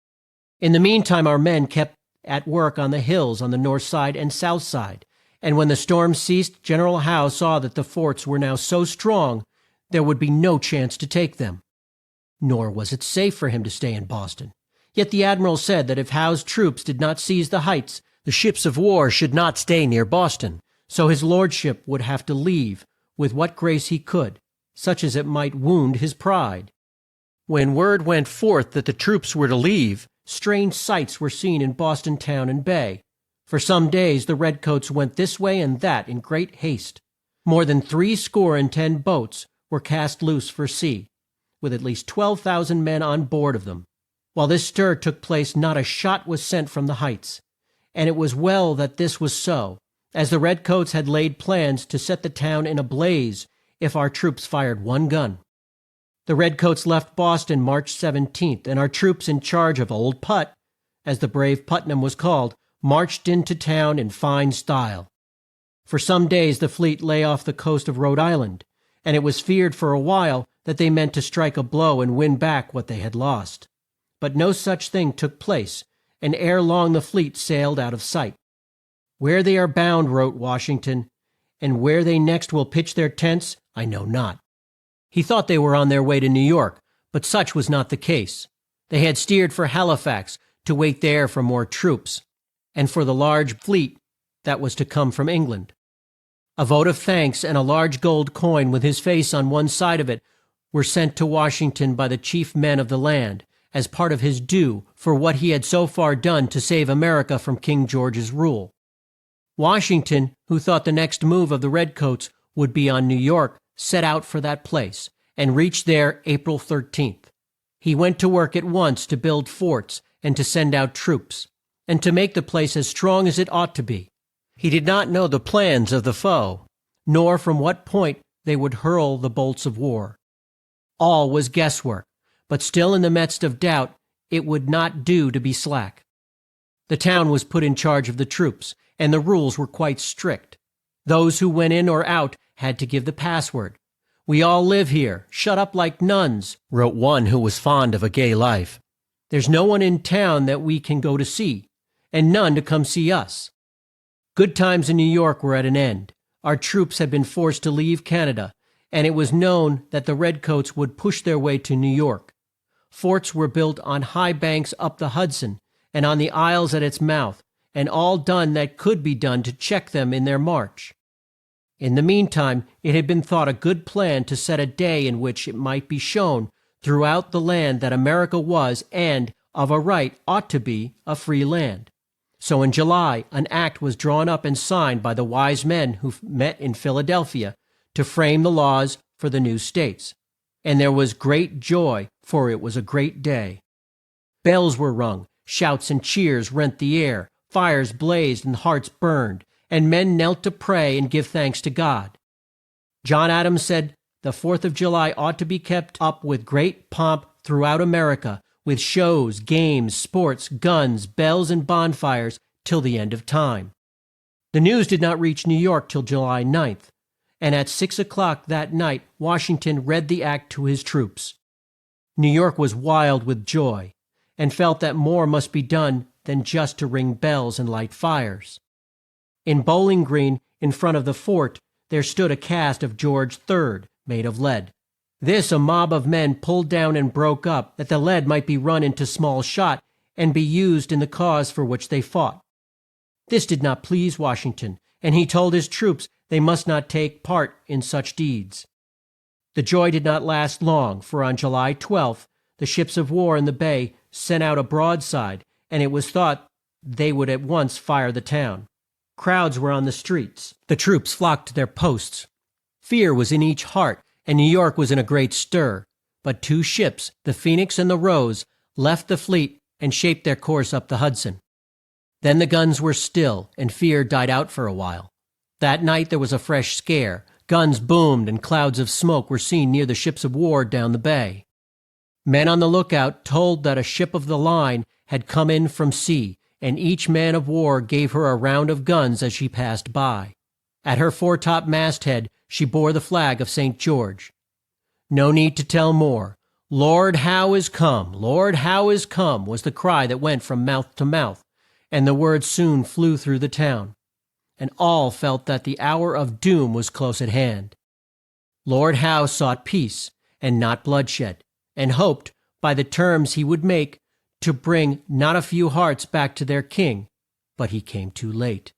In the meantime, our men kept at work on the hills on the north side and south side, and when the storm ceased, General Howe saw that the forts were now so strong there would be no chance to take them. Nor was it safe for him to stay in Boston. Yet the admiral said that if Howe's troops did not seize the heights, the ships of war should not stay near Boston, so his lordship would have to leave with what grace he could, such as it might wound his pride. When word went forth that the troops were to leave, strange sights were seen in Boston town and bay. For some days the redcoats went this way and that in great haste. More than 70 boats were cast loose for sea, with at least 12,000 men on board of them. While this stir took place, not a shot was sent from the heights, and it was well that this was so, as the redcoats had laid plans to set the town in a blaze if our troops fired one gun. The redcoats left Boston March 17th, and our troops in charge of Old Put, as the brave Putnam was called, marched into town in fine style. For some days the fleet lay off the coast of Rhode Island, and it was feared for a while that they meant to strike a blow and win back what they had lost. But no such thing took place, and ere long the fleet sailed out of sight. "Where they are bound," wrote Washington, "and where they next will pitch their tents, I know not." He thought they were on their way to New York, but such was not the case. They had steered for Halifax to wait there for more troops, and for the large fleet that was to come from England. A vote of thanks and a large gold coin with his face on one side of it were sent to Washington by the chief men of the land, as part of his due for what he had so far done to save America from King George's rule. Washington, who thought the next move of the redcoats would be on New York, set out for that place, and reached there April 13th. He went to work at once to build forts and to send out troops, and to make the place as strong as it ought to be. He did not know the plans of the foe, nor from what point they would hurl the bolts of war. All was guesswork, but still in the midst of doubt it would not do to be slack. The town was put in charge of the troops, and the rules were quite strict. Those who went in or out had to give the password. "We all live here, shut up like nuns," wrote one who was fond of a gay life. "There's no one in town that we can go to see, and none to come see us." Good times in New York were at an end. Our troops had been forced to leave Canada, and it was known that the redcoats would push their way to New York. Forts were built on high banks up the Hudson and on the isles at its mouth, and all done that could be done to check them in their march. In the meantime, it had been thought a good plan to set a day in which it might be shown throughout the land that America was, and of a right ought to be, a free land. So in July an act was drawn up and signed by the wise men who met in Philadelphia to frame the laws for the new states. And there was great joy, for it was a great day. Bells were rung, shouts and cheers rent the air, fires blazed and hearts burned, and men knelt to pray and give thanks to God. John Adams said the 4th of July ought to be kept up with great pomp throughout America, with shows, games, sports, guns, bells, and bonfires till the end of time. The news did not reach New York till July 9th, and at 6 o'clock that night Washington read the act to his troops. New York was wild with joy, and felt that more must be done than just to ring bells and light fires. In Bowling Green, in front of the fort, there stood a cast of George III, made of lead. This a mob of men pulled down and broke up, that the lead might be run into small shot and be used in the cause for which they fought. This did not please Washington, and he told his troops they must not take part in such deeds. The joy did not last long, for on July 12th the ships of war in the bay sent out a broadside, and it was thought they would at once fire the town. Crowds were on the streets. The troops flocked to their posts. Fear was in each heart, and New York was in a great stir. But two ships, the Phoenix and the Rose, left the fleet and shaped their course up the Hudson. Then the guns were still, and fear died out for a while. That night there was a fresh scare. Guns boomed, and clouds of smoke were seen near the ships of war down the bay. Men on the lookout told that a ship of the line had come in from sea, and each man of war gave her a round of guns as she passed by. At her foretop masthead she bore the flag of St. George. No need to tell more. "Lord Howe is come! Lord Howe is come!" was the cry that went from mouth to mouth, and the word soon flew through the town, and all felt that the hour of doom was close at hand. Lord Howe sought peace, and not bloodshed, and hoped, by the terms he would make, to bring not a few hearts back to their king, but he came too late.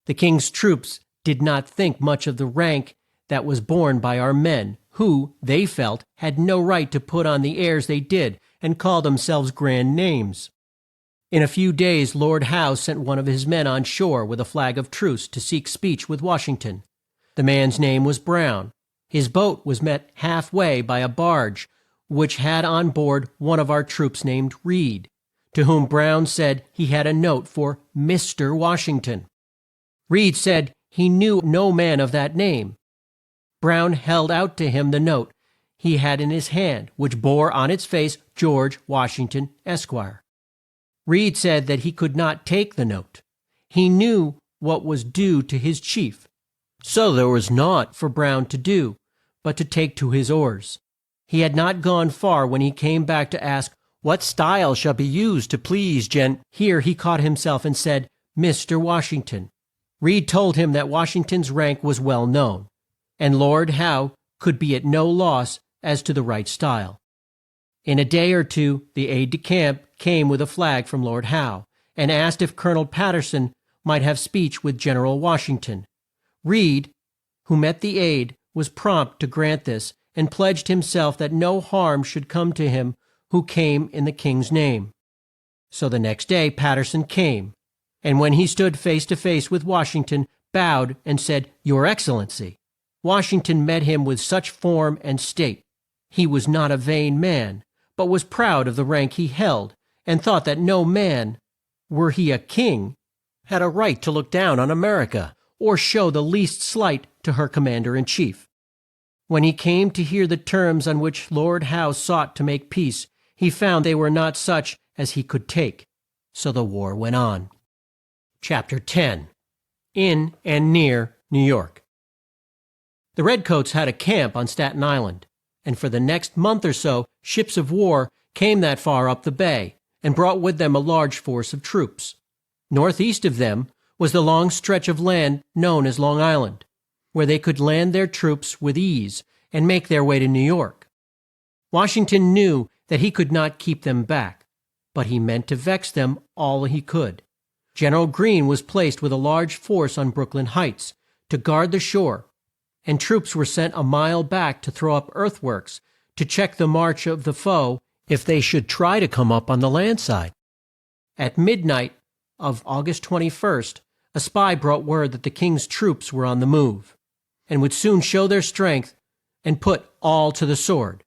The king's troops did not think much of the rank that was borne by our men, who, they felt, had no right to put on the airs they did and call themselves grand names. In a few days Lord Howe sent one of his men on shore with a flag of truce to seek speech with Washington. The man's name was Brown. His boat was met halfway by a barge which had on board one of our troops named Reed, to whom Brown said he had a note for Mr. Washington. Reed said he knew no man of that name. Brown held out to him the note. he had in his hand, which bore on its face George Washington, Esquire. Reed said that he could not take the note. He knew what was due to his chief. So there was naught for Brown to do but to take to his oars. He had not gone far when he came back to ask, "What style shall be used to please Here he caught himself and said, "Mr. Washington." Reed told him that Washington's rank was well known, and Lord Howe could be at no loss as to the right style. In a day or two the aide-de-camp came with a flag from Lord Howe, and asked if Colonel Patterson might have speech with General Washington. Reed, who met the aide, was prompt to grant this, and pledged himself that no harm should come to him who came in the King's name. So the next day Patterson came, and when he stood face to face with Washington, bowed and said, "Your Excellency." Washington met him with such form and state. He was not a vain man, but was proud of the rank he held, and thought that no man, were he a king, had a right to look down on America, or show the least slight to her commander-in-chief. When he came to hear the terms on which Lord Howe sought to make peace, he found they were not such as he could take. So the war went on. Chapter 10. In and near New York. The Redcoats had a camp on Staten Island, and for the next month or so ships of war came that far up the bay, and brought with them a large force of troops. Northeast of them was the long stretch of land known as Long Island, where they could land their troops with ease and make their way to New York. Washington knew that he could not keep them back, but he meant to vex them all he could. General Greene was placed with a large force on Brooklyn Heights to guard the shore, and troops were sent a mile back to throw up earthworks to check the march of the foe if they should try to come up on the land side. At midnight of August 21st, a spy brought word that the King's troops were on the move, and would soon show their strength and put all to the sword.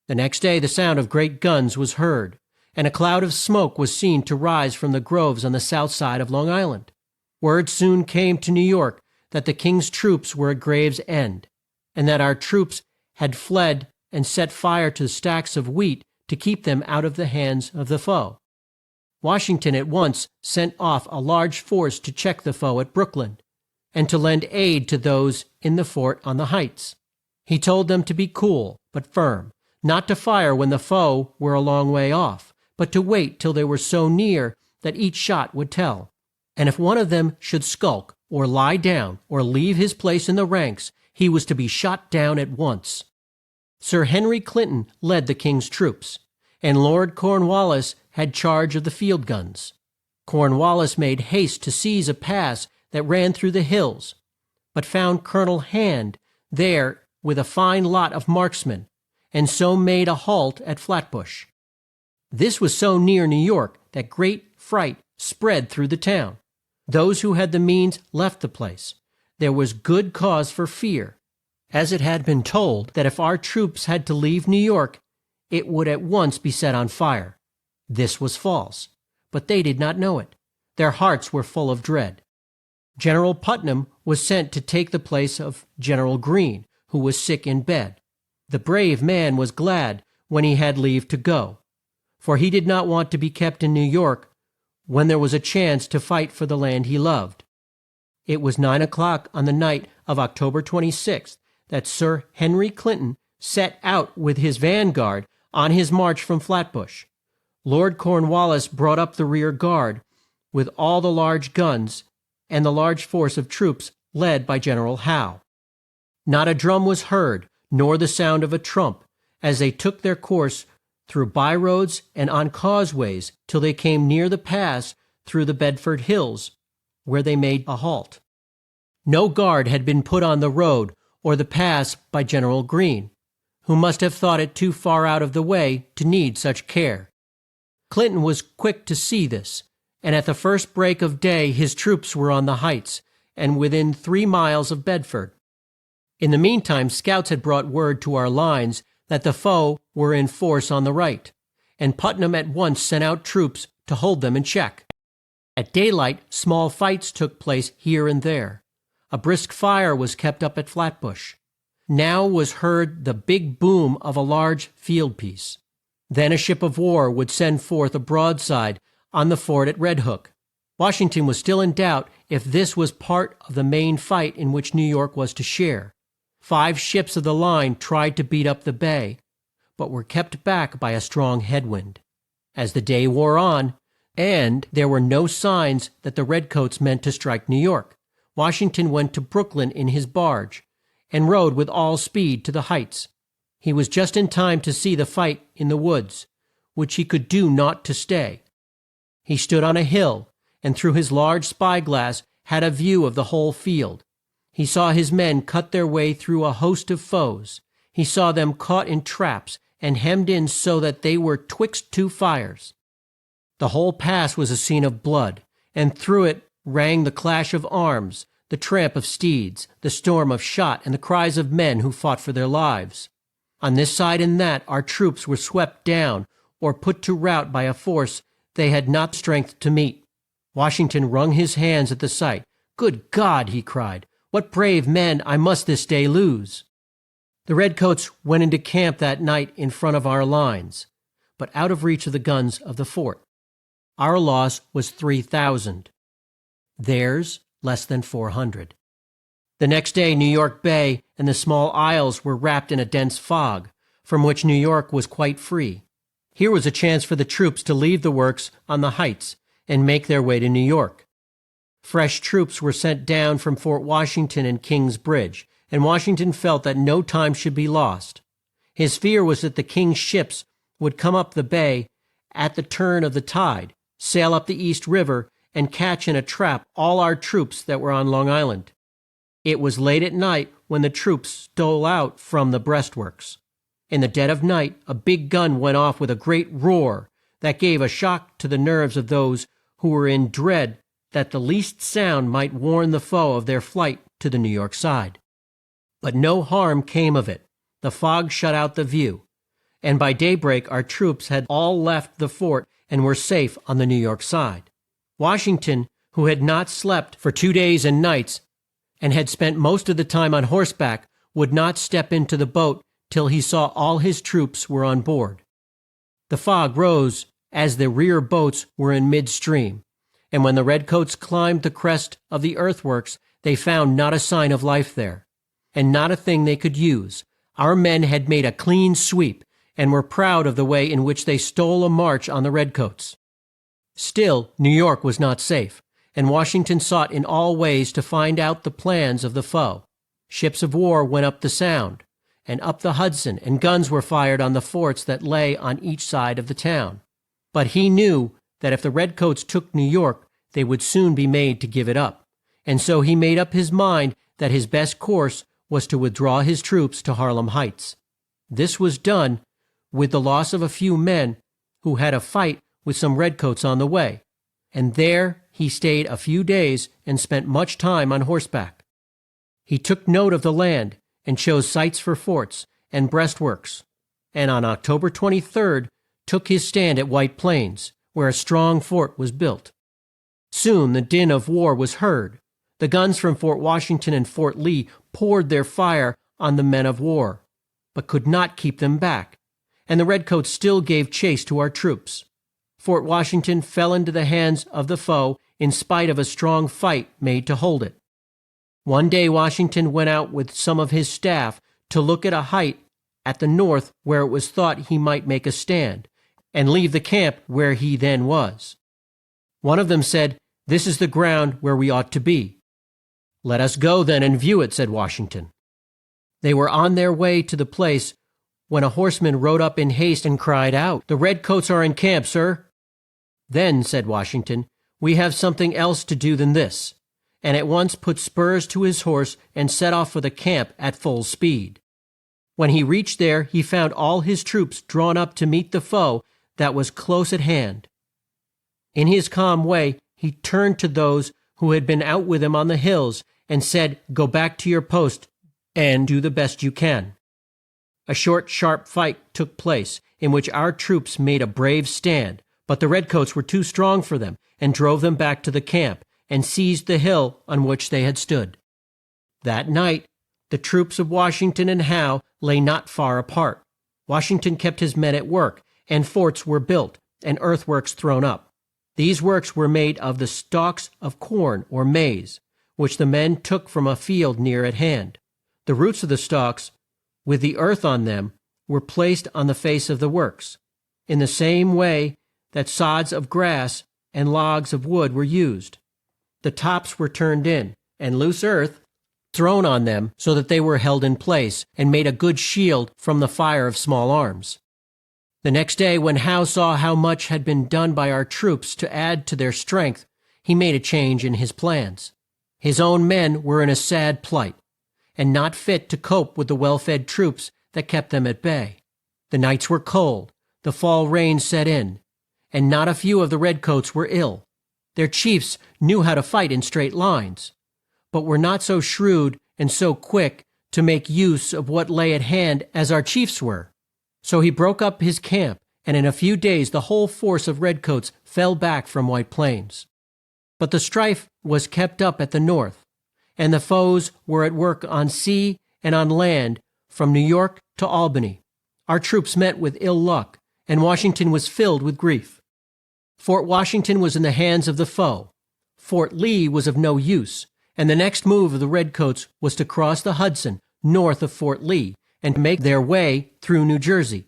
The next day the sound of great guns was heard, and a cloud of smoke was seen to rise from the groves on the south side of Long Island. Word soon came to New York that the King's troops were at Gravesend, and that our troops had fled and set fire to stacks of wheat to keep them out of the hands of the foe. Washington at once sent off a large force to check the foe at Brooklyn, and to lend aid to those in the fort on the heights. He told them to be cool but firm, not to fire when the foe were a long way off, but to wait till they were so near that each shot would tell. And if one of them should skulk, or lie down, or leave his place in the ranks, he was to be shot down at once. Sir Henry Clinton led the King's troops, and Lord Cornwallis had charge of the field guns. Cornwallis made haste to seize a pass that ran through the hills, but found Colonel Hand there with a fine lot of marksmen, and so made a halt at Flatbush. This was so near New York that great fright spread through the town. Those who had the means left the place. There was good cause for fear, as it had been told that if our troops had to leave New York, it would at once be set on fire. This was false, but they did not know it. Their hearts were full of dread. General Putnam was sent to take the place of General Greene, who was sick in bed. The brave man was glad when he had leave to go, for he did not want to be kept in New York when there was a chance to fight for the land he loved. It was 9 o'clock on the night of October 26th that Sir Henry Clinton set out with his vanguard on his march from Flatbush. Lord Cornwallis brought up the rear guard with all the large guns and the large force of troops led by General Howe. Not a drum was heard, nor the sound of a trump, as they took their course through byroads and on causeways till they came near the pass through the Bedford Hills, where they made a halt. No guard had been put on the road or the pass by General Greene, who must have thought it too far out of the way to need such care. Clinton was quick to see this, and at the first break of day his troops were on the heights and within 3 miles of Bedford. In the meantime, scouts had brought word to our lines that the foe were in force on the right, and Putnam at once sent out troops to hold them in check. At daylight, small fights took place here and there. A brisk fire was kept up at Flatbush. now was heard the big boom of a large field piece. Then a ship of war would send forth a broadside on the fort at Red Hook. Washington was still in doubt if this was part of the main fight in which New York was to share. 5 ships of the line tried to beat up the bay, but were kept back by a strong headwind. As the day wore on, and there were no signs that the redcoats meant to strike New York, Washington went to Brooklyn in his barge, and rode with all speed to the Heights. He was just in time to see the fight in the woods, which he could do naught to stay. He stood on a hill, and through his large spyglass had a view of the whole field. He saw his men cut their way through a host of foes. He saw them caught in traps and hemmed in so that they were twixt 2 fires. The whole pass was a scene of blood, and through it rang the clash of arms, the tramp of steeds, the storm of shot, and the cries of men who fought for their lives. On this side and that our troops were swept down or put to rout by a force they had not strength to meet. Washington wrung his hands at the sight. "Good God!" he cried. "What brave men I must this day lose!" The redcoats went into camp that night in front of our lines, but out of reach of the guns of the fort. Our loss was 3,000. Theirs less than 400. The next day New York Bay and the small isles were wrapped in a dense fog, from which New York was quite free. Here was a chance for the troops to leave the works on the Heights and make their way to New York. Fresh troops were sent down from Fort Washington and King's Bridge, and Washington felt that no time should be lost. His fear was that the King's ships would come up the bay at the turn of the tide, sail up the East River, and catch in a trap all our troops that were on Long Island. It was late at night when the troops stole out from the breastworks. In the dead of night, a big gun went off with a great roar that gave a shock to the nerves of those who were in dread that the least sound might warn the foe of their flight to the New York side. But no harm came of it. The fog shut out the view, and by daybreak our troops had all left the fort and were safe on the New York side. Washington, who had not slept for 2 days and nights, and had spent most of the time on horseback, would not step into the boat till he saw all his troops were on board. The fog rose as the rear boats were in midstream, and when the redcoats climbed the crest of the earthworks, they found not a sign of life there, and not a thing they could use. Our men had made a clean sweep, and were proud of the way in which they stole a march on the redcoats. Still, New York was not safe, and Washington sought in all ways to find out the plans of the foe. Ships of war went up the Sound, and up the Hudson, and guns were fired on the forts that lay on each side of the town. But he knew that if the redcoats took New York, they would soon be made to give it up, and so he made up his mind that his best course was to withdraw his troops to Harlem Heights. This was done with the loss of a few men who had a fight with some redcoats on the way, and there he stayed a few days and spent much time on horseback. He took note of the land and chose sites for forts and breastworks, and on October 23rd took his stand at White Plains, where a strong fort was built. Soon the din of war was heard. The guns from Fort Washington and Fort Lee poured their fire on the men of war, but could not keep them back, and the redcoats still gave chase to our troops. Fort Washington fell into the hands of the foe in spite of a strong fight made to hold it. One day Washington went out with some of his staff to look at a height at the north where it was thought he might make a stand, and leave the camp where he then was. One of them said, "This is the ground where we ought to be." "Let us go then and view it," said Washington. They were on their way to the place when a horseman rode up in haste and cried out, "The redcoats are in camp, sir." "Then," said Washington, "we have something else to do than this," and at once put spurs to his horse and set off for the camp at full speed. When he reached there, he found all his troops drawn up to meet the foe that was close at hand. In his calm way, he turned to those who had been out with him on the hills and said, "Go back to your post and do the best you can." A short, sharp fight took place, in which our troops made a brave stand, but the redcoats were too strong for them and drove them back to the camp and seized the hill on which they had stood. That night, The troops of Washington and Howe lay not far apart. Washington kept his men at work, and forts were built, and earthworks thrown up. These works were made of the stalks of corn or maize, which the men took from a field near at hand. The roots of the stalks, with the earth on them, were placed on the face of the works, in the same way that sods of grass and logs of wood were used. The tops were turned in, and loose earth thrown on them so that they were held in place and made a good shield from the fire of small arms. The next day, when Howe saw how much had been done by our troops to add to their strength, he made a change in his plans. His own men were in a sad plight, and not fit to cope with the well-fed troops that kept them at bay. The nights were cold, the fall rains set in, and not a few of the redcoats were ill. Their chiefs knew how to fight in straight lines, but were not so shrewd and so quick to make use of what lay at hand as our chiefs were. So he broke up his camp, and in a few days the whole force of redcoats fell back from White Plains. But the strife was kept up at the north, and the foes were at work on sea and on land from New York to Albany. Our troops met with ill luck, and Washington was filled with grief. Fort Washington was in the hands of the foe. Fort Lee was of no use, and the next move of the redcoats was to cross the Hudson north of Fort Lee and make their way through New Jersey.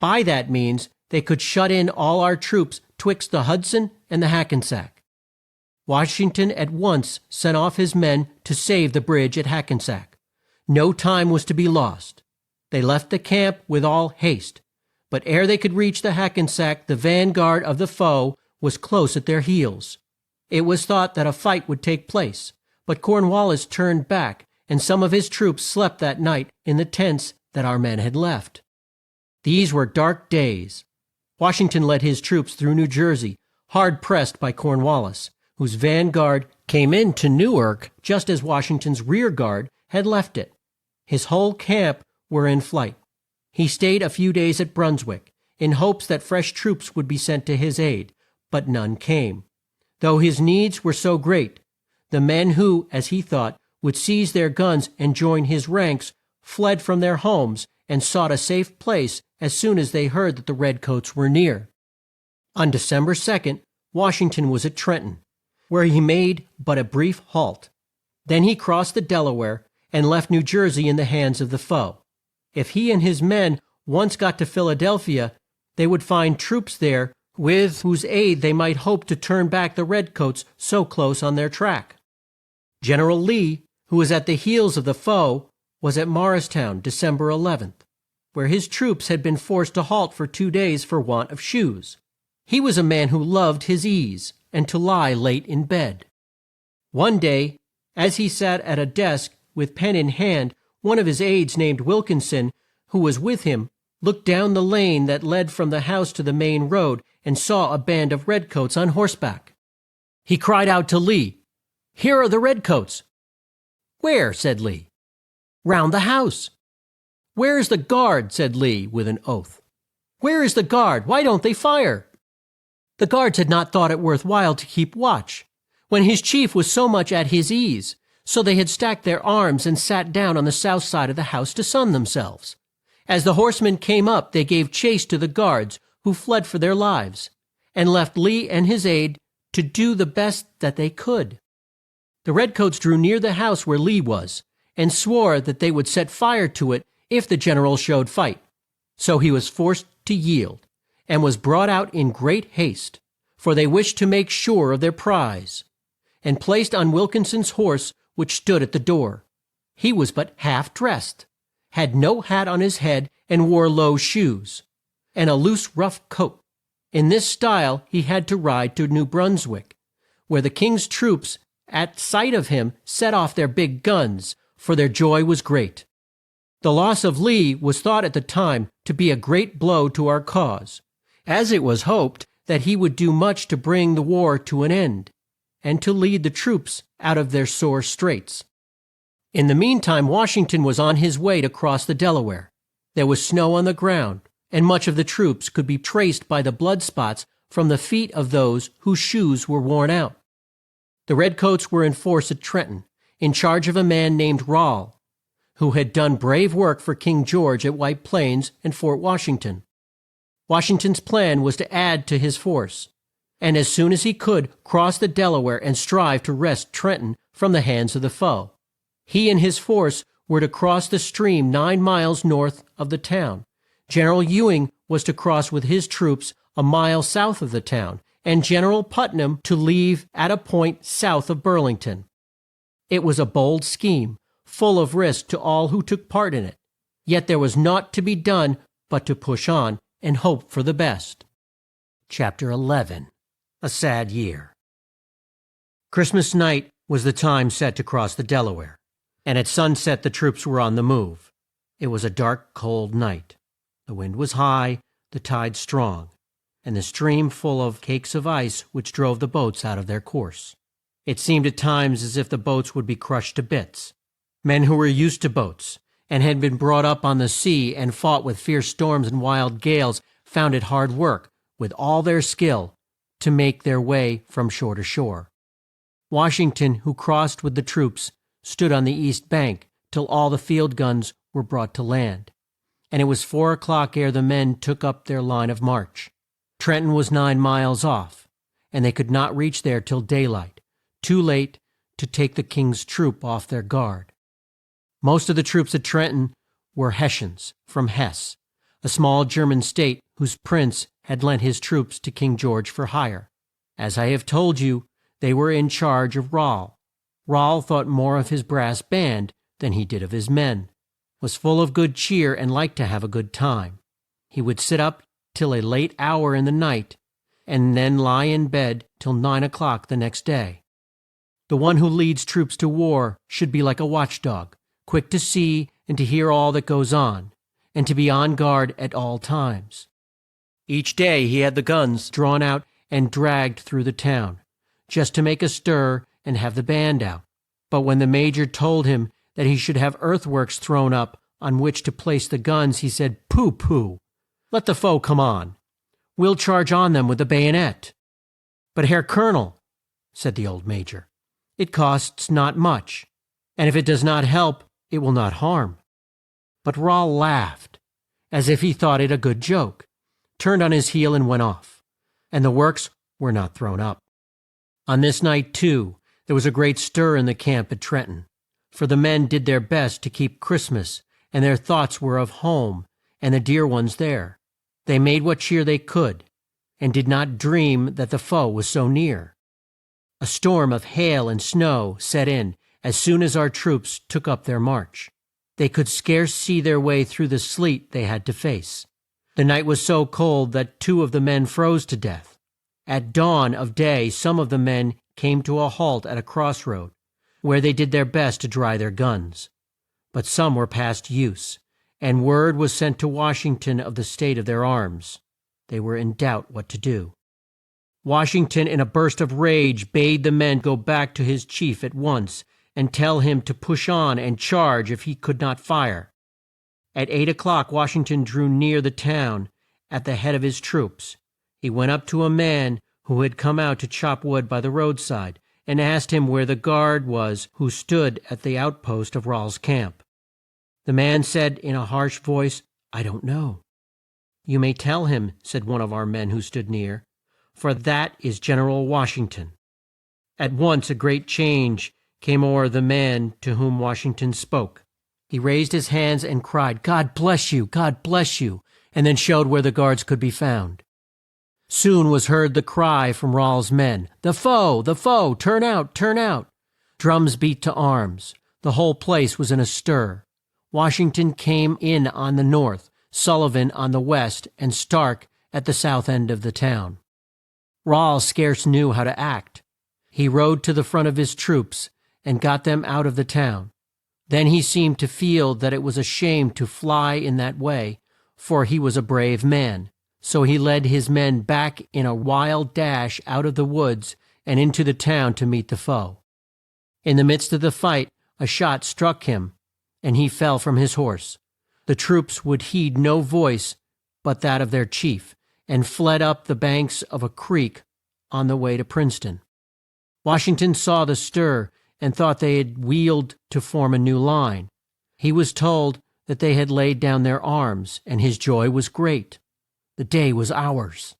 By that means, they could shut in all our troops twixt the Hudson and the Hackensack. Washington at once sent off his men to save the bridge at Hackensack. No time was to be lost. They left the camp with all haste, but ere they could reach the Hackensack, the vanguard of the foe was close at their heels. It was thought that a fight would take place, but Cornwallis turned back, and some of his troops slept that night in the tents that our men had left. These were dark days. Washington led his troops through New Jersey, hard pressed by Cornwallis, whose vanguard came into Newark just as Washington's rear guard had left it. His whole camp were in flight. He stayed a few days at Brunswick, in hopes that fresh troops would be sent to his aid, but none came. Though his needs were so great, the men who, as he thought, would seize their guns and join his ranks fled from their homes and sought a safe place as soon as they heard that the redcoats were near. On December 2nd, Washington was at Trenton, where he made but a brief halt. Then he crossed the Delaware and left New Jersey in the hands of the foe. If he and his men once got to Philadelphia, they would find troops there with whose aid they might hope to turn back the redcoats so close on their track. General Lee, who was at the heels of the foe, was at Morristown December 11th, where his troops had been forced to halt for 2 days for want of shoes. He was a man who loved his ease and to lie late in bed. One day, as he sat at a desk with pen in hand, one of his aides named Wilkinson, who was with him, looked down the lane that led from the house to the main road and saw a band of redcoats on horseback. He cried out to Lee, "Here are the redcoats!" "Where?" said Lee. "Round the house." "Where is the guard?" said Lee with an oath. "Where is the guard? Why don't they fire?" The guards had not thought it worth while to keep watch, when his chief was so much at his ease, so they had stacked their arms and sat down on the south side of the house to sun themselves. As the horsemen came up, they gave chase to the guards, who fled for their lives, and left Lee and his aide to do the best that they could. The redcoats drew near the house where Lee was, and swore that they would set fire to it if the general showed fight. So he was forced to yield, and was brought out in great haste, for they wished to make sure of their prize, and placed on Wilkinson's horse, which stood at the door. He was but half dressed, had no hat on his head, and wore low shoes, and a loose rough coat. In this style he had to ride to New Brunswick, where the king's troops, at sight of him, set off their big guns, for their joy was great. The loss of Lee was thought at the time to be a great blow to our cause, as it was hoped that he would do much to bring the war to an end, and to lead the troops out of their sore straits. In the meantime, Washington was on his way to cross the Delaware. There was snow on the ground, and much of the troops could be traced by the blood spots from the feet of those whose shoes were worn out. The redcoats were in force at Trenton, in charge of a man named Rall. who had done brave work for King George at White Plains and Fort Washington. Washington's plan was to add to his force, and as soon as he could, cross the Delaware and strive to wrest Trenton from the hands of the foe. He and his force were to cross the stream 9 miles north of the town. General Ewing was to cross with his troops a mile south of the town, and General Putnam to leave at a point south of Burlington. It was a bold scheme, full of risk to all who took part in it. Yet there was naught to be done but to push on and hope for the best. Chapter 11. A Sad Year. Christmas night was the time set to cross the Delaware, and at sunset the troops were on the move. It was a dark, cold night. The wind was high, the tide strong, and the stream full of cakes of ice which drove the boats out of their course. It seemed at times as if the boats would be crushed to bits. Men who were used to boats, and had been brought up on the sea and fought with fierce storms and wild gales, found it hard work, with all their skill, to make their way from shore to shore. Washington, who crossed with the troops, stood on the east bank till all the field guns were brought to land, and it was 4 o'clock ere the men took up their line of march. Trenton was 9 miles off, and they could not reach there till daylight, too late to take the king's troop off their guard. Most of the troops at Trenton were Hessians from Hesse, a small German state whose prince had lent his troops to King George for hire. As I have told you, they were in charge of Rall. Rall thought more of his brass band than he did of his men, was full of good cheer and liked to have a good time. He would sit up till a late hour in the night, and then lie in bed till 9 o'clock the next day. The one who leads troops to war should be like a watchdog, quick to see and to hear all that goes on, and to be on guard at all times. Each day he had the guns drawn out and dragged through the town, just to make a stir and have the band out. But when the major told him that he should have earthworks thrown up on which to place the guns, he said, "Pooh, pooh! Let the foe come on. We'll charge on them with the bayonet." "But, Herr Colonel," said the old major, "it costs not much, and if it does not help, it will not harm." But Rall laughed, as if he thought it a good joke, turned on his heel and went off, and the works were not thrown up. On this night, too, there was a great stir in the camp at Trenton, for the men did their best to keep Christmas, and their thoughts were of home and the dear ones there. They made what cheer they could, and did not dream that the foe was so near. A storm of hail and snow set in as soon as our troops took up their march. They could scarce see their way through the sleet they had to face. The night was so cold that 2 of the men froze to death. At dawn of day some of the men came to a halt at a crossroad, where they did their best to dry their guns. But some were past use, and word was sent to Washington of the state of their arms. They were in doubt what to do. Washington, in a burst of rage, bade the men go back to his chief at once and tell him to push on and charge if he could not fire. At 8 o'clock Washington drew near the town at the head of his troops. He went up to a man who had come out to chop wood by the roadside, and asked him where the guard was who stood at the outpost of Rall's camp. The man said in a harsh voice, "I don't know." "You may tell him," said one of our men who stood near, "for that is General Washington." At once a great change came o'er the man to whom Washington spoke. He raised his hands and cried, "God bless you! God bless you!" and then showed where the guards could be found. Soon was heard the cry from Rall's men, "The foe! The foe! Turn out! Turn out!" Drums beat to arms. The whole place was in a stir. Washington came in on the north, Sullivan on the west, and Stark at the south end of the town. Rall scarce knew how to act. He rode to the front of his troops and got them out of the town. Then he seemed to feel that it was a shame to fly in that way, for he was a brave man. So he led his men back in a wild dash out of the woods and into the town to meet the foe. In the midst of the fight, a shot struck him, and he fell from his horse. The troops would heed no voice but that of their chief, and fled up the banks of a creek on the way to Princeton. Washington saw the stir and thought they had wheeled to form a new line. He was told that they had laid down their arms, and his joy was great. The day was ours.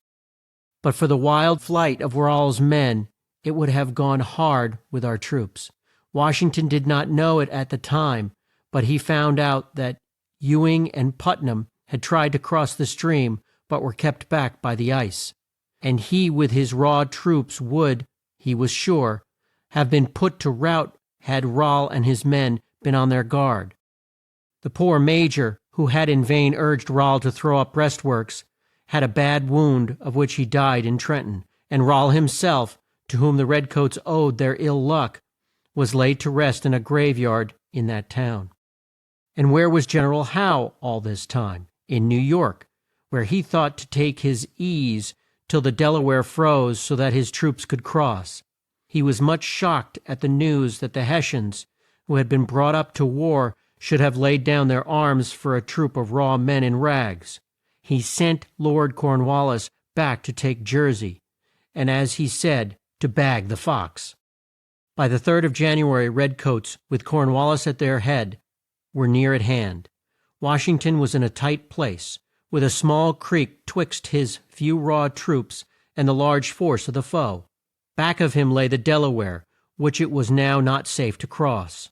But for the wild flight of Rale's men, it would have gone hard with our troops. Washington did not know it at the time, but he found out that Ewing and Putnam had tried to cross the stream, but were kept back by the ice. And he with his raw troops would, he was sure, have been put to rout had Rale and his men been on their guard. The poor major, who had in vain urged Rale to throw up breastworks, had a bad wound of which he died in Trenton, and Rale himself, to whom the redcoats owed their ill luck, was laid to rest in a graveyard in that town. And where was General Howe all this time? In New York, where he thought to take his ease till the Delaware froze so that his troops could cross. He was much shocked at the news that the Hessians, who had been brought up to war, should have laid down their arms for a troop of raw men in rags. He sent Lord Cornwallis back to take Jersey, and as he said, to bag the fox. By the 3rd of January, redcoats, with Cornwallis at their head, were near at hand. Washington was in a tight place, with a small creek twixt his few raw troops and the large force of the foe. Back of him lay the Delaware, which it was now not safe to cross.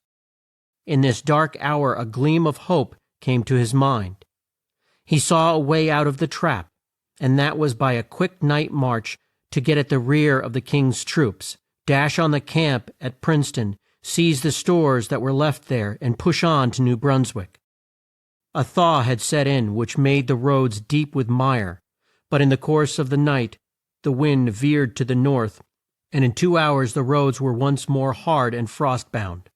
In this dark hour a gleam of hope came to his mind. He saw a way out of the trap, and that was by a quick night march to get at the rear of the King's troops, dash on the camp at Princeton, seize the stores that were left there, and push on to New Brunswick. A thaw had set in which made the roads deep with mire, but in the course of the night the wind veered to the north, and in 2 hours the roads were once more hard and frost-bound.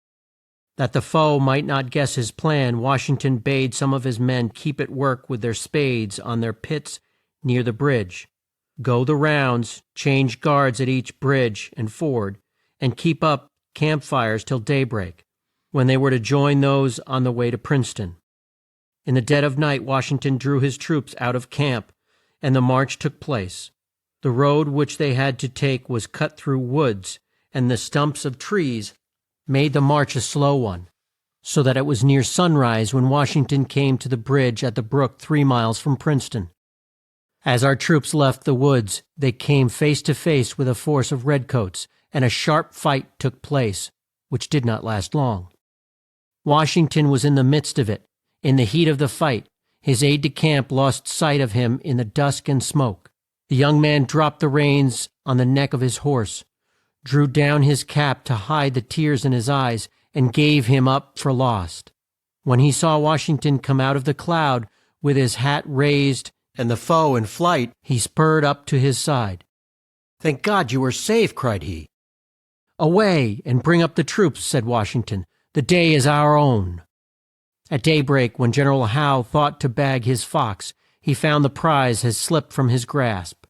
That the foe might not guess his plan, Washington bade some of his men keep at work with their spades on their pits near the bridge, go the rounds, change guards at each bridge and ford, and keep up campfires till daybreak, when they were to join those on the way to Princeton. In the dead of night Washington drew his troops out of camp, and the march took place. The road which they had to take was cut through woods, and the stumps of trees made the march a slow one, so that it was near sunrise when Washington came to the bridge at the brook 3 miles from Princeton. As our troops left the woods, they came face to face with a force of redcoats, and a sharp fight took place, which did not last long. Washington was in the midst of it. In the heat of the fight, his aide-de-camp lost sight of him in the dusk and smoke. The young man dropped the reins on the neck of his horse, drew down his cap to hide the tears in his eyes, and gave him up for lost. When he saw Washington come out of the cloud with his hat raised and the foe in flight, he spurred up to his side. "Thank God you are safe," cried he. "Away, and bring up the troops," said Washington. "The day is our own." At daybreak, when General Howe thought to bag his fox, he found the prize had slipped from his grasp,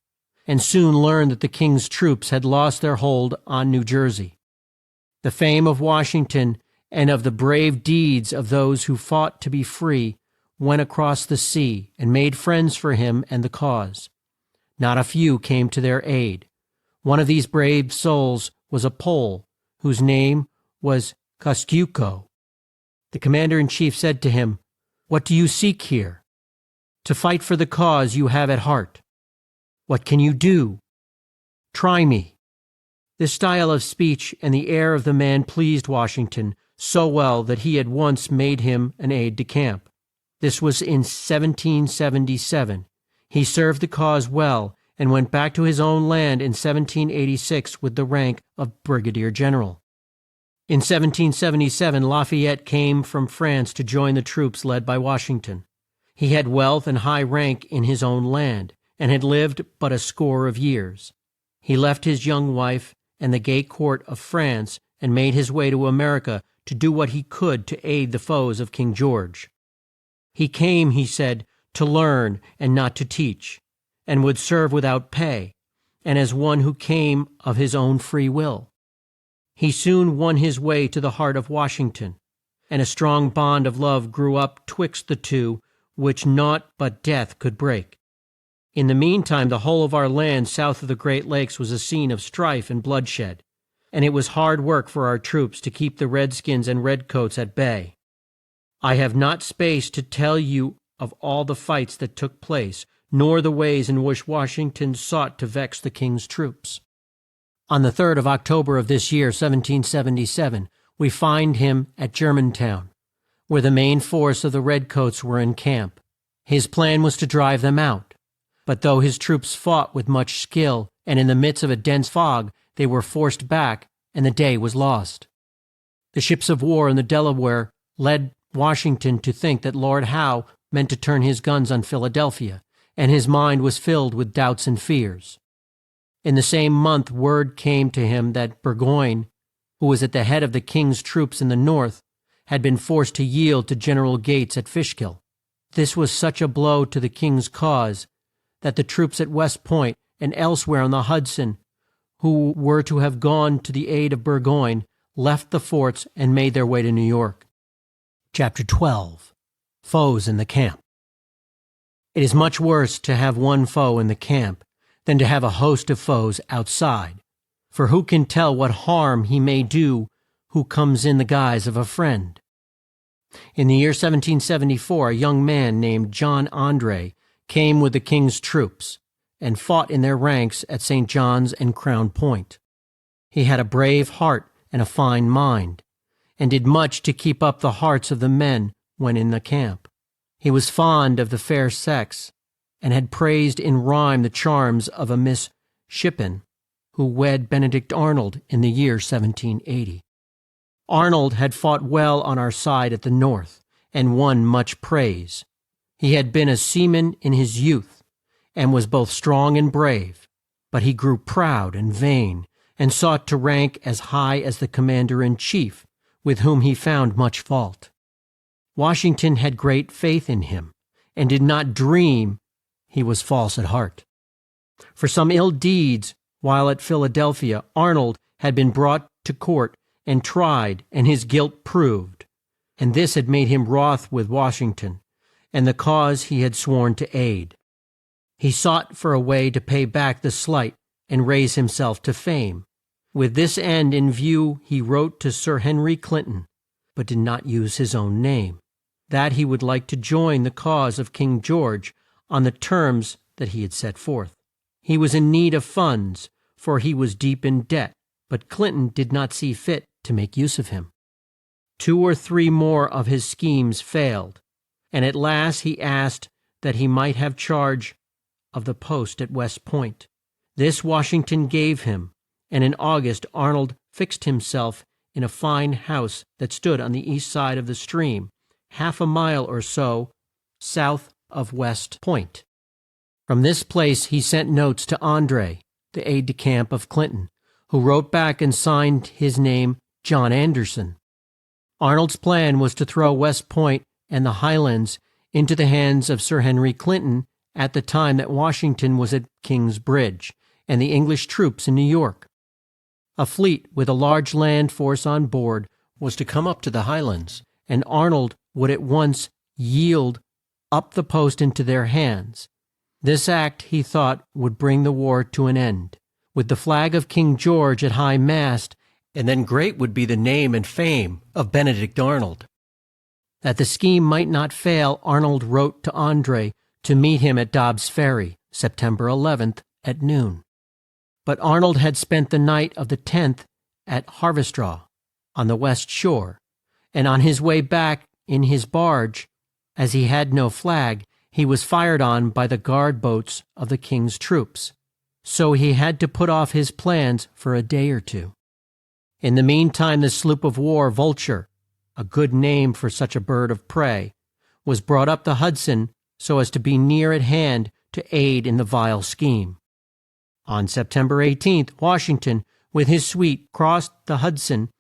and soon learned that the King's troops had lost their hold on New Jersey. The fame of Washington and of the brave deeds of those who fought to be free went across the sea and made friends for him and the cause. Not a few came to their aid. One of these brave souls was a Pole, whose name was Kosciuszko. The commander-in-chief said to him, "What do you seek here?" "To fight for the cause you have at heart." "What can you do?" "Try me." This style of speech and the air of the man pleased Washington so well that he at once made him an aide-de-camp. This was in 1777. He served the cause well, and went back to his own land in 1786 with the rank of brigadier general. In 1777, Lafayette came from France to join the troops led by Washington. He had wealth and high rank in his own land, and had lived but a score of years. He left his young wife and the gay court of France, and made his way to America to do what he could to aid the foes of King George. He came, he said, to learn and not to teach, and would serve without pay, and as one who came of his own free will. He soon won his way to the heart of Washington, and a strong bond of love grew up twixt the two, which naught but death could break. In the meantime, the whole of our land south of the Great Lakes was a scene of strife and bloodshed, and it was hard work for our troops to keep the redskins and redcoats at bay. I have not space to tell you of all the fights that took place, nor the ways in which Washington sought to vex the King's troops. On the 3rd of October of this year, 1777, we find him at Germantown, where the main force of the Redcoats were in camp. His plan was to drive them out, but though his troops fought with much skill, and in the midst of a dense fog, they were forced back, and the day was lost. The ships of war in the Delaware led Washington to think that Lord Howe meant to turn his guns on Philadelphia, and his mind was filled with doubts and fears. In the same month, word came to him that Burgoyne, who was at the head of the King's troops in the north, had been forced to yield to General Gates at Fishkill. This was such a blow to the King's cause that the troops at West Point and elsewhere on the Hudson, who were to have gone to the aid of Burgoyne, left the forts and made their way to New York. Chapter 12. Foes in the Camp. It is much worse to have one foe in the camp than to have a host of foes outside, for who can tell what harm he may do who comes in the guise of a friend? In the year 1774, a young man named John Andre came with the King's troops and fought in their ranks at St. John's and Crown Point. He had a brave heart and a fine mind, and did much to keep up the hearts of the men when in the camp. He was fond of the fair sex, and had praised in rhyme the charms of a Miss Shippen, who wed Benedict Arnold in the year 1780. Arnold had fought well on our side at the North, and won much praise. He had been a seaman in his youth, and was both strong and brave, but he grew proud and vain, and sought to rank as high as the commander-in-chief, with whom he found much fault. Washington had great faith in him, and did not dream he was false at heart. For some ill deeds while at Philadelphia, Arnold had been brought to court and tried, and his guilt proved, and this had made him wroth with Washington, and the cause he had sworn to aid. He sought for a way to pay back the slight and raise himself to fame. With this end in view, he wrote to Sir Henry Clinton, but did not use his own name, that he would like to join the cause of King George on the terms that he had set forth. He was in need of funds, for he was deep in debt, but Clinton did not see fit to make use of him. 2 or 3 more of his schemes failed, and at last he asked that he might have charge of the post at West Point. This Washington gave him, and in August Arnold fixed himself in a fine house that stood on the east side of the stream, half a mile or so south of West Point. From this place he sent notes to Andre, the aide-de-camp of Clinton, who wrote back and signed his name John Anderson. Arnold's plan was to throw West Point and the Highlands into the hands of Sir Henry Clinton at the time that Washington was at King's Bridge and the English troops in New York. A fleet with a large land force on board was to come up to the Highlands, and Arnold would at once yield up the post into their hands. This act, he thought, would bring the war to an end, with the flag of King George at high mast, and then great would be the name and fame of Benedict Arnold. That the scheme might not fail, Arnold wrote to Andre to meet him at Dobbs Ferry, September 11th at noon. But Arnold had spent the night of the 10th at Harvestraw, on the west shore, and on his way back in his barge, as he had no flag, he was fired on by the guard boats of the King's troops, so he had to put off his plans for a day or 2. In the meantime, the sloop of war Vulture, a good name for such a bird of prey, was brought up the Hudson so as to be near at hand to aid in the vile scheme. On September 18th, Washington, with his suite, crossed the Hudson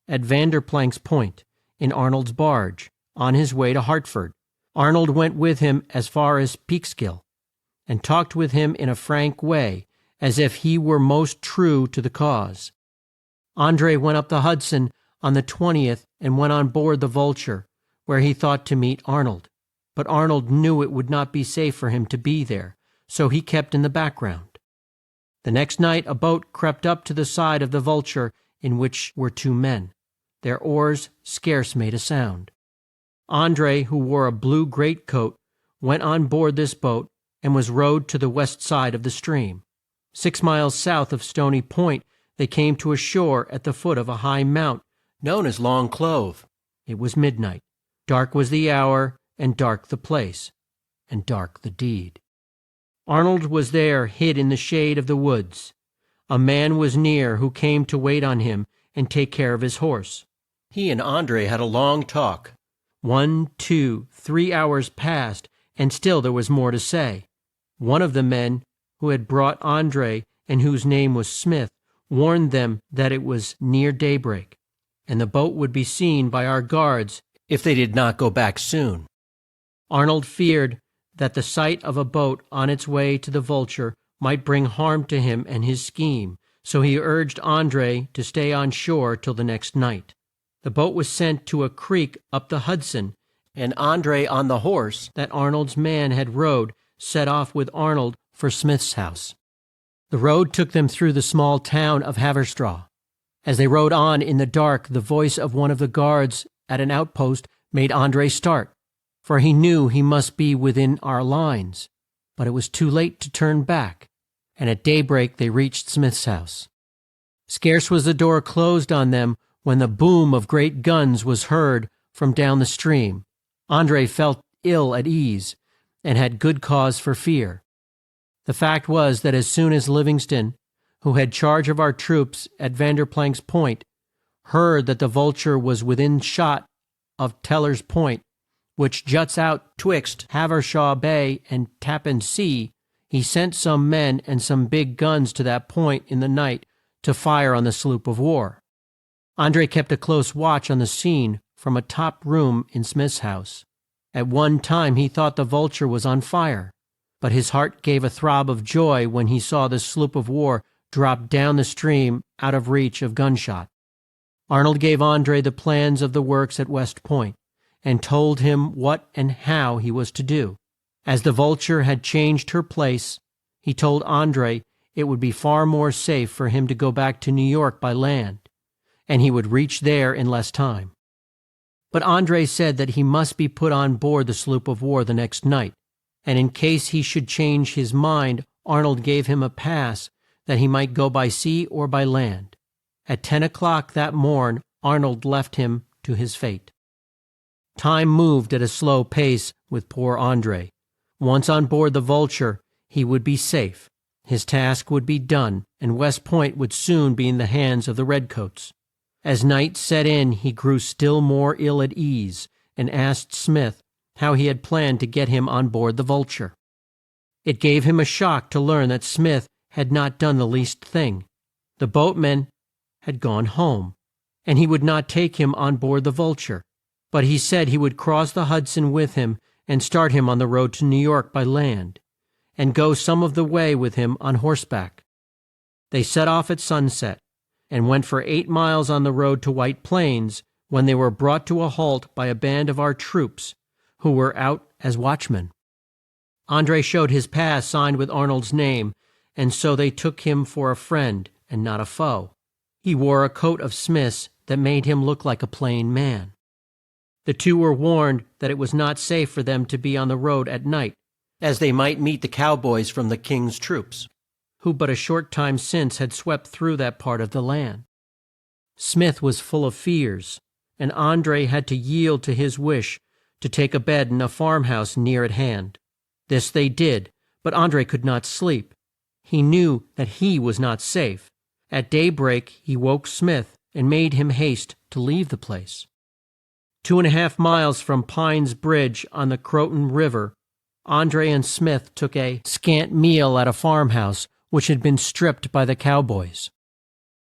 at Vanderplank's Point in Arnold's barge, on his way to Hartford. Arnold went with him as far as Peekskill, and talked with him in a frank way, as if he were most true to the cause. Andre went up the Hudson on the 20th and went on board the Vulture, where he thought to meet Arnold. But Arnold knew it would not be safe for him to be there, so he kept in the background. The next night a boat crept up to the side of the Vulture, in which were 2 men. Their oars scarce made a sound. Andre, who wore a blue greatcoat, went on board this boat and was rowed to the west side of the stream. 6 miles south of Stony Point they came to a shore at the foot of a high mount known as Long Clove. It was midnight. Dark was the hour, and dark the place, and dark the deed. Arnold was there hid in the shade of the woods. A man was near who came to wait on him and take care of his horse. He and Andre had a long talk. 1, 2, 3 hours passed, and still there was more to say. One of the men who had brought Andre, and whose name was Smith, warned them that it was near daybreak, and the boat would be seen by our guards if they did not go back soon. Arnold feared that the sight of a boat on its way to the Vulture might bring harm to him and his scheme, so he urged Andre to stay on shore till the next night. The boat was sent to a creek up the Hudson, and Andre, on the horse that Arnold's man had rode, set off with Arnold for Smith's house. The road took them through the small town of Haverstraw. As they rode on in the dark, the voice of one of the guards at an outpost made Andre start, for he knew he must be within our lines. But it was too late to turn back, and at daybreak they reached Smith's house. Scarce was the door closed on them when the boom of great guns was heard from down the stream. Andre felt ill at ease, and had good cause for fear. The fact was that as soon as Livingston, who had charge of our troops at Vanderplank's Point, heard that the Vulture was within shot of Teller's Point, which juts out twixt Havershaw Bay and Tappan Sea, he sent some men and some big guns to that point in the night to fire on the sloop of war. Andre kept a close watch on the scene from a top room in Smith's house. At one time he thought the Vulture was on fire, but his heart gave a throb of joy when he saw the sloop of war drop down the stream out of reach of gunshot. Arnold gave Andre the plans of the works at West Point, and told him what and how he was to do. As the Vulture had changed her place, he told Andre it would be far more safe for him to go back to New York by land, and he would reach there in less time. But Andre said that he must be put on board the sloop of war the next night, and in case he should change his mind, Arnold gave him a pass that he might go by sea or by land. At 10 o'clock that morn, Arnold left him to his fate. Time moved at a slow pace with poor Andre. Once on board the Vulture, he would be safe. His task would be done, and West Point would soon be in the hands of the redcoats. As night set in, he grew still more ill at ease, and asked Smith how he had planned to get him on board the Vulture. It gave him a shock to learn that Smith had not done the least thing. The boatmen had gone home, and he would not take him on board the Vulture. But he said he would cross the Hudson with him and start him on the road to New York by land, and go some of the way with him on horseback. They set off at sunset, and went for 8 miles on the road to White Plains, when they were brought to a halt by a band of our troops, who were out as watchmen. Andre showed his pass signed with Arnold's name, and so they took him for a friend and not a foe. He wore a coat of Smith's that made him look like a plain man. The two were warned that it was not safe for them to be on the road at night, as they might meet the cowboys from the King's troops, who but a short time since had swept through that part of the land. Smith was full of fears, and Andre had to yield to his wish to take a bed in a farmhouse near at hand. This they did, but Andre could not sleep. He knew that he was not safe. At daybreak he woke Smith and made him haste to leave the place. 2.5 miles from Pine's Bridge on the Croton River, Andre and Smith took a scant meal at a farmhouse which had been stripped by the cowboys.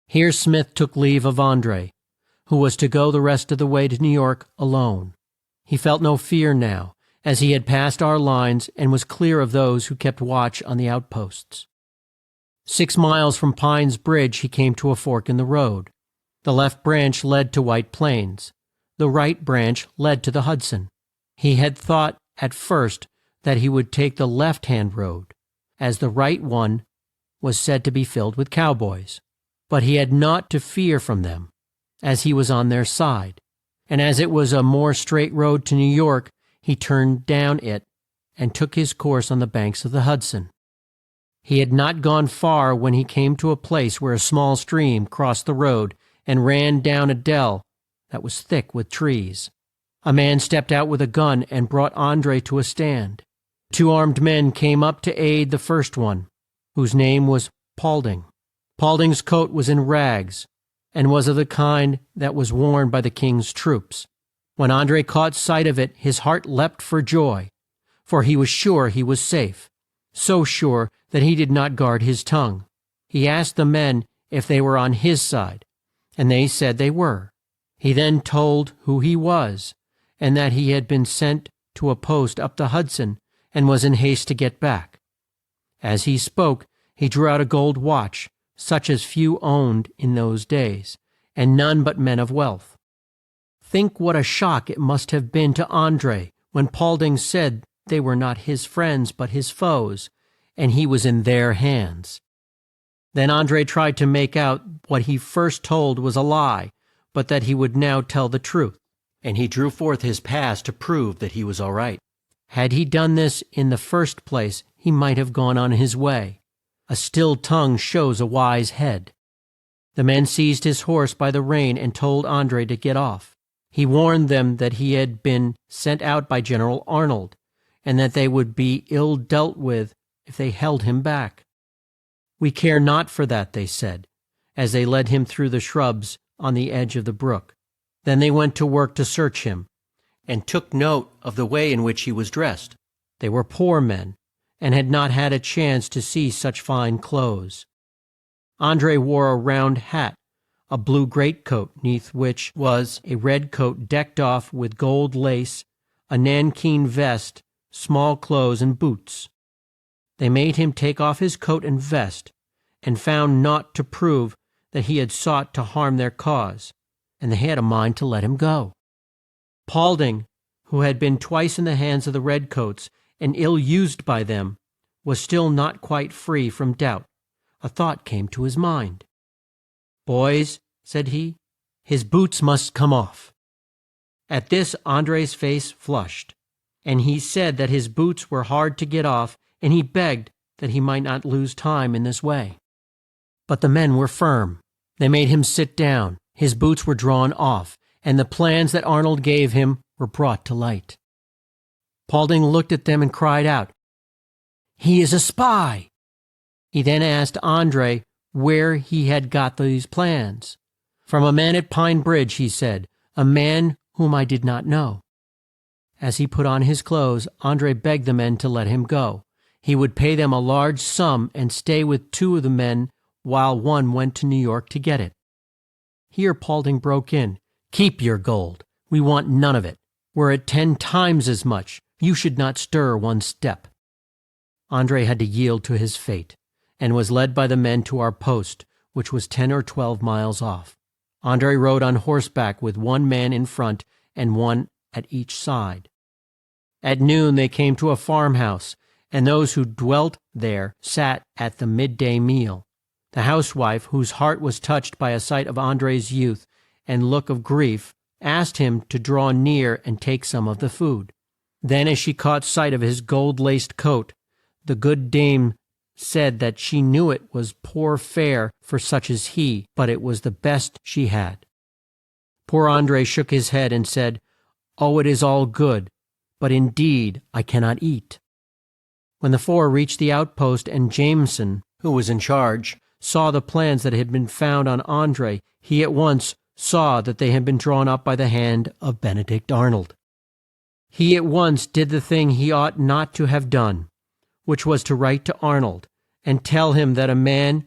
Here Smith took leave of Andre, who was to go the rest of the way to New York alone. He felt no fear now, as he had passed our lines and was clear of those who kept watch on the outposts. 6 miles from Pine's Bridge he came to a fork in the road. The left branch led to White Plains. The right branch led to the Hudson. He had thought at first that he would take the left-hand road, as the right one was said to be filled with cowboys. But he had naught to fear from them, as he was on their side. and as it was a more straight road to New York, he turned down it and took his course on the banks of the Hudson. He had not gone far when he came to a place where a small stream crossed the road and ran down a dell that was thick with trees. A man stepped out with a gun and brought Andre to a stand. Two armed men came up to aid the first one, whose name was Paulding. Paulding's coat was in rags, and was of the kind that was worn by the king's troops. When Andre caught sight of it, his heart leapt for joy, for he was sure he was safe, so sure that he did not guard his tongue. He asked the men if they were on his side, and they said they were. He then told who he was, and that he had been sent to a post up the Hudson and was in haste to get back. As he spoke, he drew out a gold watch, such as few owned in those days, and none but men of wealth. Think what a shock it must have been to Andre when Paulding said they were not his friends but his foes, and he was in their hands. Then Andre tried to make out what he first told was a lie, but that he would now tell the truth, and he drew forth his pass to prove that he was all right. Had he done this in the first place, he might have gone on his way. A still tongue shows a wise head. The men seized his horse by the rein and told Andre to get off. He warned them that he had been sent out by General Arnold, and that they would be ill dealt with if they held him back. "We care not for that," they said, as they led him through the shrubs on the edge of the brook. Then they went to work to search him, and took note of the way in which he was dressed. They were poor men, and had not had a chance to see such fine clothes. Andre wore a round hat, a blue greatcoat, neath which was a red coat decked off with gold lace, a nankeen vest, small clothes, and boots. They made him take off his coat and vest, and found naught to prove that he had sought to harm their cause, and they had a mind to let him go. Paulding, who had been twice in the hands of the redcoats and ill-used by them, was still not quite free from doubt. A thought came to his mind. "Boys," said he, "his boots must come off." At this Andre's face flushed, and he said that his boots were hard to get off, and he begged that he might not lose time in this way. But the men were firm. They made him sit down. His boots were drawn off, and the plans that Arnold gave him were brought to light. Paulding looked at them and cried out, "He is a spy!" He then asked Andre where he had got these plans. "From a man at Pine Bridge," he said, "a man whom I did not know." As he put on his clothes, Andre begged the men to let him go. He would pay them a large sum and stay with two of the men while one went to New York to get it. Here Paulding broke in. "Keep your gold. We want none of it. Were it 10 times as much, you should not stir one step." Andre had to yield to his fate, and was led by the men to our post, which was 10 or 12 miles off. Andre rode on horseback with one man in front and one at each side. At noon they came to a farmhouse, and those who dwelt there sat at the midday meal. The housewife, whose heart was touched by a sight of Andre's youth and look of grief, asked him to draw near and take some of the food. Then, as she caught sight of his gold-laced coat, the good dame said that she knew it was poor fare for such as he, but it was the best she had. Poor Andre shook his head and said, "Oh, it is all good, but indeed I cannot eat." When the four reached the outpost and Jameson, who was in charge, saw the plans that had been found on Andre, he at once saw that they had been drawn up by the hand of Benedict Arnold. He at once did the thing he ought not to have done, which was to write to Arnold and tell him that a man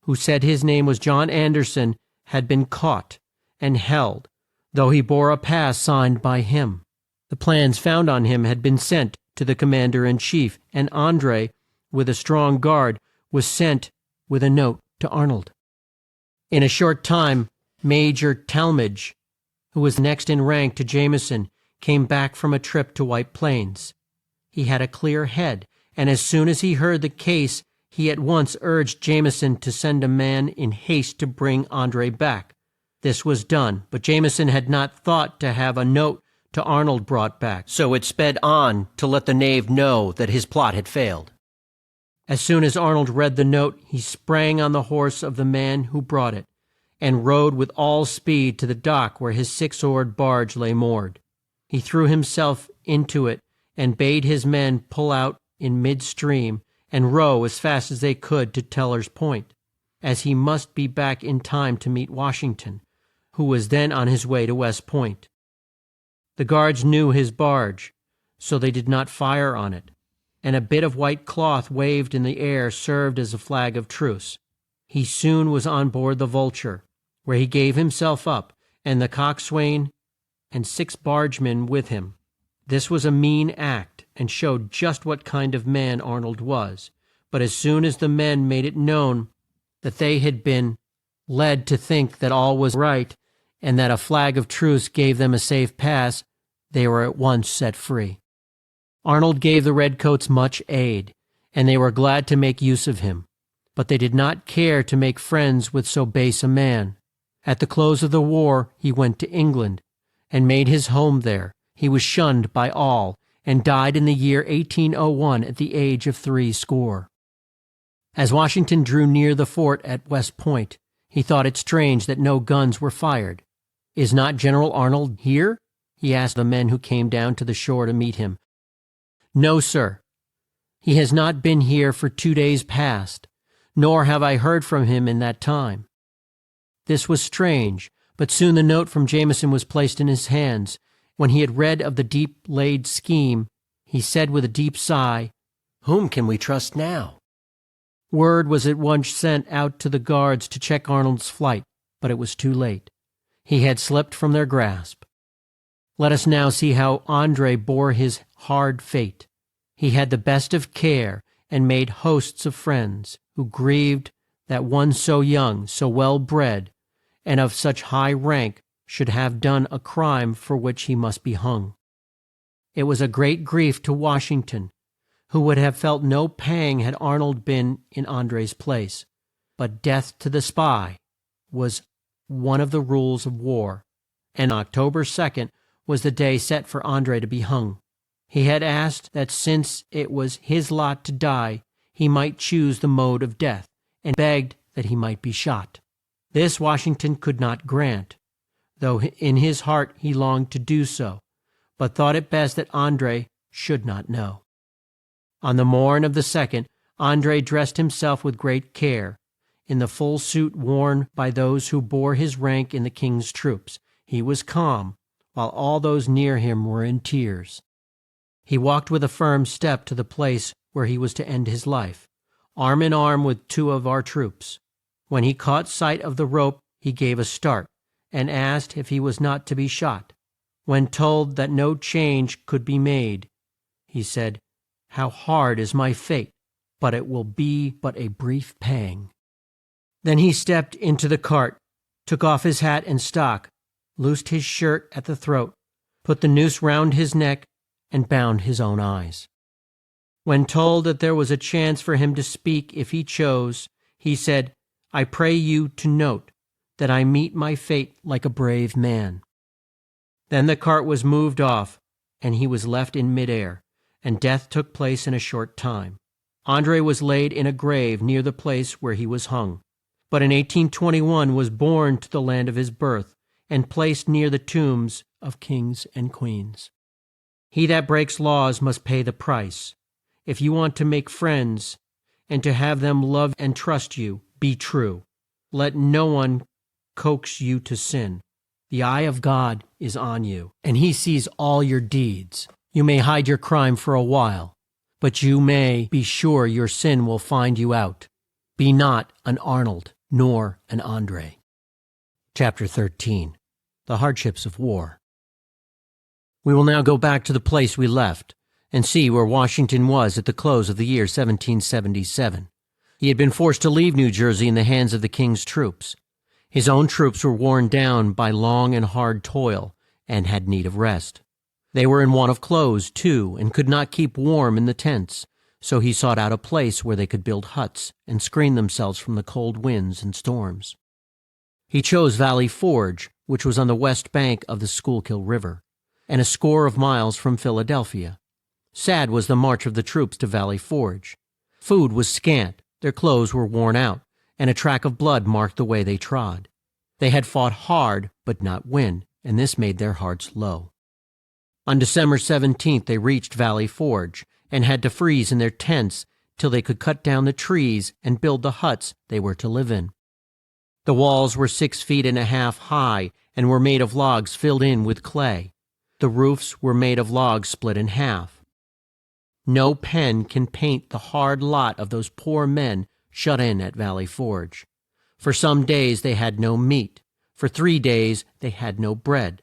who said his name was John Anderson had been caught and held, though he bore a pass signed by him. The plans found on him had been sent to the commander-in-chief, and Andre, with a strong guard, was sent with a note to Arnold. In a short time, Major Talmadge, who was next in rank to Jameson, came back from a trip to White Plains. He had a clear head, and as soon as he heard the case, he at once urged Jameson to send a man in haste to bring Andre back. This was done, but Jameson had not thought to have a note to Arnold brought back, so it sped on to let the knave know that his plot had failed. As soon as Arnold read the note, he sprang on the horse of the man who brought it, and rode with all speed to the dock where his six-oared barge lay moored. He threw himself into it and bade his men pull out in midstream and row as fast as they could to Teller's Point, as he must be back in time to meet Washington, who was then on his way to West Point. The guards knew his barge, so they did not fire on it, and a bit of white cloth waved in the air served as a flag of truce. He soon was on board the Vulture, where he gave himself up, and the coxswain and 6 bargemen with him. This was a mean act, and showed just what kind of man Arnold was. But as soon as the men made it known that they had been led to think that all was right, and that a flag of truce gave them a safe pass, they were at once set free. Arnold gave the redcoats much aid, and they were glad to make use of him, but they did not care to make friends with so base a man. At the close of the war he went to England, and made his home there. He was shunned by all, and died in the year 1801 at the age of 60. As Washington drew near the fort at West Point, he thought it strange that no guns were fired. "Is not General Arnold here?" he asked the men who came down to the shore to meet him. "No, sir. He has not been here for 2 days past, nor have I heard from him in that time." This was strange, but soon the note from Jameson was placed in his hands. When he had read of the deep-laid scheme, he said with a deep sigh, "Whom can we trust now?" Word was at once sent out to the guards to check Arnold's flight, but it was too late. He had slipped from their grasp. Let us now see how André bore his hard fate. He had the best of care, and made hosts of friends, who grieved that one so young, so well bred, and of such high rank, should have done a crime for which he must be hung. It was a great grief to Washington, who would have felt no pang had Arnold been in André's place. But death to the spy was one of the rules of war, and October 2nd was the day set for André to be hung. He had asked that since it was his lot to die, he might choose the mode of death, and begged that he might be shot. This Washington could not grant, though in his heart he longed to do so, but thought it best that André should not know. On the morn of the 2nd, André dressed himself with great care, in the full suit worn by those who bore his rank in the king's troops. He was calm, while all those near him were in tears. He walked with a firm step to the place where he was to end his life, arm in arm with 2 of our troops. When he caught sight of the rope, he gave a start, and asked if he was not to be shot. When told that no change could be made, he said, "How hard is my fate, but it will be but a brief pang." Then he stepped into the cart, took off his hat and stock, loosed his shirt at the throat, put the noose round his neck, and bound his own eyes. When told that there was a chance for him to speak if he chose, he said, "I pray you to note that I meet my fate like a brave man." Then the cart was moved off, and he was left in midair, and death took place in a short time. André was laid in a grave near the place where he was hung, but in 1821 was borne to the land of his birth, and placed near the tombs of kings and queens. He that breaks laws must pay the price. If you want to make friends, and to have them love and trust you, be true. Let no one coax you to sin. The eye of God is on you, and he sees all your deeds. You may hide your crime for a while, but you may be sure your sin will find you out. Be not an Arnold, nor an André. Chapter 13. The Hardships of War. We will now go back to the place we left, and see where Washington was at the close of the year 1777. He had been forced to leave New Jersey in the hands of the king's troops. His own troops were worn down by long and hard toil, and had need of rest. They were in want of clothes, too, and could not keep warm in the tents, so he sought out a place where they could build huts and screen themselves from the cold winds and storms. He chose Valley Forge, which was on the west bank of the Schuylkill River, and a score of miles from Philadelphia. Sad was the march of the troops to Valley Forge. Food was scant, their clothes were worn out, and a track of blood marked the way they trod. They had fought hard, but not win, and this made their hearts low. On December 17th they reached Valley Forge, and had to freeze in their tents till they could cut down the trees and build the huts they were to live in. The walls were 6.5 feet high, and were made of logs filled in with clay. The roofs were made of logs split in half. No pen can paint the hard lot of those poor men shut in at Valley Forge. For some days they had no meat. For 3 days they had no bread.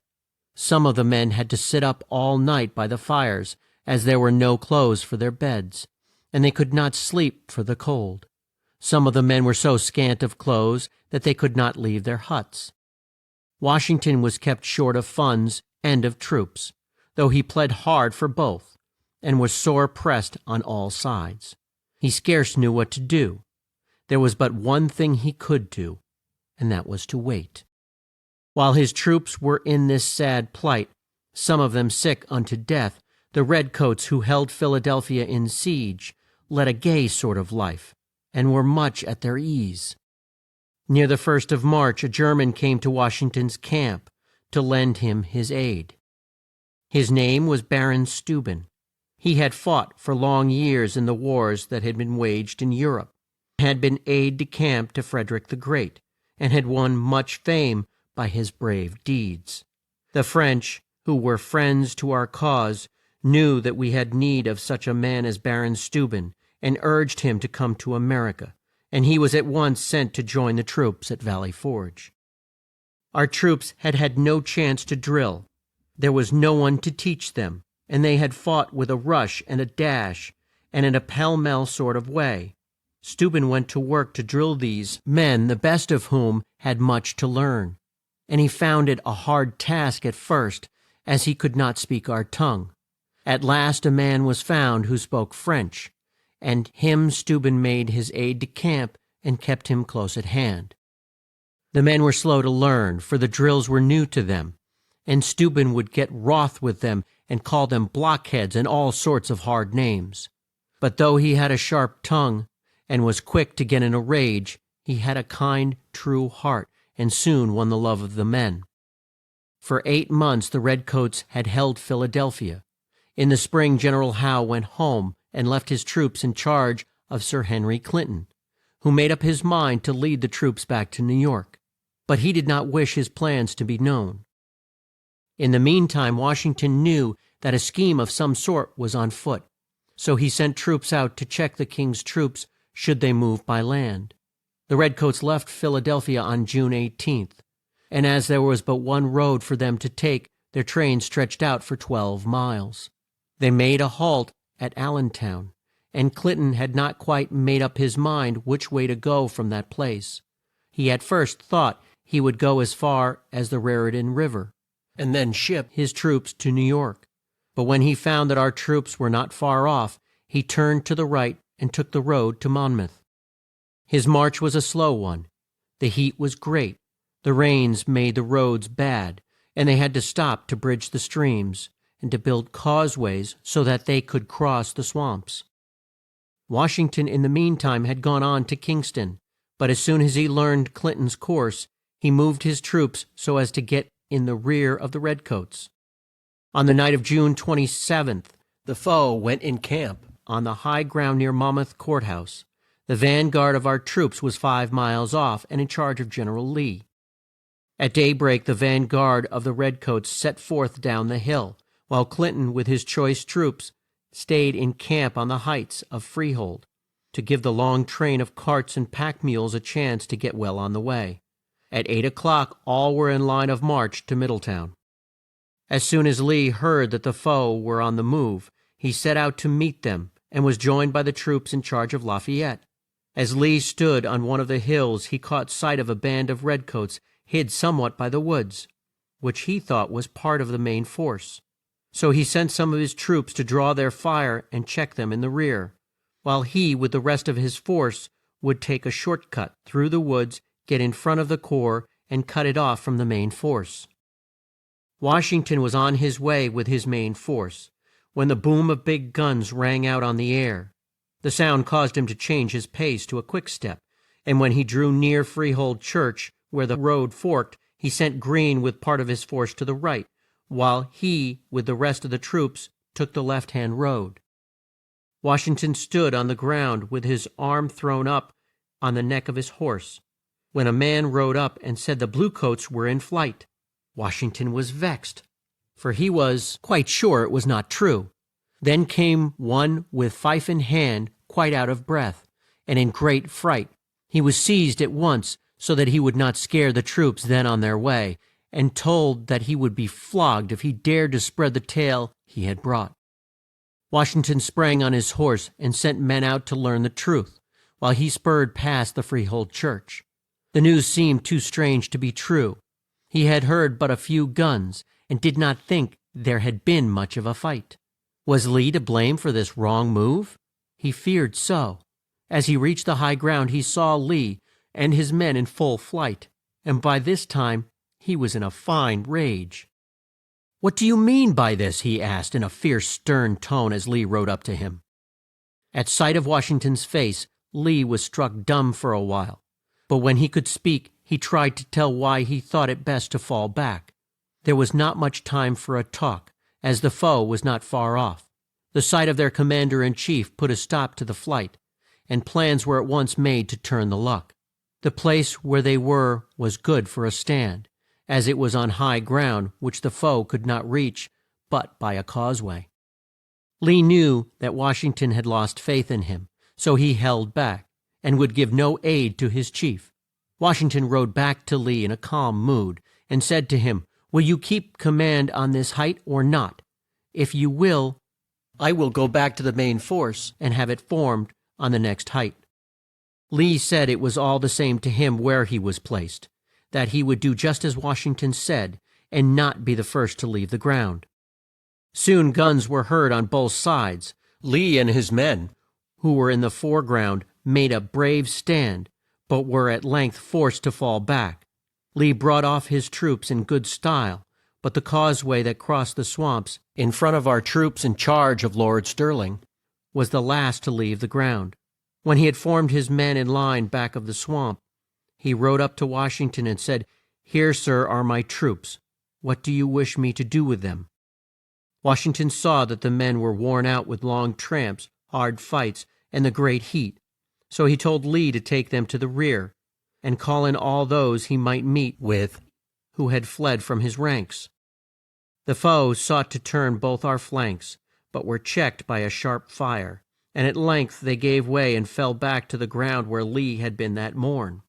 Some of the men had to sit up all night by the fires, as there were no clothes for their beds, and they could not sleep for the cold. Some of the men were so scant of clothes that they could not leave their huts. Washington was kept short of funds and of troops, though he pled hard for both, and was sore pressed on all sides. He scarce knew what to do. There was but one thing he could do, and that was to wait. While his troops were in this sad plight, some of them sick unto death, the redcoats who held Philadelphia in siege led a gay sort of life, and were much at their ease. Near the 1st of March a German came to Washington's camp to lend him his aid. His name was Baron Steuben. He had fought for long years in the wars that had been waged in Europe, had been aide-de-camp to Frederick the Great, and had won much fame by his brave deeds. The French, who were friends to our cause, knew that we had need of such a man as Baron Steuben, and urged him to come to America, and he was at once sent to join the troops at Valley Forge. Our troops had had no chance to drill. There was no one to teach them, and they had fought with a rush and a dash, and in a pell-mell sort of way. Steuben went to work to drill these men, the best of whom had much to learn, and he found it a hard task at first, as he could not speak our tongue. At last a man was found who spoke French, and him Steuben made his aide-de-camp and kept him close at hand. The men were slow to learn, for the drills were new to them, and Steuben would get wroth with them and call them blockheads and all sorts of hard names. But though he had a sharp tongue and was quick to get in a rage, he had a kind, true heart, and soon won the love of the men. For 8 months the redcoats had held Philadelphia. In the spring General Howe went home and left his troops in charge of Sir Henry Clinton, who made up his mind to lead the troops back to New York. But he did not wish his plans to be known. In the meantime Washington knew that a scheme of some sort was on foot, so he sent troops out to check the King's troops should they move by land. The redcoats left Philadelphia on June 18th, and as there was but one road for them to take, their train stretched out for 12 miles. They made a halt at Allentown, and Clinton had not quite made up his mind which way to go from that place. He at first thought he would go as far as the Raritan River, and then ship his troops to New York. But when he found that our troops were not far off, he turned to the right and took the road to Monmouth. His march was a slow one. The heat was great. The rains made the roads bad, and they had to stop to bridge the streams and to build causeways so that they could cross the swamps. Washington in the meantime had gone on to Kingston, but as soon as he learned Clinton's course, he moved his troops so as to get in the rear of the redcoats. On the night of June 27th, the foe went in camp on the high ground near Monmouth Courthouse. The vanguard of our troops was 5 miles off and in charge of General Lee. At daybreak, the vanguard of the redcoats set forth down the hill, while Clinton, with his choice troops, stayed in camp on the heights of Freehold, to give the long train of carts and pack mules a chance to get well on the way. At 8 o'clock, all were in line of march to Middletown. As soon as Lee heard that the foe were on the move, he set out to meet them, and was joined by the troops in charge of Lafayette. As Lee stood on one of the hills, he caught sight of a band of redcoats hid somewhat by the woods, which he thought was part of the main force. So he sent some of his troops to draw their fire and check them in the rear, while he, with the rest of his force, would take a short cut through the woods, get in front of the corps, and cut it off from the main force. Washington was on his way with his main force when the boom of big guns rang out on the air. The sound caused him to change his pace to a quick step, and when he drew near Freehold Church, where the road forked, he sent Greene with part of his force to the right, while he, with the rest of the troops, took the left-hand road. Washington stood on the ground with his arm thrown up on the neck of his horse, when a man rode up and said the bluecoats were in flight. Washington was vexed, for he was quite sure it was not true. Then came one with fife in hand, quite out of breath, and in great fright. He was seized at once, so that he would not scare the troops then on their way, and told that he would be flogged if he dared to spread the tale he had brought. Washington sprang on his horse and sent men out to learn the truth, while he spurred past the Freehold Church. The news seemed too strange to be true. He had heard but a few guns, and did not think there had been much of a fight. Was Lee to blame for this wrong move? He feared so. As he reached the high ground, he saw Lee and his men in full flight, and by this time he was in a fine rage. "What do you mean by this?" he asked in a fierce, stern tone as Lee rode up to him. At sight of Washington's face, Lee was struck dumb for a while, but when he could speak, he tried to tell why he thought it best to fall back. There was not much time for a talk, as the foe was not far off. The sight of their commander-in-chief put a stop to the flight, and plans were at once made to turn the luck. The place where they were was good for a stand, as it was on high ground which the foe could not reach but by a causeway. Lee knew that Washington had lost faith in him, so he held back, and would give no aid to his chief. Washington rode back to Lee in a calm mood, and said to him, "Will you keep command on this height or not? If you will, I will go back to the main force and have it formed on the next height." Lee said it was all the same to him where he was placed, that he would do just as Washington said, and not be the first to leave the ground. Soon guns were heard on both sides. Lee and his men, who were in the foreground, made a brave stand, but were at length forced to fall back. Lee brought off his troops in good style, but the causeway that crossed the swamps in front of our troops in charge of Lord Stirling was the last to leave the ground. When he had formed his men in line back of the swamp, he rode up to Washington and said, "Here, sir, are my troops. What do you wish me to do with them?" Washington saw that the men were worn out with long tramps, hard fights, and the great heat, so he told Lee to take them to the rear, and call in all those he might meet with who had fled from his ranks. The foe sought to turn both our flanks, but were checked by a sharp fire, and at length they gave way and fell back to the ground where Lee had been that morn.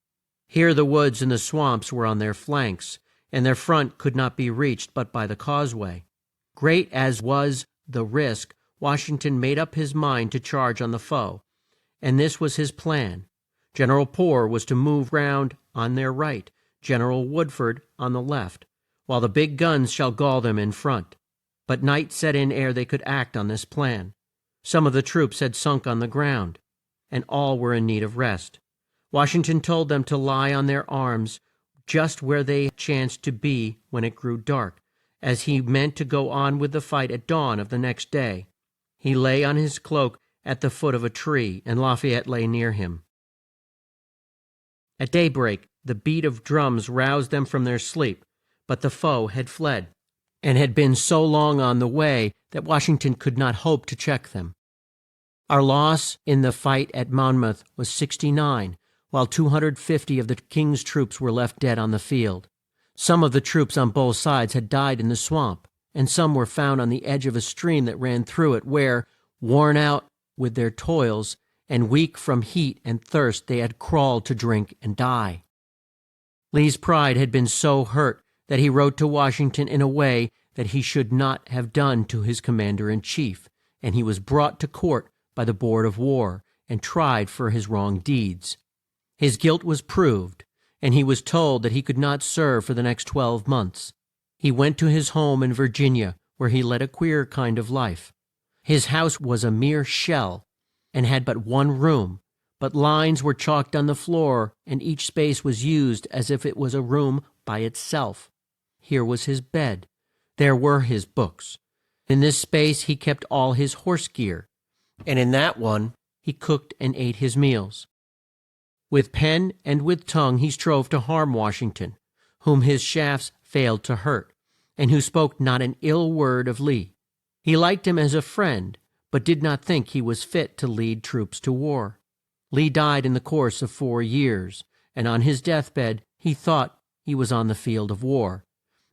Here the woods and the swamps were on their flanks, and their front could not be reached but by the causeway. Great as was the risk, Washington made up his mind to charge on the foe, and this was his plan. General Poor was to move round on their right, General Woodford on the left, while the big guns shall gall them in front. But night set in ere they could act on this plan. Some of the troops had sunk on the ground, and all were in need of rest. Washington told them to lie on their arms just where they chanced to be when it grew dark, as he meant to go on with the fight at dawn of the next day. He lay on his cloak at the foot of a tree, and Lafayette lay near him. At daybreak, the beat of drums roused them from their sleep, but the foe had fled, and had been so long on the way that Washington could not hope to check them. Our loss in the fight at Monmouth was 69, while 250 of the King's troops were left dead on the field. Some of the troops on both sides had died in the swamp, and some were found on the edge of a stream that ran through it, where, worn out with their toils, and weak from heat and thirst, they had crawled to drink and die. Lee's pride had been so hurt that he wrote to Washington in a way that he should not have done to his commander-in-chief, and he was brought to court by the Board of War and tried for his wrong deeds. His guilt was proved, and he was told that he could not serve for the next 12 months. He went to his home in Virginia, where he led a queer kind of life. His house was a mere shell, and had but one room, but lines were chalked on the floor, and each space was used as if it was a room by itself. Here was his bed. There were his books. In this space he kept all his horse gear, and in that one he cooked and ate his meals. With pen and with tongue he strove to harm Washington, whom his shafts failed to hurt, and who spoke not an ill word of Lee. He liked him as a friend, but did not think he was fit to lead troops to war. Lee died in the course of 4 years, and on his deathbed he thought he was on the field of war,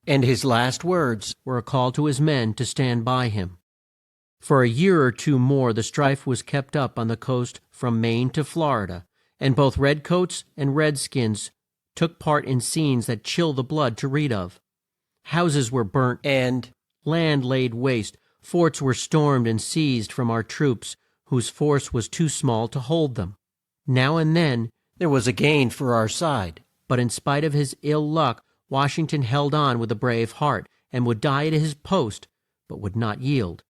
and his last words were a call to his men to stand by him. For a year or two more the strife was kept up on the coast from Maine to Florida, and both redcoats and redskins took part in scenes that chill the blood to read of. Houses were burnt and land laid waste. Forts were stormed and seized from our troops, whose force was too small to hold them. Now and then there was a gain for our side, but in spite of his ill luck, Washington held on with a brave heart, and would die at his post, but would not yield.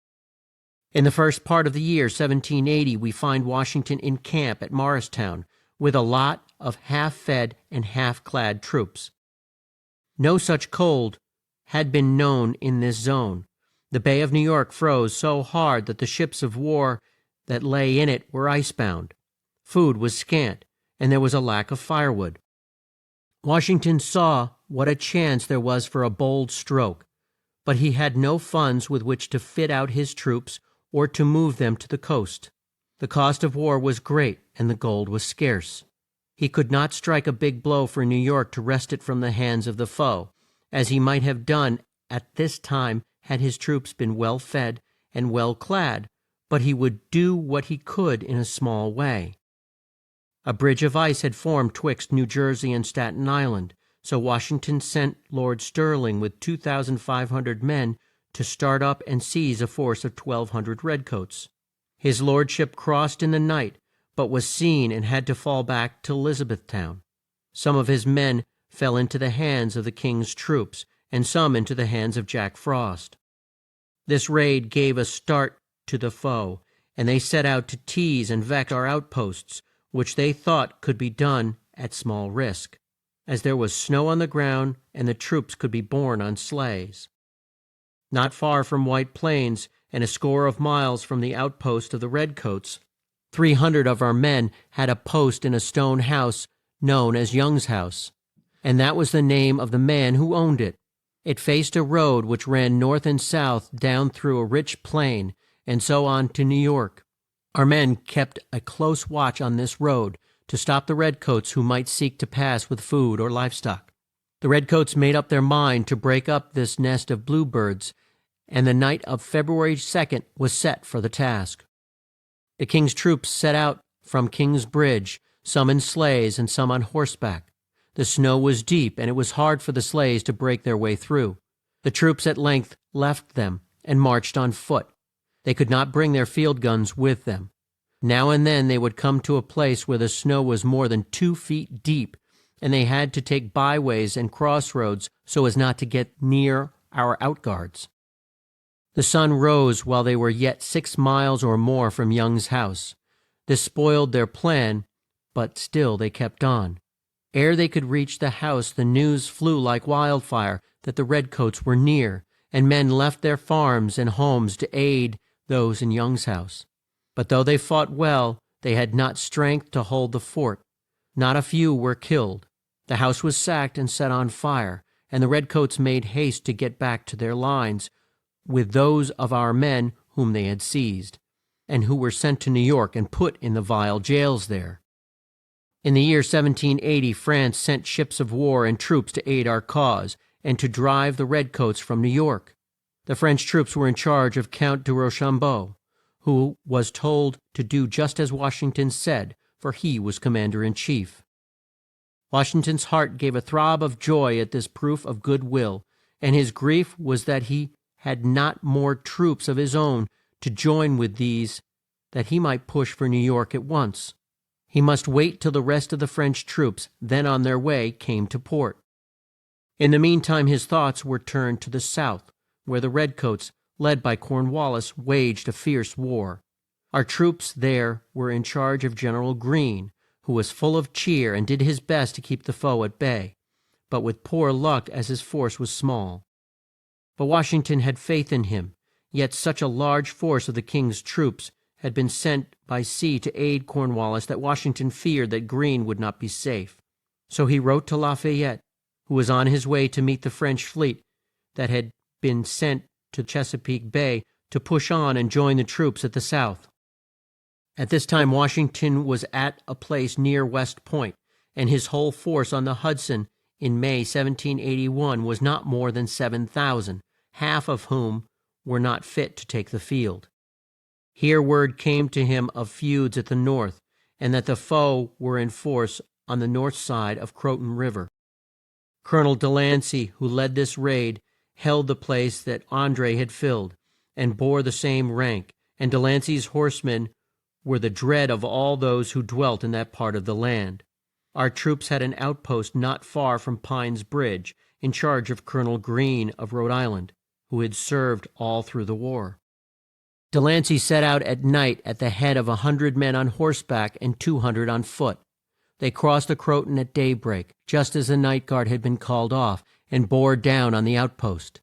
In the first part of the year 1780 we find Washington in camp at Morristown, with a lot of half-fed and half-clad troops. No such cold had been known in this zone. The Bay of New York froze so hard that the ships of war that lay in it were icebound. Food was scant, and there was a lack of firewood. Washington saw what a chance there was for a bold stroke, but he had no funds with which to fit out his troops or to move them to the coast. The cost of war was great, and the gold was scarce. He could not strike a big blow for New York to wrest it from the hands of the foe, as he might have done at this time had his troops been well fed and well clad, but he would do what he could in a small way. A bridge of ice had formed twixt New Jersey and Staten Island, so Washington sent Lord Stirling with 2,500 men to start up and seize a force of 1,200 redcoats. His lordship crossed in the night, but was seen and had to fall back to Elizabethtown. Some of his men fell into the hands of the king's troops, and some into the hands of Jack Frost. This raid gave a start to the foe, and they set out to tease and vex our outposts, which they thought could be done at small risk, as there was snow on the ground and the troops could be borne on sleighs. Not far from White Plains, and a score of miles from the outpost of the redcoats, 300 of our men had a post in a stone house known as Young's house, and that was the name of the man who owned it. It faced a road which ran north and south down through a rich plain, and so on to New York. Our men kept a close watch on this road to stop the redcoats who might seek to pass with food or livestock. The redcoats made up their mind to break up this nest of bluebirds, and the night of February 2nd was set for the task. The king's troops set out from King's Bridge, some in sleighs and some on horseback. The snow was deep, and it was hard for the sleighs to break their way through. The troops at length left them and marched on foot. They could not bring their field guns with them. Now and then they would come to a place where the snow was more than 2 feet deep, and they had to take byways and crossroads so as not to get near our outguards. The sun rose while they were yet 6 miles or more from Young's house. This spoiled their plan, but still they kept on. Ere they could reach the house, the news flew like wildfire that the redcoats were near, and men left their farms and homes to aid those in Young's house. But though they fought well, they had not strength to hold the fort. Not a few were killed. The house was sacked and set on fire, and the redcoats made haste to get back to their lines with those of our men whom they had seized, and who were sent to New York and put in the vile jails there. In the year 1780, France sent ships of war and troops to aid our cause, and to drive the redcoats from New York. The French troops were in charge of Count de Rochambeau, who was told to do just as Washington said, for he was commander-in-chief. Washington's heart gave a throb of joy at this proof of good will, and his grief was that he had not more troops of his own to join with these, that he might push for New York at once. He must wait till the rest of the French troops, then on their way, came to port. In the meantime his thoughts were turned to the south, where the redcoats, led by Cornwallis, waged a fierce war. Our troops there were in charge of General Greene, who was full of cheer and did his best to keep the foe at bay, but with poor luck as his force was small. But Washington had faith in him, yet such a large force of the King's troops had been sent by sea to aid Cornwallis that Washington feared that Greene would not be safe. So he wrote to Lafayette, who was on his way to meet the French fleet that had been sent to Chesapeake Bay, to push on and join the troops at the South. At this time Washington was at a place near West Point, and his whole force on the Hudson in May 1781 was not more than 7,000, half of whom were not fit to take the field. Here word came to him of feuds at the north, and that the foe were in force on the north side of Croton River. Colonel Delancey, who led this raid, held the place that André had filled, and bore the same rank, and Delancey's horsemen were the dread of all those who dwelt in that part of the land. Our troops had an outpost not far from Pine's Bridge, in charge of Colonel Greene of Rhode Island, who had served all through the war. Delancey set out at night at the head of 100 men on horseback and 200 on foot. They crossed the Croton at daybreak, just as the night guard had been called off, and bore down on the outpost.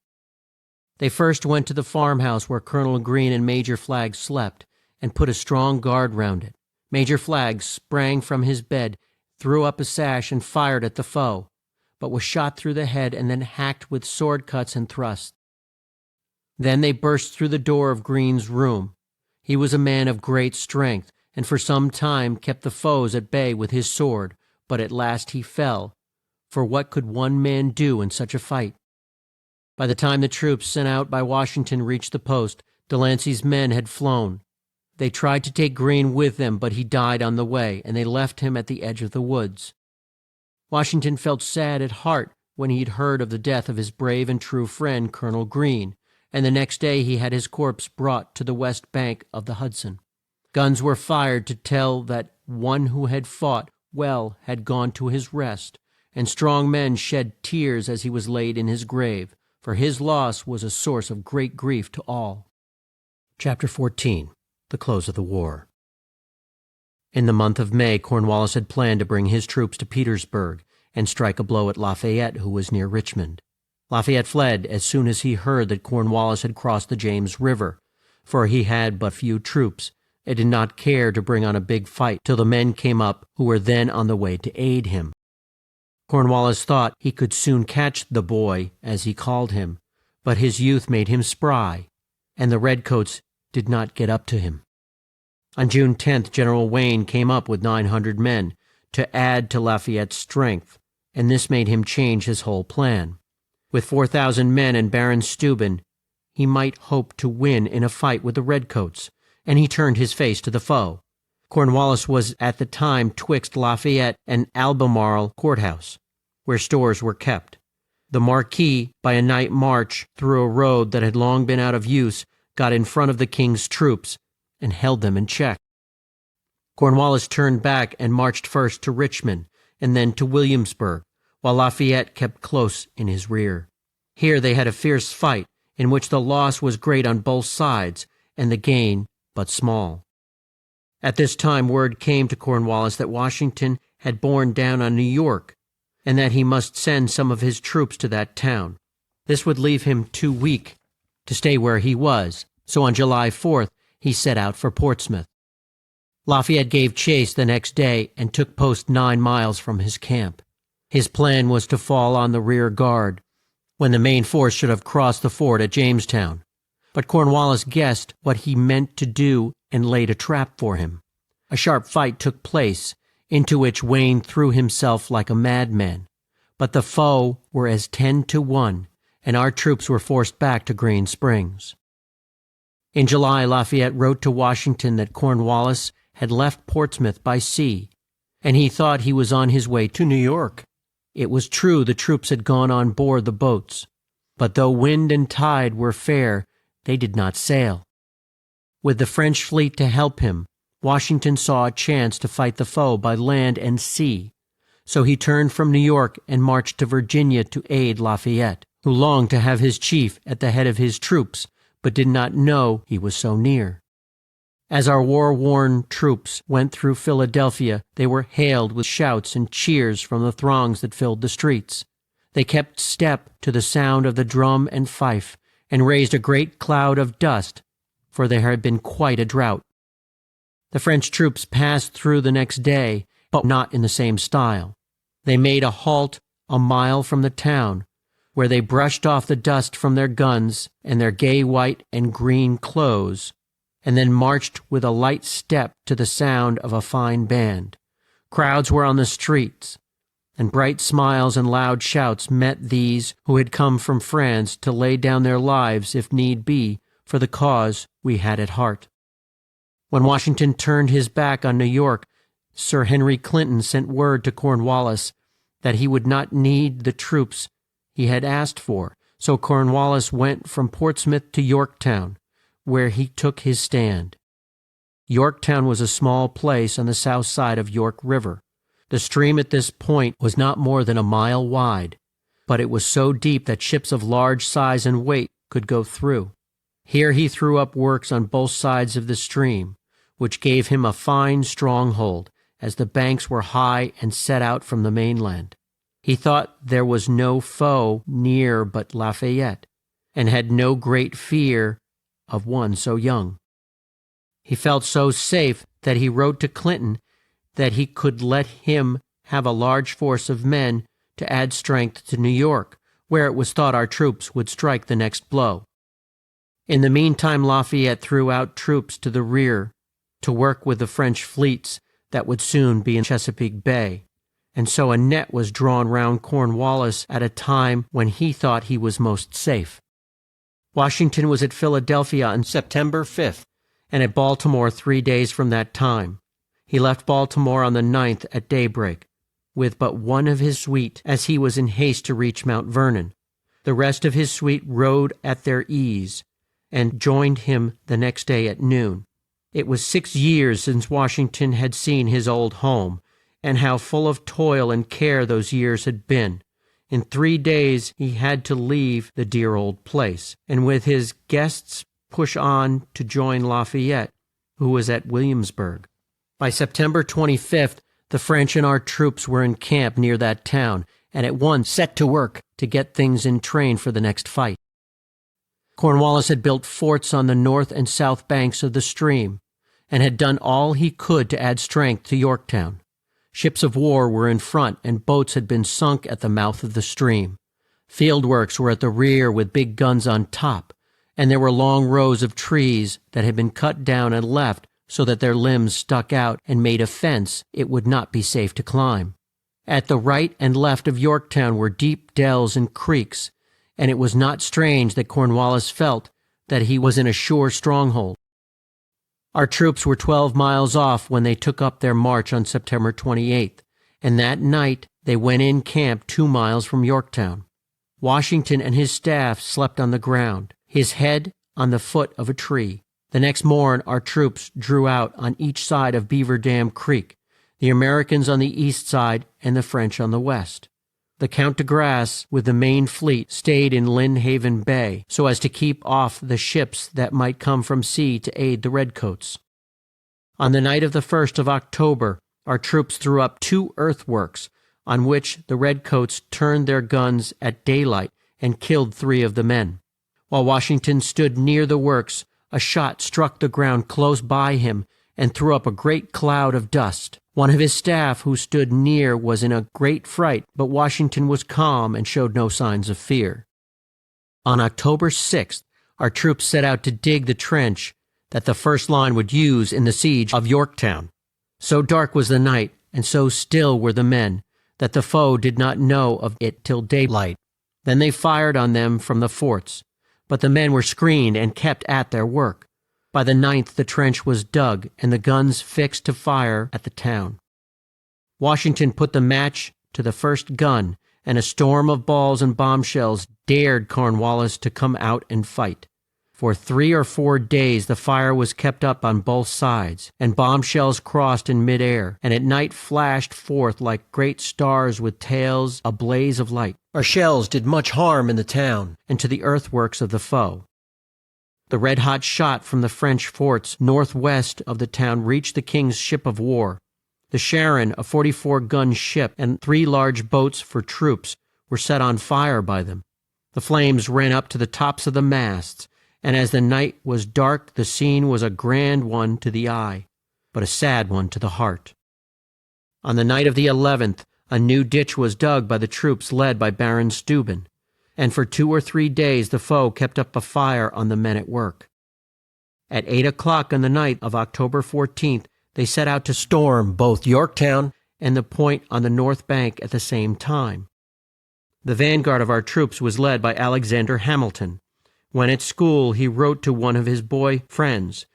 They first went to the farmhouse where Colonel Greene and Major Flagg slept, and put a strong guard round it. Major Flagg sprang from his bed, threw up a sash, and fired at the foe, but was shot through the head and then hacked with sword cuts and thrusts. Then they burst through the door of Greene's room. He was a man of great strength, and for some time kept the foes at bay with his sword, but at last he fell, for what could one man do in such a fight? By the time the troops sent out by Washington reached the post, Delancey's men had flown. They tried to take Greene with them, but he died on the way, and they left him at the edge of the woods. Washington felt sad at heart when he had heard of the death of his brave and true friend, Colonel Greene, and the next day he had his corpse brought to the west bank of the Hudson. Guns were fired to tell that one who had fought well had gone to his rest, and strong men shed tears as he was laid in his grave, for his loss was a source of great grief to all. Chapter 14. The close of the war. In the month of May, Cornwallis had planned to bring his troops to Petersburg and strike a blow at Lafayette, who was near Richmond. Lafayette fled as soon as he heard that Cornwallis had crossed the James River, for he had but few troops and did not care to bring on a big fight till the men came up who were then on the way to aid him. Cornwallis thought he could soon catch the boy, as he called him, but his youth made him spry, and the redcoats did not get up to him. On June 10th, General Wayne came up with 900 men to add to Lafayette's strength, and this made him change his whole plan. With 4,000 men and Baron Steuben, he might hope to win in a fight with the redcoats, and he turned his face to the foe. Cornwallis was at the time twixt Lafayette and Albemarle Courthouse, where stores were kept. The Marquis, by a night march through a road that had long been out of use, got in front of the King's troops and held them in check. Cornwallis turned back and marched first to Richmond and then to Williamsburg, while Lafayette kept close in his rear. Here they had a fierce fight, in which the loss was great on both sides and the gain but small. At this time word came to Cornwallis that Washington had borne down on New York, and that he must send some of his troops to that town. This would leave him too weak to stay where he was, so on July 4th he set out for Portsmouth. Lafayette gave chase the next day and took post 9 miles from his camp. His plan was to fall on the rear guard, when the main force should have crossed the ford at Jamestown. But Cornwallis guessed what he meant to do and laid a trap for him. A sharp fight took place, into which Wayne threw himself like a madman, but the foe were as 10 to 1, and our troops were forced back to Green Springs. In July, Lafayette wrote to Washington that Cornwallis had left Portsmouth by sea, and he thought he was on his way to New York. It was true the troops had gone on board the boats, but though wind and tide were fair, they did not sail. With the French fleet to help him, Washington saw a chance to fight the foe by land and sea, so he turned from New York and marched to Virginia to aid Lafayette, who longed to have his chief at the head of his troops, but did not know he was so near. As our war-worn troops went through Philadelphia, they were hailed with shouts and cheers from the throngs that filled the streets. They kept step to the sound of the drum and fife, and raised a great cloud of dust, for there had been quite a drought. The French troops passed through the next day, but not in the same style. They made a halt a mile from the town, where they brushed off the dust from their guns and their gay white and green clothes, and then marched with a light step to the sound of a fine band. Crowds were on the streets, and bright smiles and loud shouts met these who had come from France to lay down their lives, if need be, for the cause we had at heart. When Washington turned his back on New York, Sir Henry Clinton sent word to Cornwallis that he would not need the troops he had asked for, so Cornwallis went from Portsmouth to Yorktown, where he took his stand. Yorktown was a small place on the south side of York River. The stream at this point was not more than a mile wide, but it was so deep that ships of large size and weight could go through. Here he threw up works on both sides of the stream, which gave him a fine stronghold, as the banks were high and set out from the mainland. He thought there was no foe near but Lafayette, and had no great fear of one so young. He felt so safe that he wrote to Clinton that he could let him have a large force of men to add strength to New York, where it was thought our troops would strike the next blow. In the meantime, Lafayette threw out troops to the rear to work with the French fleets that would soon be in Chesapeake Bay, and so a net was drawn round Cornwallis at a time when he thought he was most safe. Washington was at Philadelphia on September 5th, and at Baltimore 3 days from that time. He left Baltimore on the 9th at daybreak, with but one of his suite, as he was in haste to reach Mount Vernon. The rest of his suite rode at their ease, and joined him the next day at noon. It was 6 years since Washington had seen his old home, and how full of toil and care those years had been. In 3 days he had to leave the dear old place, and with his guests push on to join Lafayette, who was at Williamsburg. By September 25th, the French and our troops were in camp near that town, and at once set to work to get things in train for the next fight. Cornwallis had built forts on the north and south banks of the stream, and had done all he could to add strength to Yorktown. Ships of war were in front, and boats had been sunk at the mouth of the stream. Field works were at the rear with big guns on top, and there were long rows of trees that had been cut down and left so that their limbs stuck out and made a fence it would not be safe to climb. At the right and left of Yorktown were deep dells and creeks, and it was not strange that Cornwallis felt that he was in a sure stronghold. Our troops were 12 miles off when they took up their march on September 28th, and that night they went in camp 2 miles from Yorktown. Washington and his staff slept on the ground, his head on the foot of a tree. The next morn our troops drew out on each side of Beaver Dam Creek, the Americans on the east side and the French on the west. The Count de Grasse, with the main fleet, stayed in Lynnhaven Bay so as to keep off the ships that might come from sea to aid the redcoats. On the night of the 1st of October, our troops threw up 2 earthworks, on which the redcoats turned their guns at daylight and killed 3 of the men. While Washington stood near the works, a shot struck the ground close by him and threw up a great cloud of dust. One of his staff who stood near was in a great fright, but Washington was calm and showed no signs of fear. On October 6th, our troops set out to dig the trench that the first line would use in the siege of Yorktown. So dark was the night, and so still were the men, that the foe did not know of it till daylight. Then they fired on them from the forts, but the men were screened and kept at their work. By the 9th the trench was dug and the guns fixed to fire at the town. Washington put the match to the first gun, and a storm of balls and bombshells dared Cornwallis to come out and fight. For 3 or 4 days the fire was kept up on both sides, and bombshells crossed in mid-air, and at night flashed forth like great stars with tails a blaze of light. Our shells did much harm in the town and to the earthworks of the foe. The red-hot shot from the French forts northwest of the town reached the king's ship of war. The Sharon, a 44-gun ship, and 3 large boats for troops were set on fire by them. The flames ran up to the tops of the masts, and as the night was dark, the scene was a grand one to the eye, but a sad one to the heart. On the night of the 11th, a new ditch was dug by the troops led by Baron Steuben, and for 2 or 3 days the foe kept up a fire on the men at work. At 8 o'clock on the night of October 14th, they set out to storm both Yorktown and the point on the north bank at the same time. The vanguard of our troops was led by Alexander Hamilton. When at school, he wrote to one of his boy friends,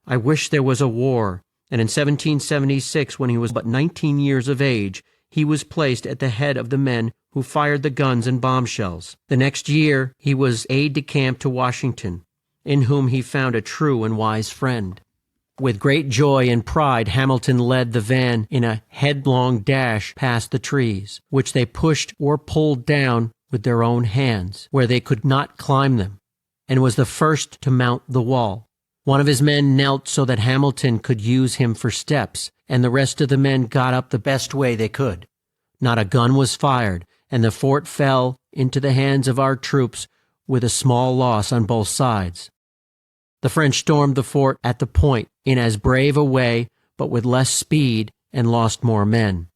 "I wish there was a war," and in 1776, when he was but 19 years of age, he was placed at the head of the men who fired the guns and bombshells. The next year, he was aide-de-camp to Washington, in whom he found a true and wise friend. With great joy and pride, Hamilton led the van in a headlong dash past the trees, which they pushed or pulled down with their own hands, where they could not climb them, and was the first to mount the wall. One of his men knelt so that Hamilton could use him for steps, and the rest of the men got up the best way they could. Not a gun was fired, and the fort fell into the hands of our troops with a small loss on both sides. The French stormed the fort at the point in as brave a way, but with less speed, and lost more men.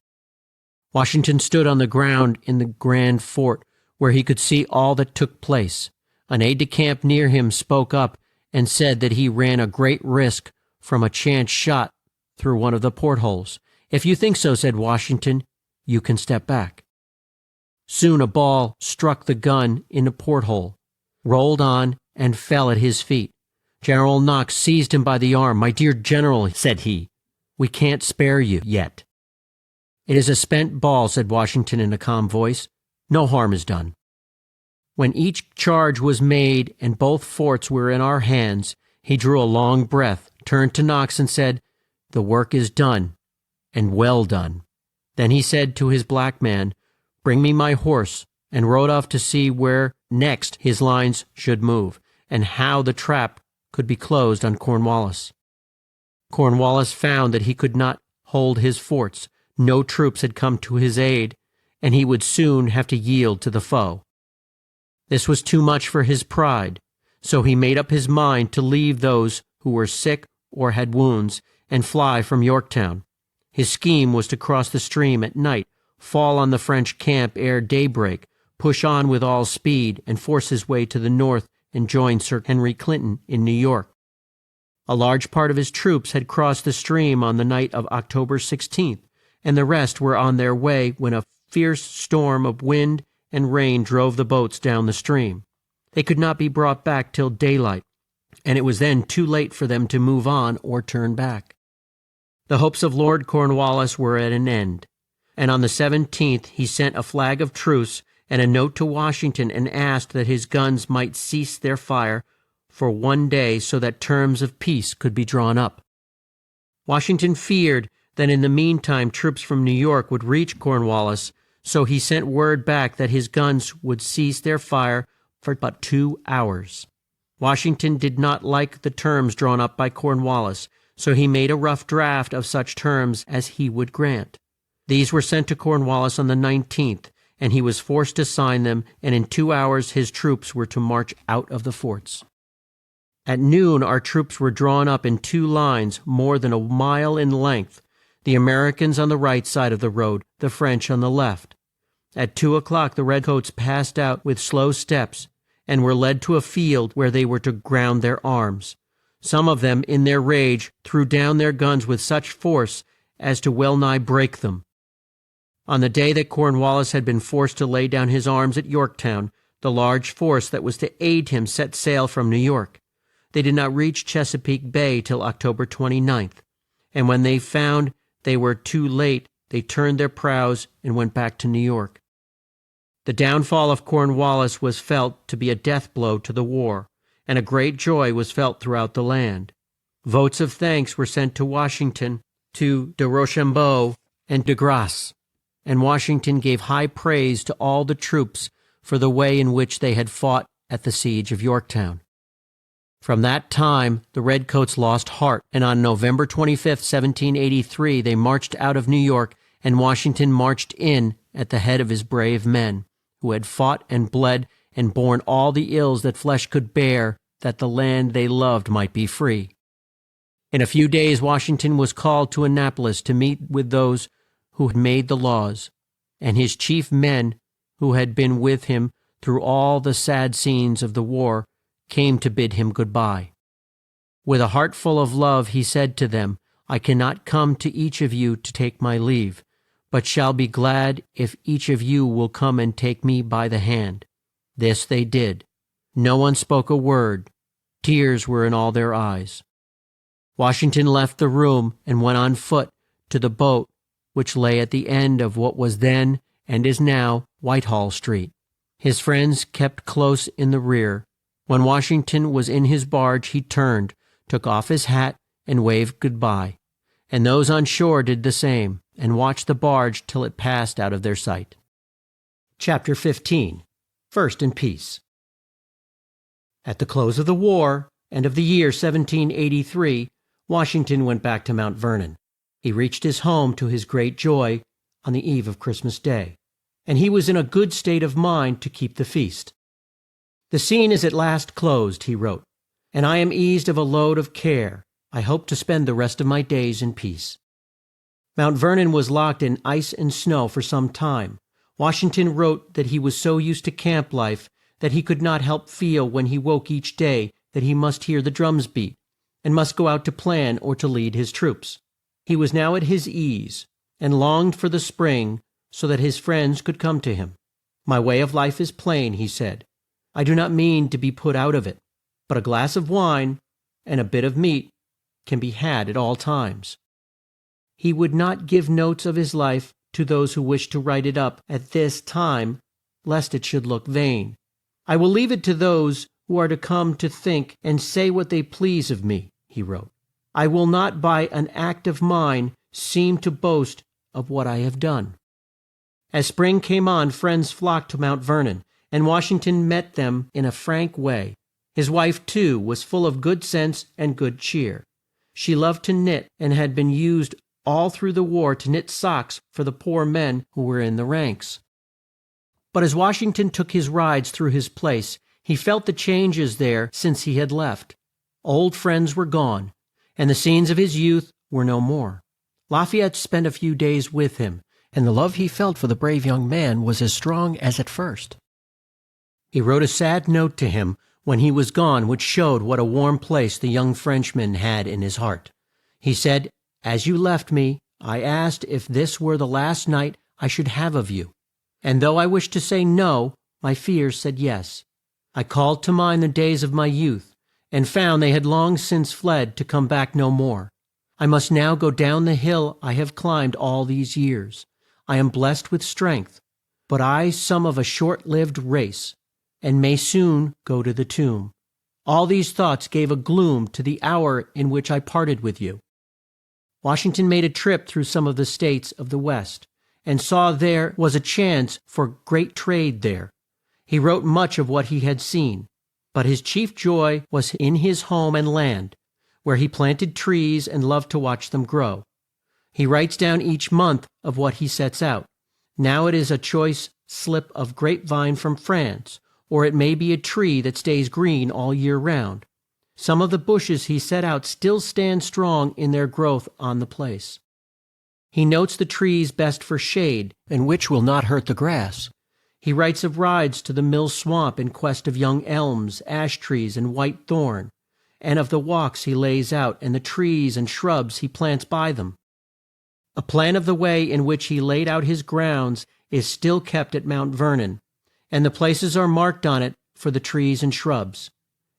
Washington stood on the ground in the grand fort, where he could see all that took place. An aide-de-camp near him spoke up and said that he ran a great risk from a chance shot through one of the portholes. "If you think so," said Washington, "you can step back." Soon a ball struck the gun in a porthole, rolled on, and fell at his feet. General Knox seized him by the arm. "My dear General," said he, "we can't spare you yet." "It is a spent ball," said Washington in a calm voice. "No harm is done." When each charge was made and both forts were in our hands, he drew a long breath, turned to Knox and said, "The work is done, and well done." Then he said to his black man, "Bring me my horse," and rode off to see where next his lines should move, and how the trap could be closed on Cornwallis. Cornwallis found that he could not hold his forts. No troops had come to his aid, and he would soon have to yield to the foe. This was too much for his pride, so he made up his mind to leave those who were sick or had wounds and fly from Yorktown. His scheme was to cross the stream at night, fall on the French camp ere daybreak, push on with all speed, and force his way to the north and join Sir Henry Clinton in New York. A large part of his troops had crossed the stream on the night of October 16th, and the rest were on their way when a fierce storm of wind and rain drove the boats down the stream. They could not be brought back till daylight, and it was then too late for them to move on or turn back. The hopes of Lord Cornwallis were at an end, and on the 17th he sent a flag of truce and a note to Washington and asked that his guns might cease their fire for 1 day so that terms of peace could be drawn up. Washington feared that in the meantime troops from New York would reach Cornwallis, so he sent word back that his guns would cease their fire for but 2 hours. Washington did not like the terms drawn up by Cornwallis, so he made a rough draft of such terms as he would grant. These were sent to Cornwallis on the 19th, and he was forced to sign them, and in 2 hours his troops were to march out of the forts. At noon our troops were drawn up in 2 lines more than a mile in length, the Americans on the right side of the road, the French on the left. At 2 o'clock the redcoats passed out with slow steps, and were led to a field where they were to ground their arms. Some of them, in their rage, threw down their guns with such force as to well nigh break them. On the day that Cornwallis had been forced to lay down his arms at Yorktown, the large force that was to aid him set sail from New York. They did not reach Chesapeake Bay till October 29th, and when they found they were too late, they turned their prows and went back to New York. The downfall of Cornwallis was felt to be a death blow to the war, and a great joy was felt throughout the land. Votes of thanks were sent to Washington, to de Rochambeau, and de Grasse, and Washington gave high praise to all the troops for the way in which they had fought at the siege of Yorktown. From that time, the Redcoats lost heart, and on November 25, 1783, they marched out of New York, and Washington marched in at the head of his brave men, who had fought and bled and borne all the ills that flesh could bear, that the land they loved might be free. In a few days, Washington was called to Annapolis to meet with those who had made the laws, and his chief men, who had been with him through all the sad scenes of the war, came to bid him good-bye. With a heart full of love, he said to them, "I cannot come to each of you to take my leave, but shall be glad if each of you will come and take me by the hand." This they did. No one spoke a word. Tears were in all their eyes. Washington left the room and went on foot to the boat which lay at the end of what was then and is now Whitehall Street. His friends kept close in the rear. When Washington was in his barge, he turned, took off his hat, and waved good-bye. And those on shore did the same, and watched the barge till it passed out of their sight. Chapter 15. First in Peace. At the close of the war, and of the year 1783, Washington went back to Mount Vernon. He reached his home to his great joy on the eve of Christmas Day, and he was in a good state of mind to keep the feast. "The scene is at last closed," he wrote, "and I am eased of a load of care. I hope to spend the rest of my days in peace." Mount Vernon was locked in ice and snow for some time. Washington wrote that he was so used to camp life that he could not help feel when he woke each day that he must hear the drums beat, and must go out to plan or to lead his troops. He was now at his ease, and longed for the spring so that his friends could come to him. "My way of life is plain," he said. "I do not mean to be put out of it, but a glass of wine and a bit of meat can be had at all times." He would not give notes of his life to those who wished to write it up at this time, lest it should look vain. "I will leave it to those who are to come to think and say what they please of me," he wrote. "I will not by an act of mine seem to boast of what I have done." As spring came on, friends flocked to Mount Vernon, and Washington met them in a frank way. His wife, too, was full of good sense and good cheer. She loved to knit, and had been used all through the war to knit socks for the poor men who were in the ranks. But as Washington took his rides through his place, he felt the changes there since he had left. Old friends were gone, and the scenes of his youth were no more. Lafayette spent a few days with him, and the love he felt for the brave young man was as strong as at first. He wrote a sad note to him when he was gone, which showed what a warm place the young Frenchman had in his heart. He said, "As you left me, I asked if this were the last night I should have of you. And though I wished to say no, my fears said yes. I called to mind the days of my youth, and found they had long since fled to come back no more. I must now go down the hill I have climbed all these years. I am blessed with strength, but I some of a short-lived race, and may soon go to the tomb. All these thoughts gave a gloom to the hour in which I parted with you." Washington made a trip through some of the states of the West, and saw there was a chance for great trade there. He wrote much of what he had seen, but his chief joy was in his home and land, where he planted trees and loved to watch them grow. He writes down each month of what he sets out. Now it is a choice slip of grapevine from France, or it may be a tree that stays green all year round. Some of the bushes he set out still stand strong in their growth on the place. He notes the trees best for shade, and which will not hurt the grass. He writes of rides to the mill swamp in quest of young elms, ash trees, and white thorn, and of the walks he lays out and the trees and shrubs he plants by them. A plan of the way in which he laid out his grounds is still kept at Mount Vernon, and the places are marked on it for the trees and shrubs.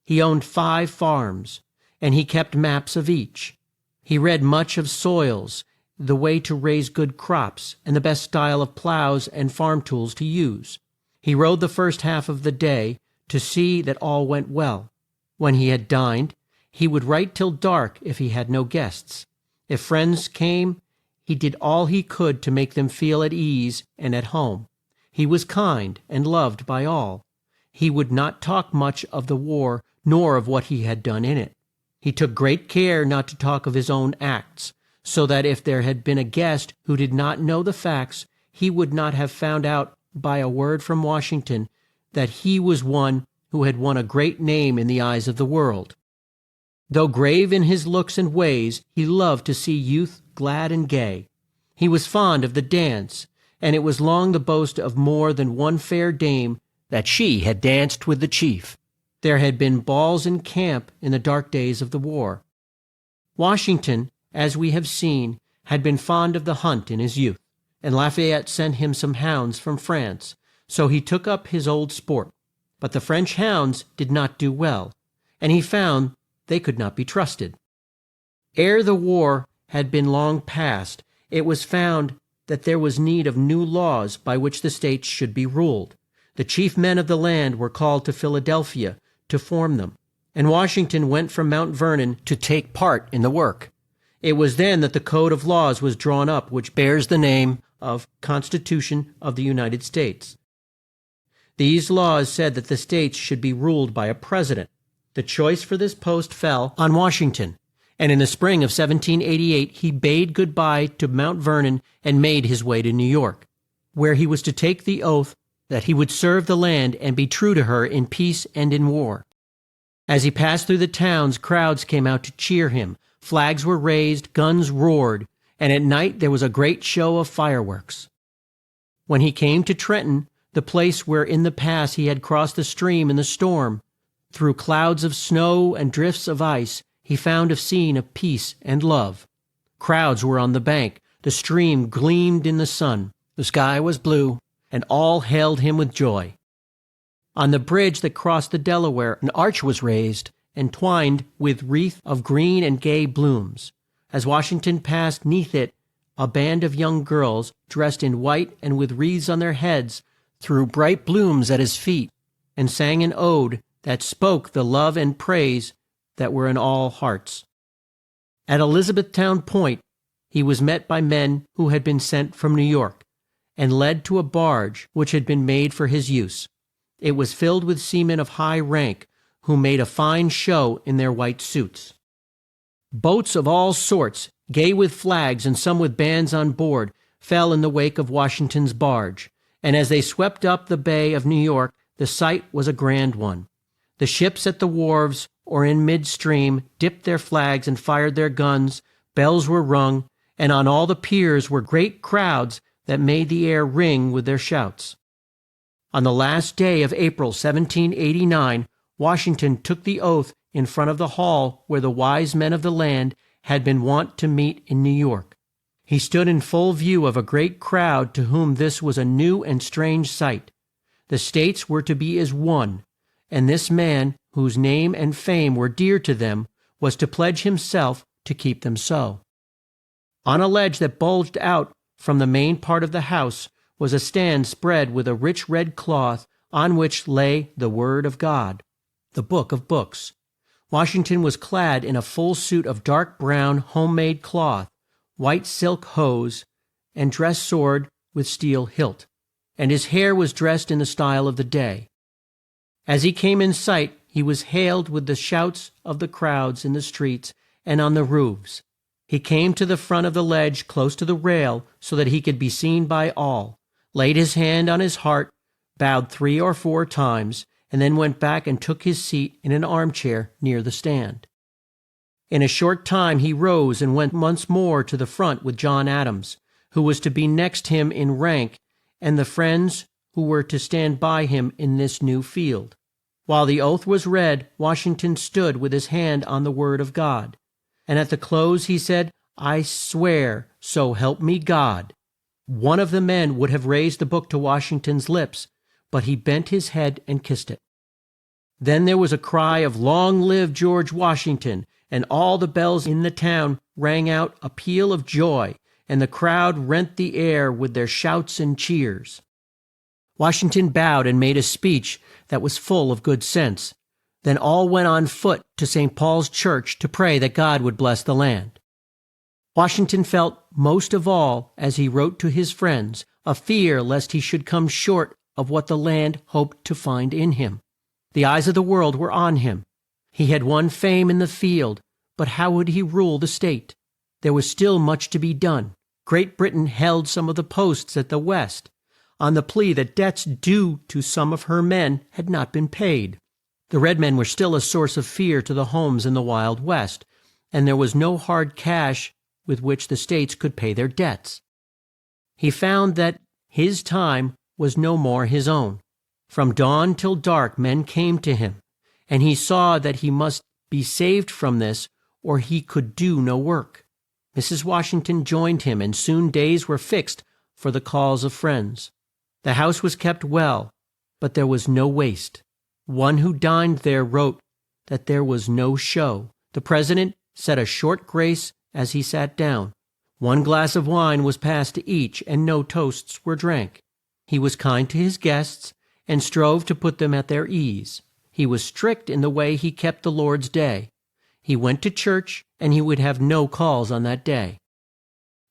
He owned 5 farms, and he kept maps of each. He read much of soils, the way to raise good crops, and the best style of plows and farm tools to use. He rode the first half of the day to see that all went well. When he had dined, he would write till dark if he had no guests. If friends came, he did all he could to make them feel at ease and at home. He was kind and loved by all. He would not talk much of the war, nor of what he had done in it. He took great care not to talk of his own acts, so that if there had been a guest who did not know the facts, he would not have found out by a word from Washington that he was one who had won a great name in the eyes of the world. Though grave in his looks and ways, he loved to see youth glad and gay. He was fond of the dance, and it was long the boast of more than one fair dame that she had danced with the chief. There had been balls in camp in the dark days of the war. Washington, as we have seen, had been fond of the hunt in his youth, and Lafayette sent him some hounds from France, so he took up his old sport. But the French hounds did not do well, and he found they could not be trusted. Ere the war had been long past, it was found that there was need of new laws by which the states should be ruled. The chief men of the land were called to Philadelphia to form them, and Washington went from Mount Vernon to take part in the work. It was then that the code of laws was drawn up which bears the name of Constitution of the United States. These laws said that the states should be ruled by a president. The choice for this post fell on Washington, and in the spring of 1788 he bade goodbye to Mount Vernon and made his way to New York, where he was to take the oath that he would serve the land and be true to her in peace and in war. As he passed through the towns, crowds came out to cheer him, flags were raised, guns roared, and at night there was a great show of fireworks. When he came to Trenton, the place where in the past he had crossed the stream in the storm, through clouds of snow and drifts of ice, he found a scene of peace and love. Crowds were on the bank, the stream gleamed in the sun, the sky was blue, and all hailed him with joy. On the bridge that crossed the Delaware, an arch was raised and twined with wreath of green and gay blooms. As Washington passed 'neath it, a band of young girls, dressed in white and with wreaths on their heads, threw bright blooms at his feet, and sang an ode that spoke the love and praise that were in all hearts. At Elizabethtown Point, he was met by men who had been sent from New York, and led to a barge which had been made for his use. It was filled with seamen of high rank, who made a fine show in their white suits. Boats of all sorts, gay with flags and some with bands on board, fell in the wake of Washington's barge, and as they swept up the bay of New York, the sight was a grand one. The ships at the wharves or in midstream dipped their flags and fired their guns, bells were rung, and on all the piers were great crowds that made the air ring with their shouts. On the last day of April 1789, Washington took the oath in front of the hall where the wise men of the land had been wont to meet in New York. He stood in full view of a great crowd to whom this was a new and strange sight. The states were to be as one, and this man, whose name and fame were dear to them, was to pledge himself to keep them so. On a ledge that bulged out from the main part of the house was a stand spread with a rich red cloth on which lay the Word of God, the Book of Books. Washington was clad in a full suit of dark brown homemade cloth, white silk hose, and dress sword with steel hilt, and his hair was dressed in the style of the day. As he came in sight, he was hailed with the shouts of the crowds in the streets and on the roofs. He came to the front of the ledge close to the rail so that he could be seen by all, laid his hand on his heart, bowed 3 or 4 times, and then went back and took his seat in an armchair near the stand. In a short time he rose and went once more to the front with John Adams, who was to be next him in rank, and the friends who were to stand by him in this new field. While the oath was read, Washington stood with his hand on the Word of God, and at the close he said, "I swear, so help me God." One of the men would have raised the book to Washington's lips, but he bent his head and kissed it. Then there was a cry of "Long live George Washington," and all the bells in the town rang out a peal of joy, and the crowd rent the air with their shouts and cheers. Washington bowed and made a speech that was full of good sense. Then all went on foot to St. Paul's Church to pray that God would bless the land. Washington felt most of all, as he wrote to his friends, a fear lest he should come short of what the land hoped to find in him. The eyes of the world were on him. He had won fame in the field, but how would he rule the state? There was still much to be done. Great Britain held some of the posts at the West, on the plea that debts due to some of her men had not been paid. The red men were still a source of fear to the homes in the Wild West, and there was no hard cash with which the states could pay their debts. He found that his time was no more his own. From dawn till dark men came to him, and he saw that he must be saved from this, or he could do no work. Mrs. Washington joined him, and soon days were fixed for the calls of friends. The house was kept well, but there was no waste. One who dined there wrote that there was no show. The president said a short grace as he sat down. One glass of wine was passed to each, and no toasts were drank. He was kind to his guests, and strove to put them at their ease. He was strict in the way he kept the Lord's day. He went to church, and he would have no calls on that day.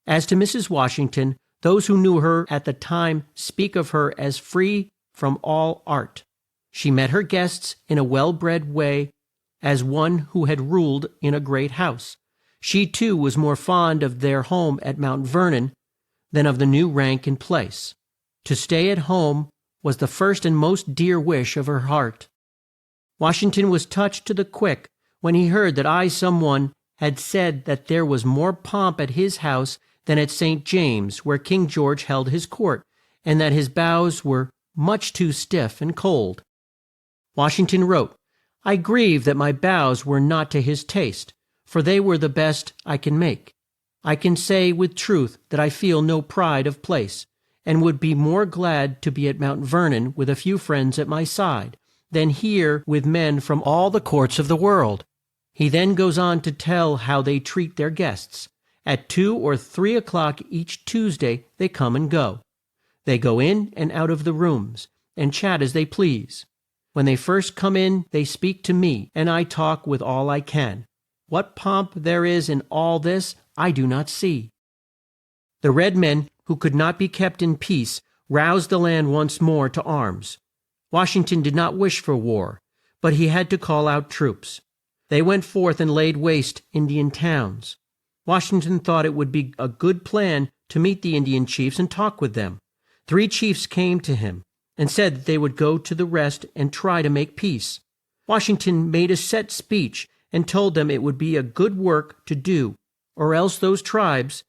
As to Mrs. Washington, those who knew her at the time speak of her as free from all art. She met her guests in a well-bred way, as one who had ruled in a great house. She, too, was more fond of their home at Mount Vernon than of the new rank and place. To stay at home was the first and most dear wish of her heart. Washington was touched to the quick when he heard that someone had said that there was more pomp at his house than at St. James, where King George held his court, and that his bows were much too stiff and cold. Washington wrote, "I grieve that my bows were not to his taste, for they were the best I can make. I can say with truth that I feel no pride of place, and would be more glad to be at Mount Vernon with a few friends at my side, than here with men from all the courts of the world." He then goes on to tell how they treat their guests. At 2 or 3 o'clock each Tuesday they come and go. They go in and out of the rooms, and chat as they please. When they first come in they speak to me, and I talk with all I can. What pomp there is in all this I do not see. The red men, who could not be kept in peace, roused the land once more to arms. Washington did not wish for war, but he had to call out troops. They went forth and laid waste Indian towns. Washington thought it would be a good plan to meet the Indian chiefs and talk with them. 3 chiefs came to him and said that they would go to the rest and try to make peace. Washington made a set speech and told them it would be a good work to do, or else those tribes,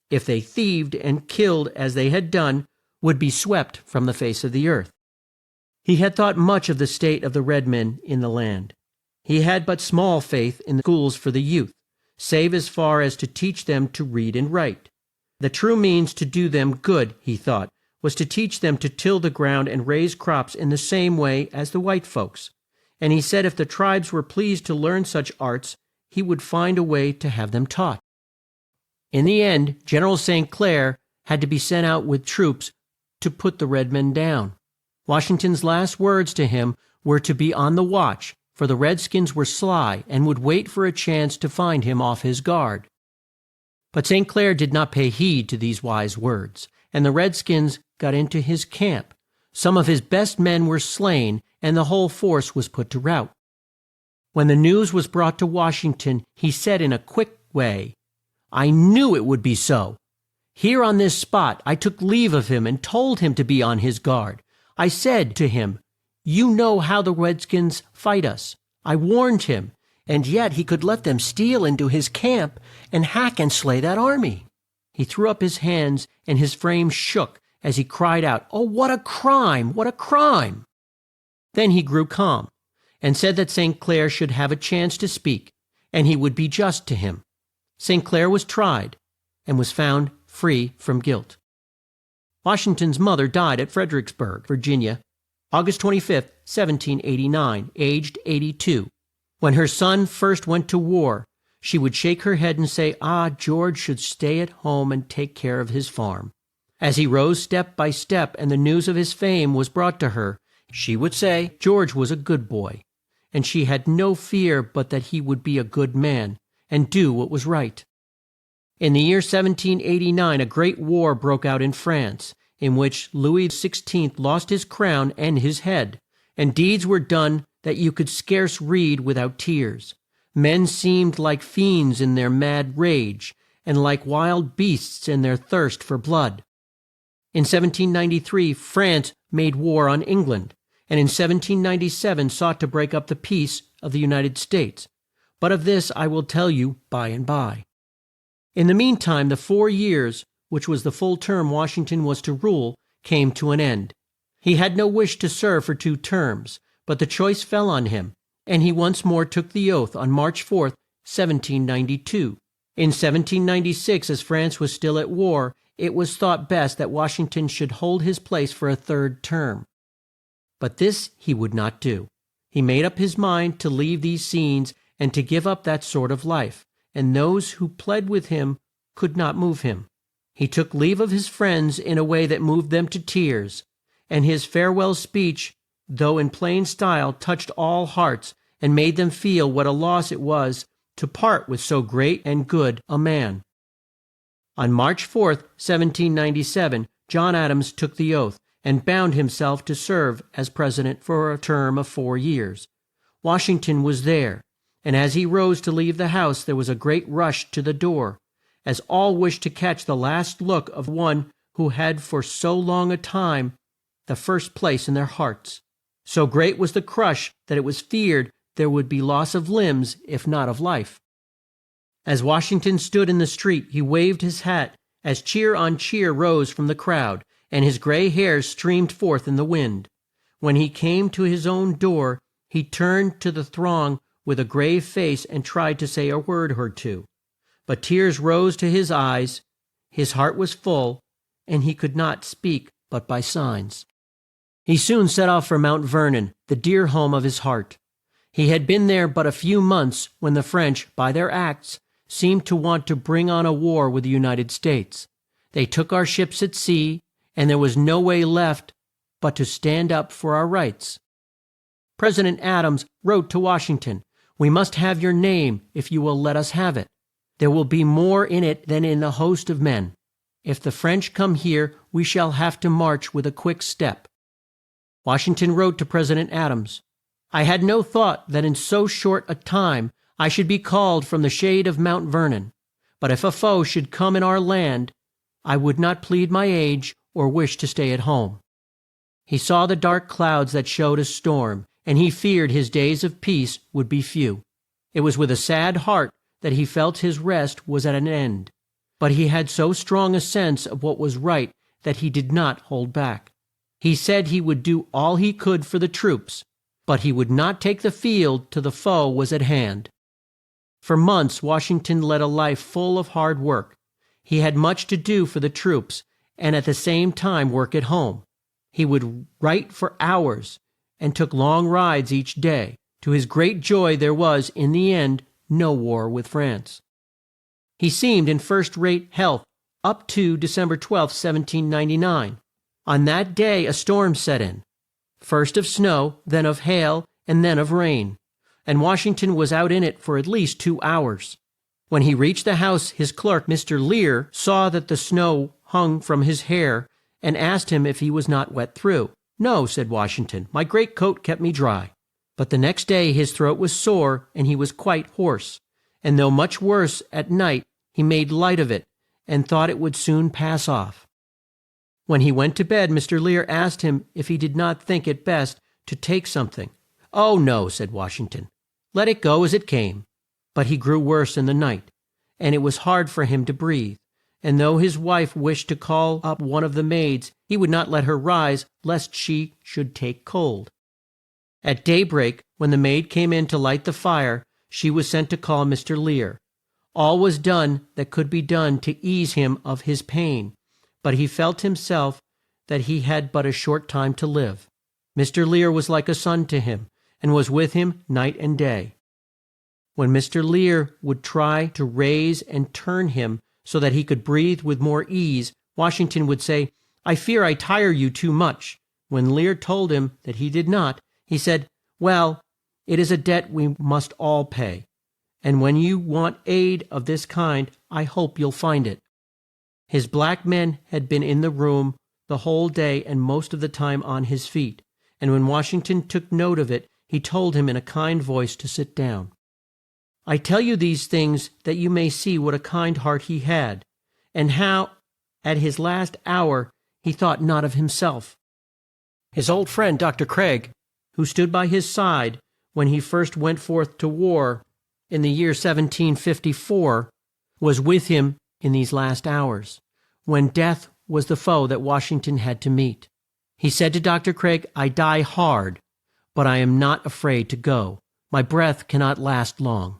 if they thieved and killed as they had done, would be swept from the face of the earth. He had thought much of the state of the red men in the land. He had but small faith in the schools for the youth, save as far as to teach them to read and write. The true means to do them good, he thought, was to teach them to till the ground and raise crops in the same way as the white folks. And he said if the tribes were pleased to learn such arts, he would find a way to have them taught. In the end, General St. Clair had to be sent out with troops to put the red men down. Washington's last words to him were to be on the watch, for the redskins were sly and would wait for a chance to find him off his guard. But St. Clair did not pay heed to these wise words, and the redskins got into his camp. Some of his best men were slain, and the whole force was put to rout. When the news was brought to Washington, he said in a quick way, "I knew it would be so. Here on this spot I took leave of him and told him to be on his guard. I said to him, 'You know how the redskins fight us.' I warned him, and yet he could let them steal into his camp and hack and slay that army." He threw up his hands, and his frame shook as he cried out, "Oh, what a crime! What a crime!" Then he grew calm, and said that St. Clair should have a chance to speak, and he would be just to him. St. Clair was tried, and was found free from guilt. Washington's mother died at Fredericksburg, Virginia, August 25, 1789, aged 82. When her son first went to war, she would shake her head and say, George should stay at home and take care of his farm. As he rose step by step and the news of his fame was brought to her, she would say George was a good boy, and she had no fear but that he would be a good man and do what was right. In the year 1789, a great war broke out in France, in which Louis XVI lost his crown and his head, and deeds were done that you could scarce read without tears. Men seemed like fiends in their mad rage, and like wild beasts in their thirst for blood. In 1793, France made war on England, and in 1797 sought to break up the peace of the United States. But of this I will tell you by and by. In the meantime, the 4 years, which was the full term Washington was to rule, came to an end. He had no wish to serve for 2 terms, but the choice fell on him, and he once more took the oath on March 4, 1792. In 1796, as France was still at war, it was thought best that Washington should hold his place for a 3rd term. But this he would not do. He made up his mind to leave these scenes and to give up that sort of life, and those who pled with him could not move him. He took leave of his friends in a way that moved them to tears, and his farewell speech, though in plain style, touched all hearts and made them feel what a loss it was to part with so great and good a man. On March 4, 1797, John Adams took the oath and bound himself to serve as president for a term of 4 years. Washington was there, and as he rose to leave the house there was a great rush to the door, as all wished to catch the last look of one who had for so long a time the first place in their hearts. So great was the crush that it was feared there would be loss of limbs, if not of life. As Washington stood in the street, he waved his hat as cheer on cheer rose from the crowd, and his gray hairs streamed forth in the wind. When he came to his own door, he turned to the throng with a grave face and tried to say a word or two. But tears rose to his eyes, his heart was full, and he could not speak but by signs. He soon set off for Mount Vernon, the dear home of his heart. He had been there but a few months when the French, by their acts, seemed to want to bring on a war with the United States. They took our ships at sea, and there was no way left but to stand up for our rights. President Adams wrote to Washington, "We must have your name if you will let us have it. There will be more in it than in a host of men. If the French come here, we shall have to march with a quick step." Washington wrote to President Adams, "I had no thought that in so short a time I should be called from the shade of Mount Vernon. But if a foe should come in our land, I would not plead my age or wish to stay at home." He saw the dark clouds that showed a storm, and he feared his days of peace would be few. It was with a sad heart that he felt his rest was at an end. But he had so strong a sense of what was right that he did not hold back. He said he would do all he could for the troops, but he would not take the field till the foe was at hand. For months Washington led a life full of hard work. He had much to do for the troops, and at the same time work at home. He would write for hours, and took long rides each day. To his great joy there was, in the end, no war with France. He seemed in first-rate health up to December 12, 1799. On that day a storm set in, first of snow, then of hail, and then of rain, and Washington was out in it for at least 2 hours. When he reached the house, his clerk, Mr. Lear, saw that the snow hung from his hair and asked him if he was not wet through. "No," said Washington, "my great coat kept me dry." But the next day his throat was sore and he was quite hoarse, and though much worse at night, he made light of it and thought it would soon pass off. When he went to bed, Mr. Lear asked him if he did not think it best to take something. "Oh, no," said Washington, "let it go as it came." But he grew worse in the night, and it was hard for him to breathe, and though his wife wished to call up one of the maids, he would not let her rise lest she should take cold. At daybreak, when the maid came in to light the fire, she was sent to call Mr. Lear. All was done that could be done to ease him of his pain, but he felt himself that he had but a short time to live. Mr. Lear was like a son to him, and was with him night and day. When Mr. Lear would try to raise and turn him so that he could breathe with more ease, Washington would say, "I fear I tire you too much." When Lear told him that he did not, he said, "Well, it is a debt we must all pay, and when you want aid of this kind, I hope you'll find it." His black men had been in the room the whole day and most of the time on his feet, and when Washington took note of it, he told him in a kind voice to sit down. I tell you these things that you may see what a kind heart he had, and how, at his last hour, he thought not of himself. His old friend, Dr. Craig, who stood by his side when he first went forth to war in the year 1754, was with him in these last hours, when death was the foe that Washington had to meet. He said to Dr. Craig, I die hard, but I am not afraid to go. My breath cannot last long.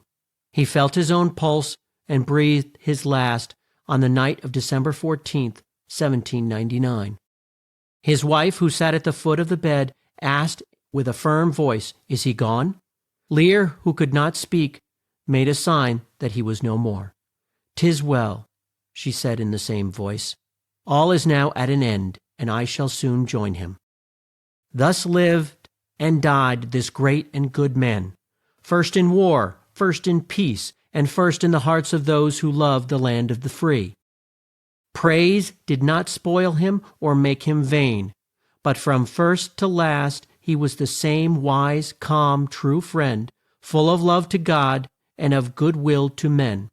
He felt his own pulse and breathed his last on the night of December 14th, 1799. His wife, who sat at the foot of the bed, asked with a firm voice, Is he gone? Lear, who could not speak, made a sign that he was no more. 'Tis well, she said in the same voice. All is now at an end, and I shall soon join him. Thus lived and died this great and good man, first in war, first in peace, and first in the hearts of those who loved the land of the free. Praise did not spoil him or make him vain, but from first to last he was the same wise, calm, true friend, full of love to God and of good will to men.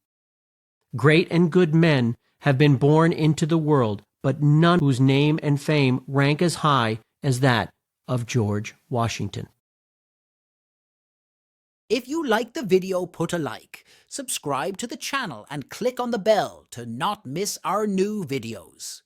Great and good men have been born into the world, but none whose name and fame rank as high as that of George Washington. If you like the video, put a like, subscribe to the channel and click on the bell to not miss our new videos.